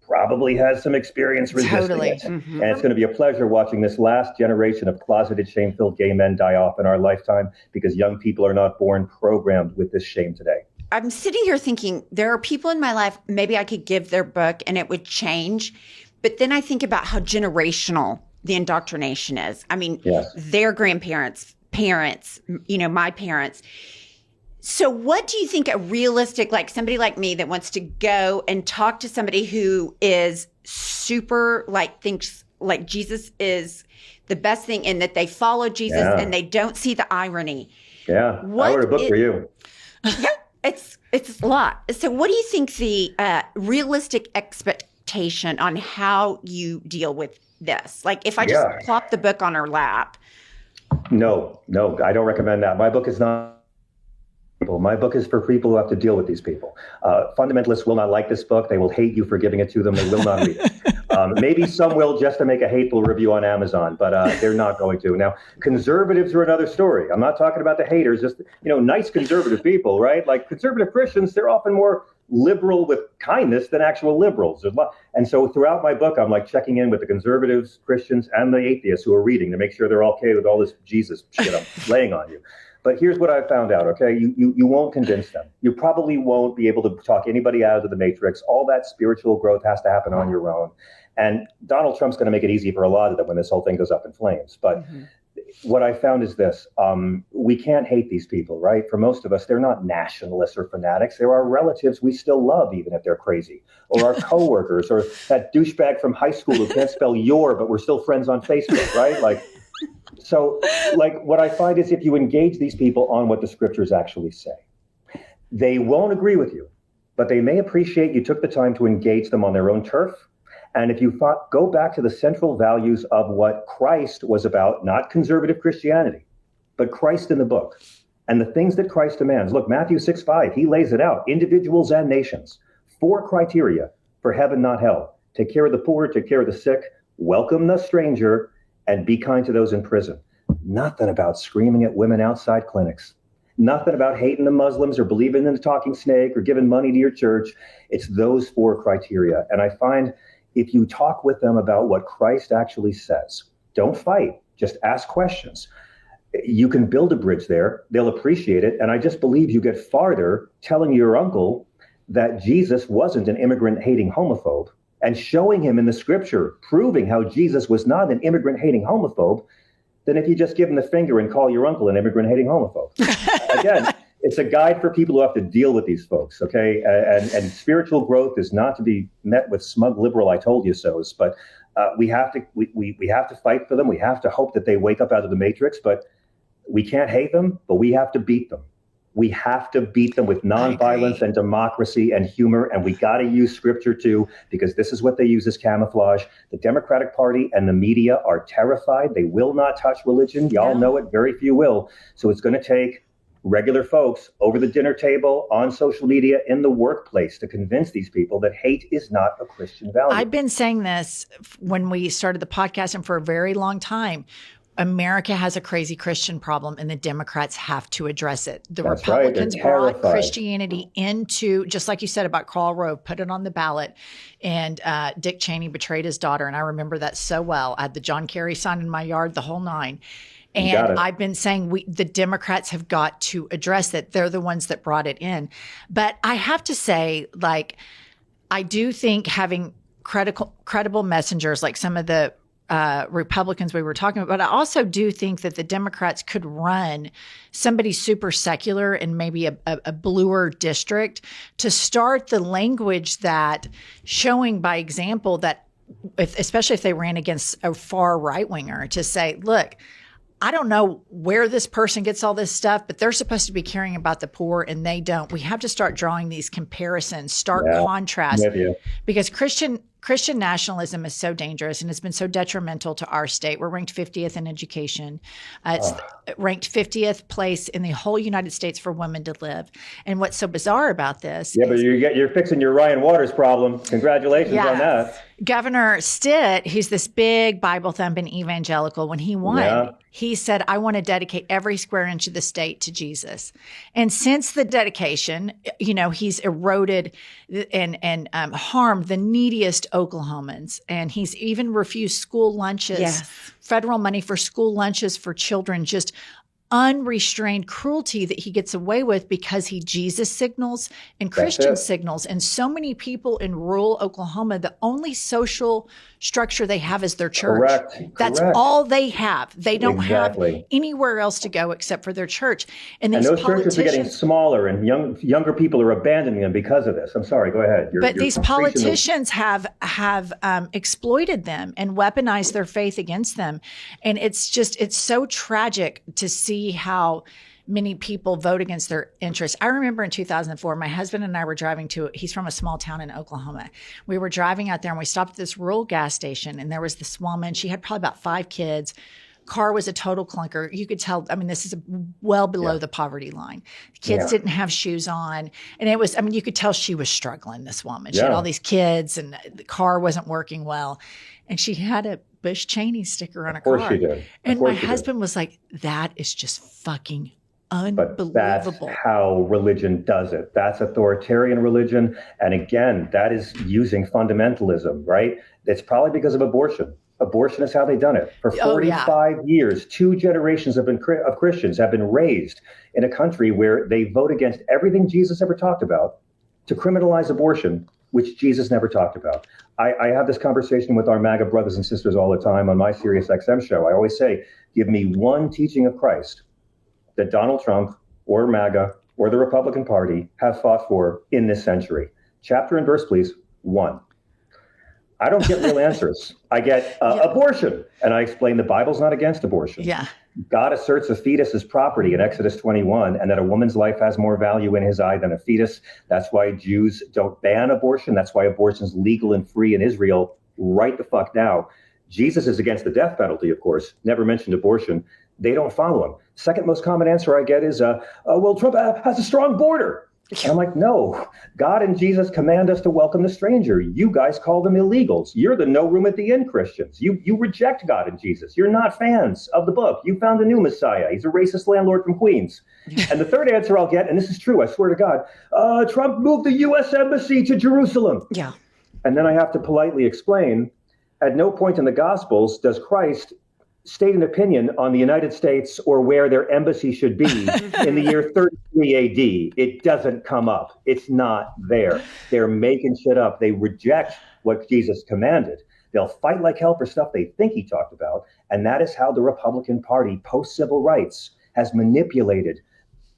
[SPEAKER 6] probably has some experience resisting
[SPEAKER 2] Totally.
[SPEAKER 6] it. And it's going to be a pleasure watching this last generation of closeted, shame-filled gay men die off in our lifetime, because young people are not born programmed with this shame today.
[SPEAKER 1] I'm sitting here thinking there are people in my life, maybe I could give their book and it would change. But then I think about how generational the indoctrination is. I mean, their grandparents, parents, my parents. So what do you think a realistic, like somebody like me that wants to go and talk to somebody who is super, like, thinks like Jesus is the best thing and that they follow Jesus and they don't see the irony?
[SPEAKER 6] Yeah. I wrote a book for you.
[SPEAKER 1] Yeah, it's a lot. So what do you think the realistic expectation on how you deal with this? Like if I just plop the book on her lap.
[SPEAKER 6] No, I don't recommend that. My book is not. My book is for people who have to deal with these people. Fundamentalists will not like this book. They will hate you for giving it to them. They will not read it. Maybe some will just to make a hateful review on Amazon, but they're not going to. Now, conservatives are another story. I'm not talking about the haters, just, nice conservative people, right? Like conservative Christians, they're often more liberal with kindness than actual liberals. And so throughout my book, I'm like checking in with the conservatives, Christians, and the atheists who are reading to make sure they're okay with all this Jesus shit I'm laying on you. But here's what I found out, okay? You won't convince them. You probably won't be able to talk anybody out of the matrix. All that spiritual growth has to happen on your own. And Donald Trump's going to make it easy for a lot of them when this whole thing goes up in flames. But what I found is this. We can't hate these people, right? For most of us, they're not nationalists or fanatics. They're our relatives we still love, even if they're crazy. Or our coworkers, or that douchebag from high school who can't spell your, but we're still friends on Facebook, right? So what I find is if you engage these people on what the scriptures actually say, they won't agree with you, but they may appreciate you took the time to engage them on their own turf. And if you go back to the central values of what Christ was about, not conservative Christianity, but Christ in the book and the things that Christ demands. Look, Matthew 6:5, he lays it out, individuals and nations, 4 criteria for heaven, not hell. Take care of the poor, take care of the sick, welcome the stranger, and be kind to those in prison. Nothing about screaming at women outside clinics. Nothing about hating the Muslims or believing in the talking snake or giving money to your church. It's those 4 criteria. And I find if you talk with them about what Christ actually says, don't fight, just ask questions. You can build a bridge there. They'll appreciate it. And I just believe you get farther telling your uncle that Jesus wasn't an immigrant-hating homophobe, and showing him in the scripture, proving how Jesus was not an immigrant-hating homophobe, than if you just give him the finger and call your uncle an immigrant-hating homophobe. Again, it's a guide for people who have to deal with these folks, okay? And spiritual growth is not to be met with smug liberal I told you so's, but we have to fight for them. We have to hope that they wake up out of the matrix, but we can't hate them, but we have to beat them. We have to beat them with nonviolence and democracy and humor. And we got to use scripture too, because this is what they use as camouflage. The Democratic Party and the media are terrified. They will not touch religion. Y'all know it. Very few will. So it's going to take regular folks over the dinner table, on social media, in the workplace to convince these people that hate is not a Christian value.
[SPEAKER 2] I've been saying this when we started the podcast and for a very long time. America has a crazy Christian problem and the Democrats have to address it. The
[SPEAKER 6] That's
[SPEAKER 2] Republicans
[SPEAKER 6] right.
[SPEAKER 2] brought Christianity into, just like you said about Karl Rove, put it on the ballot. And Dick Cheney betrayed his daughter. And I remember that so well. I had the John Kerry sign in my yard, the whole 9. And I've been saying the Democrats have got to address it. They're the ones that brought it in. But I have to say, I do think having credible messengers like some of the Republicans we were talking about, but I also do think that the Democrats could run somebody super secular in maybe a bluer district to start the language that showing by example that especially if they ran against a far right winger to say, look, I don't know where this person gets all this stuff, but they're supposed to be caring about the poor and they don't. We have to start drawing these comparisons, stark contrast, because Christian nationalism is so dangerous and it's been so detrimental to our state. We're ranked 50th in education. It's ranked 50th place in the whole United States for women to live. And what's so bizarre about this?
[SPEAKER 6] Yeah, but you're fixing your Ryan Waters problem. Congratulations on that.
[SPEAKER 2] Governor Stitt, he's this big Bible thumping evangelical. When he won, he said, I want to dedicate every square inch of the state to Jesus. And since the dedication, he's eroded and harmed the neediest, Oklahomans. And he's even refused school lunches,
[SPEAKER 1] Yes.
[SPEAKER 2] federal money for school lunches for children, just unrestrained cruelty that he gets away with because he Jesus signals and Christian
[SPEAKER 6] it.
[SPEAKER 2] signals. And so many people in rural Oklahoma, the only social structure they have is their church.
[SPEAKER 6] Correct.
[SPEAKER 2] That's
[SPEAKER 6] Correct.
[SPEAKER 2] all they have. They don't
[SPEAKER 6] Exactly.
[SPEAKER 2] have anywhere else to go except for their church. And
[SPEAKER 6] And
[SPEAKER 2] these
[SPEAKER 6] those churches are getting
[SPEAKER 2] politicians,
[SPEAKER 6] smaller, and younger people are abandoning them because of this. I'm sorry. Go ahead.
[SPEAKER 2] but these
[SPEAKER 6] preaching the-
[SPEAKER 2] politicians have exploited them and weaponized their faith against them. And it's so tragic to see how many people vote against their interests. I remember in 2004, my husband and I were driving he's from a small town in Oklahoma. We were driving out there and we stopped at this rural gas station, and there was this woman. She had probably about 5 kids. Car was a total clunker. You could tell, this is well below the poverty line. Kids didn't have shoes on. And it was, you could tell she was struggling, this woman. She had all these kids and the car wasn't working well. And she had a Bush Cheney sticker on her car.
[SPEAKER 6] Of course she did.
[SPEAKER 2] And my husband was like, that is just fucking
[SPEAKER 6] But
[SPEAKER 2] unbelievable.
[SPEAKER 6] that's how religion does it. That's authoritarian religion. And again, that is using fundamentalism, right? It's probably because of abortion. Abortion is how they've done it. For 45 years, 2 generations of Christians have been raised in a country where they vote against everything Jesus ever talked about to criminalize abortion, which Jesus never talked about. I have this conversation with our MAGA brothers and sisters all the time on my Sirius XM show. I always say, give me one teaching of Christ that Donald Trump or MAGA or the Republican Party have fought for in this century. Chapter and verse, please. 1. I don't get real answers. I get abortion. And I explain the Bible's not against abortion.
[SPEAKER 2] Yeah.
[SPEAKER 6] God asserts a fetus as property in Exodus 21, and that a woman's life has more value in his eye than a fetus. That's why Jews don't ban abortion. That's why abortion's legal and free in Israel right the fuck now. Jesus is against the death penalty, of course, never mentioned abortion. They don't follow him. Second most common answer I get is, well, Trump has a strong border. And I'm like, no, God and Jesus command us to welcome the stranger. You guys call them illegals. You're the no room at the inn Christians. You reject God and Jesus. You're not fans of the book. You found a new Messiah. He's a racist landlord from Queens. And the third answer I'll get, and this is true, I swear to God, Trump moved the U.S. embassy to Jerusalem.
[SPEAKER 2] Yeah.
[SPEAKER 6] And then I have to politely explain, at no point in the Gospels does Christ state an opinion on the United States or where their embassy should be in the year 33 AD. It doesn't come up. It's not there. They're making shit up. They reject what Jesus commanded. They'll fight like hell for stuff they think he talked about. And that is how the Republican Party, post-civil rights, has manipulated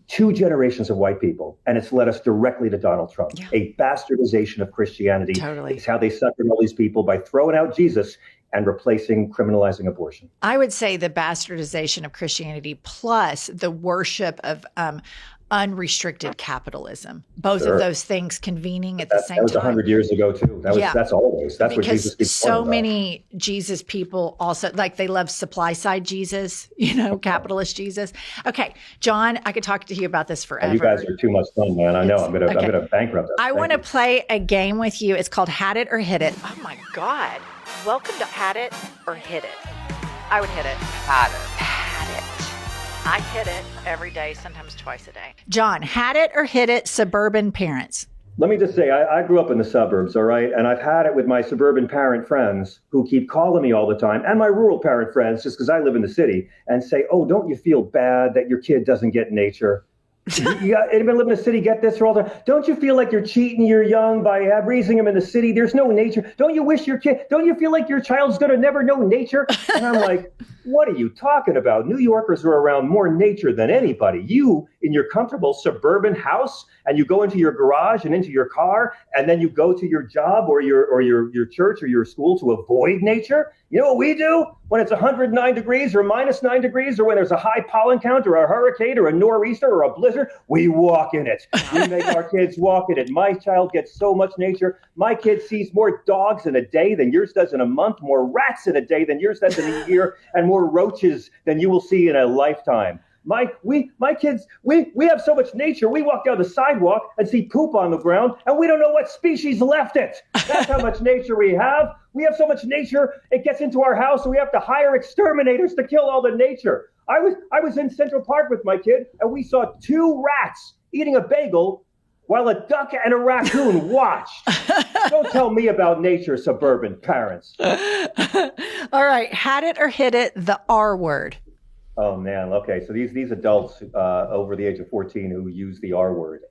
[SPEAKER 6] 2 generations of white people. And it's led us directly to Donald Trump.
[SPEAKER 2] Yeah.
[SPEAKER 6] A bastardization of Christianity.
[SPEAKER 2] Totally.
[SPEAKER 6] It's how they suckered all these people by throwing out Jesus and replacing criminalizing abortion.
[SPEAKER 2] I would say the bastardization of Christianity plus the worship of unrestricted capitalism. Both of those things convening at the same time.
[SPEAKER 6] That was 100 years ago too. That's always. That's what Jesus keeps
[SPEAKER 2] so
[SPEAKER 6] pointing about.
[SPEAKER 2] many Jesus people also, like, they love supply side Jesus, capitalist Jesus. Okay, John, I could talk to you about this forever.
[SPEAKER 6] You guys are too much fun, man. I know. I'm gonna bankrupt us.
[SPEAKER 2] I want to play a game with you. It's called Had It or Hit It. Oh my God. Welcome to Had It or Hit It. I would hit it. Had it. I hit it every day, sometimes twice a day. John, had it or hit it, suburban parents?
[SPEAKER 6] Let me just say, I grew up in the suburbs, all right? And I've had it with my suburban parent friends who keep calling me all the time, and my rural parent friends, just because I live in the city, and say, oh, don't you feel bad that your kid doesn't get nature? Anybody live in a city get this all the time? Don't you feel like you're cheating your young by raising them in the city? There's no nature. Don't you feel like your child's going to never know nature? And I'm like, what are you talking about? New Yorkers are around more nature than anybody. You, in your comfortable suburban house, and you go into your garage and into your car, and then you go to your job or your church or your school to avoid nature. You know what we do when it's 109 degrees or minus 9 degrees, or when there's a high pollen count or a hurricane or a nor'easter or a blizzard? We walk in it. We make our kids walk in it. My child gets so much nature. My kid sees more dogs in a day than yours does in a month, more rats in a day than yours does in a year, and more roaches than you will see in a lifetime. My kids, we have so much nature. We walk down the sidewalk and see poop on the ground, and we don't know what species left it. That's how much nature we have. We have so much nature, it gets into our house, and we have to hire exterminators to kill all the nature. I was in Central Park with my kid, and we saw 2 rats eating a bagel while a duck and a raccoon watched. Don't tell me about nature, suburban parents.
[SPEAKER 2] All right. Had it or hit it, the R word.
[SPEAKER 6] Oh man. Okay. So these adults over the age of 14 who use the R word,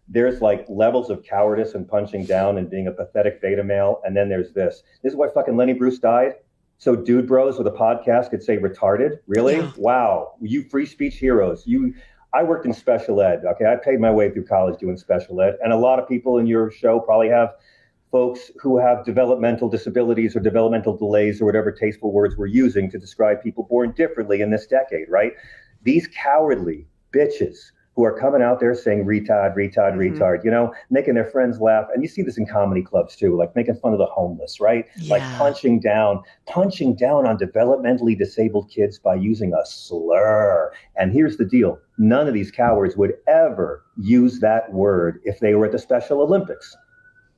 [SPEAKER 6] there's like levels of cowardice and punching down and being a pathetic beta male. And then there's this. This is why fucking Lenny Bruce died. So dude bros with a podcast could say retarded. Really? Yeah. Wow. You free speech heroes. I worked in special ed. Okay. I paid my way through college doing special ed. And a lot of people in your show probably have folks who have developmental disabilities or developmental delays or whatever tasteful words we're using to describe people born differently in this decade, right? These cowardly bitches who are coming out there saying retard, retard, making their friends laugh. And you see this in comedy clubs too, like making fun of the homeless, right? Yeah. Like punching down on developmentally disabled kids by using a slur. And here's the deal. None of these cowards would ever use that word if they were at the Special Olympics.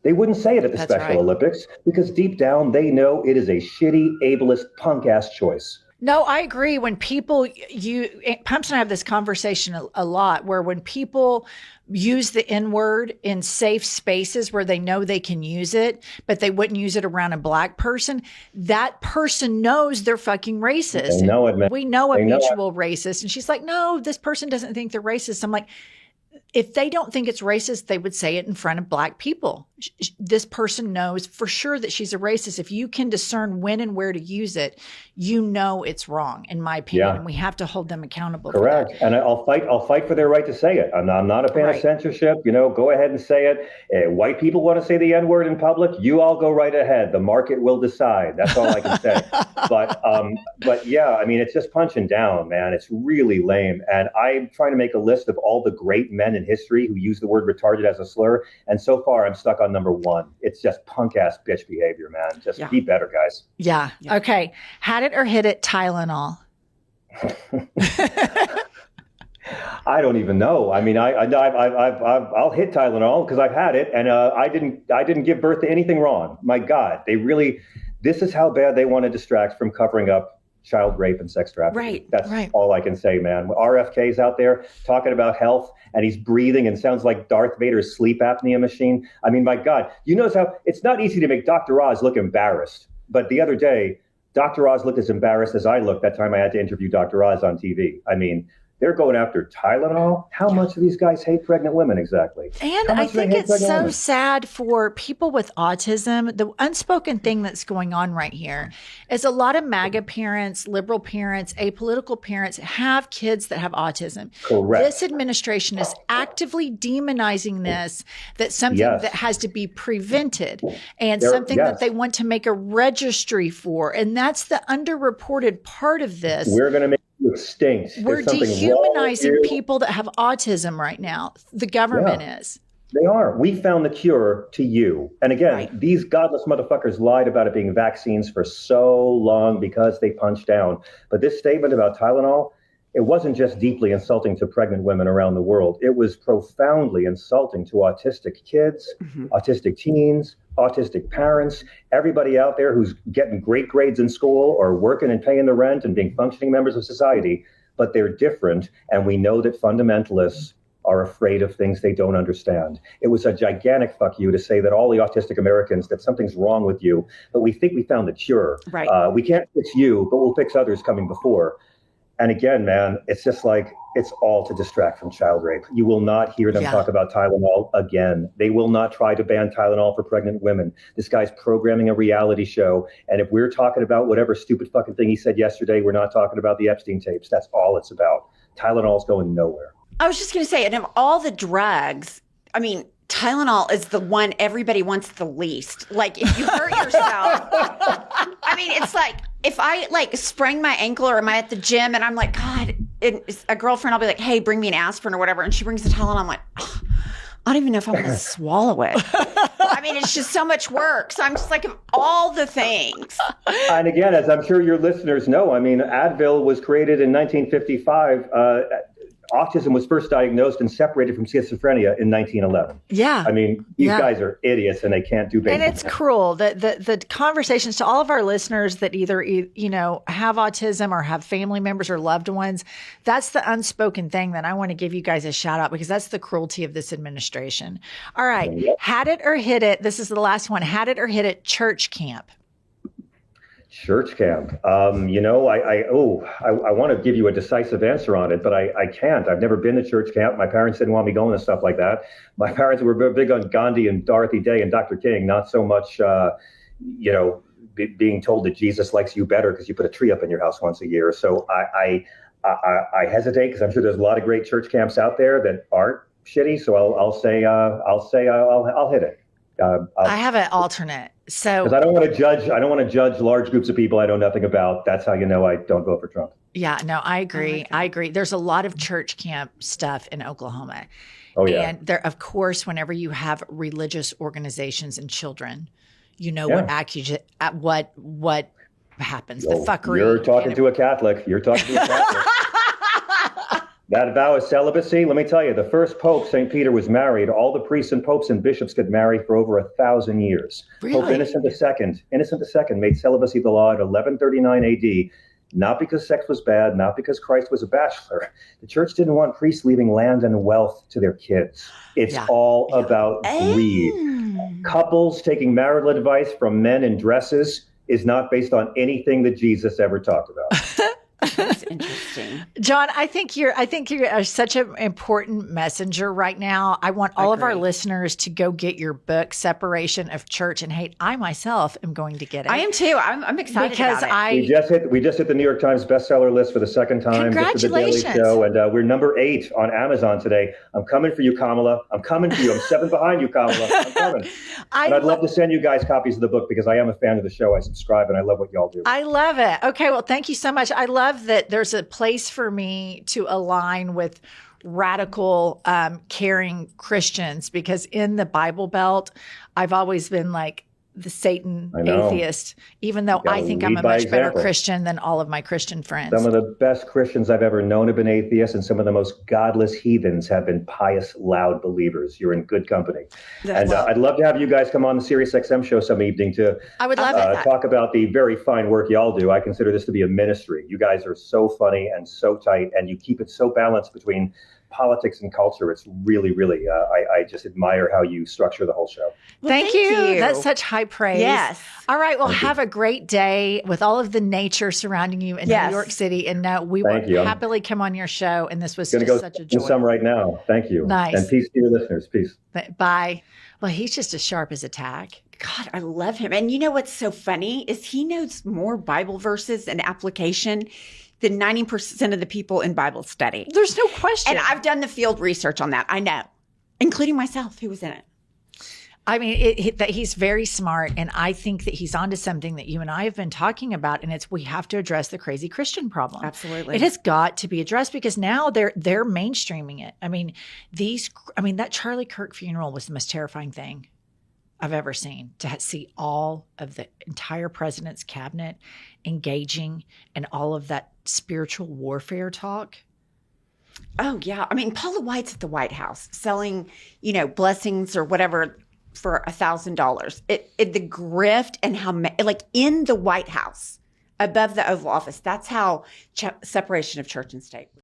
[SPEAKER 6] They wouldn't say it at the Special Olympics because deep down they know it is a shitty, ableist, punk-ass choice.
[SPEAKER 2] No, I agree. When people, Pumps and I have this conversation a lot, where when people use the N-word in safe spaces where they know they can use it, but they wouldn't use it around a black person, that person knows they're fucking racist.
[SPEAKER 6] They know it, man.
[SPEAKER 2] We know a mutual racist. And she's like, no, this person doesn't think they're racist. I'm like, if they don't think it's racist, they would say it in front of black people. This person knows for sure that she's a racist. If you can discern when and where to use it, you know it's wrong, in my opinion. Yeah. And we have to hold them accountable.
[SPEAKER 6] Correct.
[SPEAKER 2] For that.
[SPEAKER 6] And I'll fight for their right to say it. I'm not a fan of censorship. Go ahead and say it. White people want to say the N-word in public. You all go right ahead. The market will decide. That's all I can say. But yeah, I mean, it's just punching down, man. It's really lame. And I'm trying to make a list of all the great men in history who use the word retarded as a slur. And so far, I'm stuck on number 1. It's just punk ass bitch behavior, man. Just be better, guys.
[SPEAKER 2] Yeah. Okay. Had it or hit it, Tylenol.
[SPEAKER 6] I don't even know. I mean, I'll hit Tylenol because I've had it, and I didn't give birth to anything wrong. My God, this is how bad they want to distract from covering up child rape and sex trafficking.
[SPEAKER 2] Right.
[SPEAKER 6] That's all I can say, man. RFK's out there talking about health, and he's breathing and sounds like Darth Vader's sleep apnea machine. I mean, my God, you notice how it's not easy to make Dr. Oz look embarrassed. But the other day, Dr. Oz looked as embarrassed as I looked that time I had to interview Dr. Oz on TV. I mean, they're going after Tylenol. How much do these guys hate pregnant women exactly?
[SPEAKER 2] And I think it's so sad for people with autism. The unspoken thing that's going on right here is a lot of MAGA parents, liberal parents, apolitical parents have kids that have autism.
[SPEAKER 6] Correct.
[SPEAKER 2] This administration is actively demonizing this, that's something that has to be prevented and something that they want to make a registry for. And that's the underreported part of this.
[SPEAKER 6] We're going to make extinct.
[SPEAKER 2] We're dehumanizing people that have autism right now. The government is.
[SPEAKER 6] They are. We found the cure to you. And again, these godless motherfuckers lied about it being vaccines for so long because they punched down. But this statement about Tylenol, it wasn't just deeply insulting to pregnant women around the world. It was profoundly insulting to autistic kids, autistic teens, autistic parents, everybody out there who's getting great grades in school or working and paying the rent and being functioning members of society, but they're different. And we know that fundamentalists are afraid of things they don't understand. It was a gigantic fuck you to say that all the autistic Americans, that something's wrong with you, but we think we found the cure.
[SPEAKER 2] Right.
[SPEAKER 6] We can't fix you, but we'll fix others coming before. And again, man, it's just like, it's all to distract from child rape. You will not hear them talk about Tylenol again. They will not try to ban Tylenol for pregnant women. This guy's programming a reality show. And if we're talking about whatever stupid fucking thing he said yesterday, we're not talking about the Epstein tapes. That's all it's about. Tylenol's going nowhere.
[SPEAKER 1] I was just going to say, and of all the drugs, I mean, Tylenol is the one everybody wants the least. Like, if you hurt yourself, I mean, it's like, if I sprain my ankle or am I at the gym and I'm like, God, a girlfriend, I'll be like, hey, bring me an aspirin or whatever. And she brings the Tylenol. I'm like, oh, I don't even know if I want to swallow it. I mean, it's just so much work. So I'm just like, of all the things.
[SPEAKER 6] And again, as I'm sure your listeners know, I mean, Advil was created in 1955. autism was first diagnosed and separated from schizophrenia in 1911.
[SPEAKER 2] Yeah.
[SPEAKER 6] I mean, these guys are idiots and they can't do basic.
[SPEAKER 2] And it's cruel. The conversations to all of our listeners that either, have autism or have family members or loved ones, that's the unspoken thing that I want to give you guys a shout out, because that's the cruelty of this administration. All right.
[SPEAKER 6] Yep.
[SPEAKER 2] Had it or hit it. This is the last one. Had it or hit it. Church camp.
[SPEAKER 6] Church camp. I want to give you a decisive answer on it, but I can't. I've never been to church camp. My parents didn't want me going to stuff like that. My parents were big on Gandhi and Dorothy Day and Dr. King, not so much, being told that Jesus likes you better because you put a tree up in your house once a year. So I hesitate, because I'm sure there's a lot of great church camps out there that aren't shitty. So I'll hit it.
[SPEAKER 2] I have an alternate. So,
[SPEAKER 6] because I don't want to judge large groups of people I know nothing about. That's how you know I don't vote for Trump.
[SPEAKER 2] Yeah, no, I agree. I agree. There's a lot of church camp stuff in Oklahoma.
[SPEAKER 6] Oh, yeah.
[SPEAKER 2] And there, of course, whenever you have religious organizations and children, what happens. The fuckery.
[SPEAKER 6] You're talking to a Catholic. That vow of celibacy, let me tell you, the first Pope, St. Peter, was married. All the priests and popes and bishops could marry for over 1,000 years.
[SPEAKER 2] Really?
[SPEAKER 6] Pope Innocent II made celibacy the law in 1139 AD, not because sex was bad, not because Christ was a bachelor. The church didn't want priests leaving land and wealth to their kids. It's all about greed. Couples taking marital advice from men in dresses is not based on anything that Jesus ever talked about.
[SPEAKER 1] That's interesting.
[SPEAKER 2] John, I think you're such an important messenger right now. I want all of our listeners to go get your book, Separation of Church and Hate. I myself am going to get it.
[SPEAKER 1] I am too. I'm excited
[SPEAKER 2] because
[SPEAKER 1] about it.
[SPEAKER 6] We just hit the New York Times bestseller list for the second time.
[SPEAKER 2] Congratulations.
[SPEAKER 6] Just for the Daily Show, and we're number 8 on Amazon today. I'm coming for you, Kamala. I'm coming for you. I'm 7 behind you, Kamala. I'm coming. I'd love to send you guys copies of the book, because I am a fan of the show. I subscribe and I love what y'all do.
[SPEAKER 2] I love it. Okay, well, thank you so much. I love that there's a place for me to align with radical, caring Christians, because in the Bible Belt, I've always been like the Satan atheist, even though I think I'm a much better Christian than all of my Christian friends.
[SPEAKER 6] Some of the best Christians I've ever known have been atheists, and some of the most godless heathens have been pious, loud believers. You're in good company. I'd love to have you guys come on the Sirius XM show some evening to talk about the very fine work y'all do. I consider this to be a ministry. You guys are so funny and so tight, and you keep it so balanced between politics and culture. It's really, really, I just admire how you structure the whole show.
[SPEAKER 2] Well, thank you. That's such high praise.
[SPEAKER 1] Yes.
[SPEAKER 2] All right. Well, have a great day with all of the nature surrounding you in New York City. And we will happily come on your show. And this was just such a joy.
[SPEAKER 6] Some right now. Thank you.
[SPEAKER 2] Nice.
[SPEAKER 6] And peace to your listeners. Peace.
[SPEAKER 2] Bye. Well, he's just as sharp as a tack.
[SPEAKER 1] God, I love him. And you know what's so funny is he knows more Bible verses and application than 90% of the people in Bible study.
[SPEAKER 2] There's no question.
[SPEAKER 1] And I've done the field research on that. I know, including myself, who was in it.
[SPEAKER 2] I mean, that he's very smart, and I think that he's onto something that you and I have been talking about, and it's we have to address the crazy Christian problem.
[SPEAKER 1] Absolutely.
[SPEAKER 2] It has got to be addressed, because now they're mainstreaming it. I mean, that Charlie Kirk funeral was the most terrifying thing I've ever seen, to see all of the entire president's cabinet engaging in all of that spiritual warfare talk.
[SPEAKER 1] Oh, yeah. I mean, Paula White's at the White House selling, blessings or whatever for $1,000. The grift and how, in the White House, above the Oval Office, that's how separation of church and state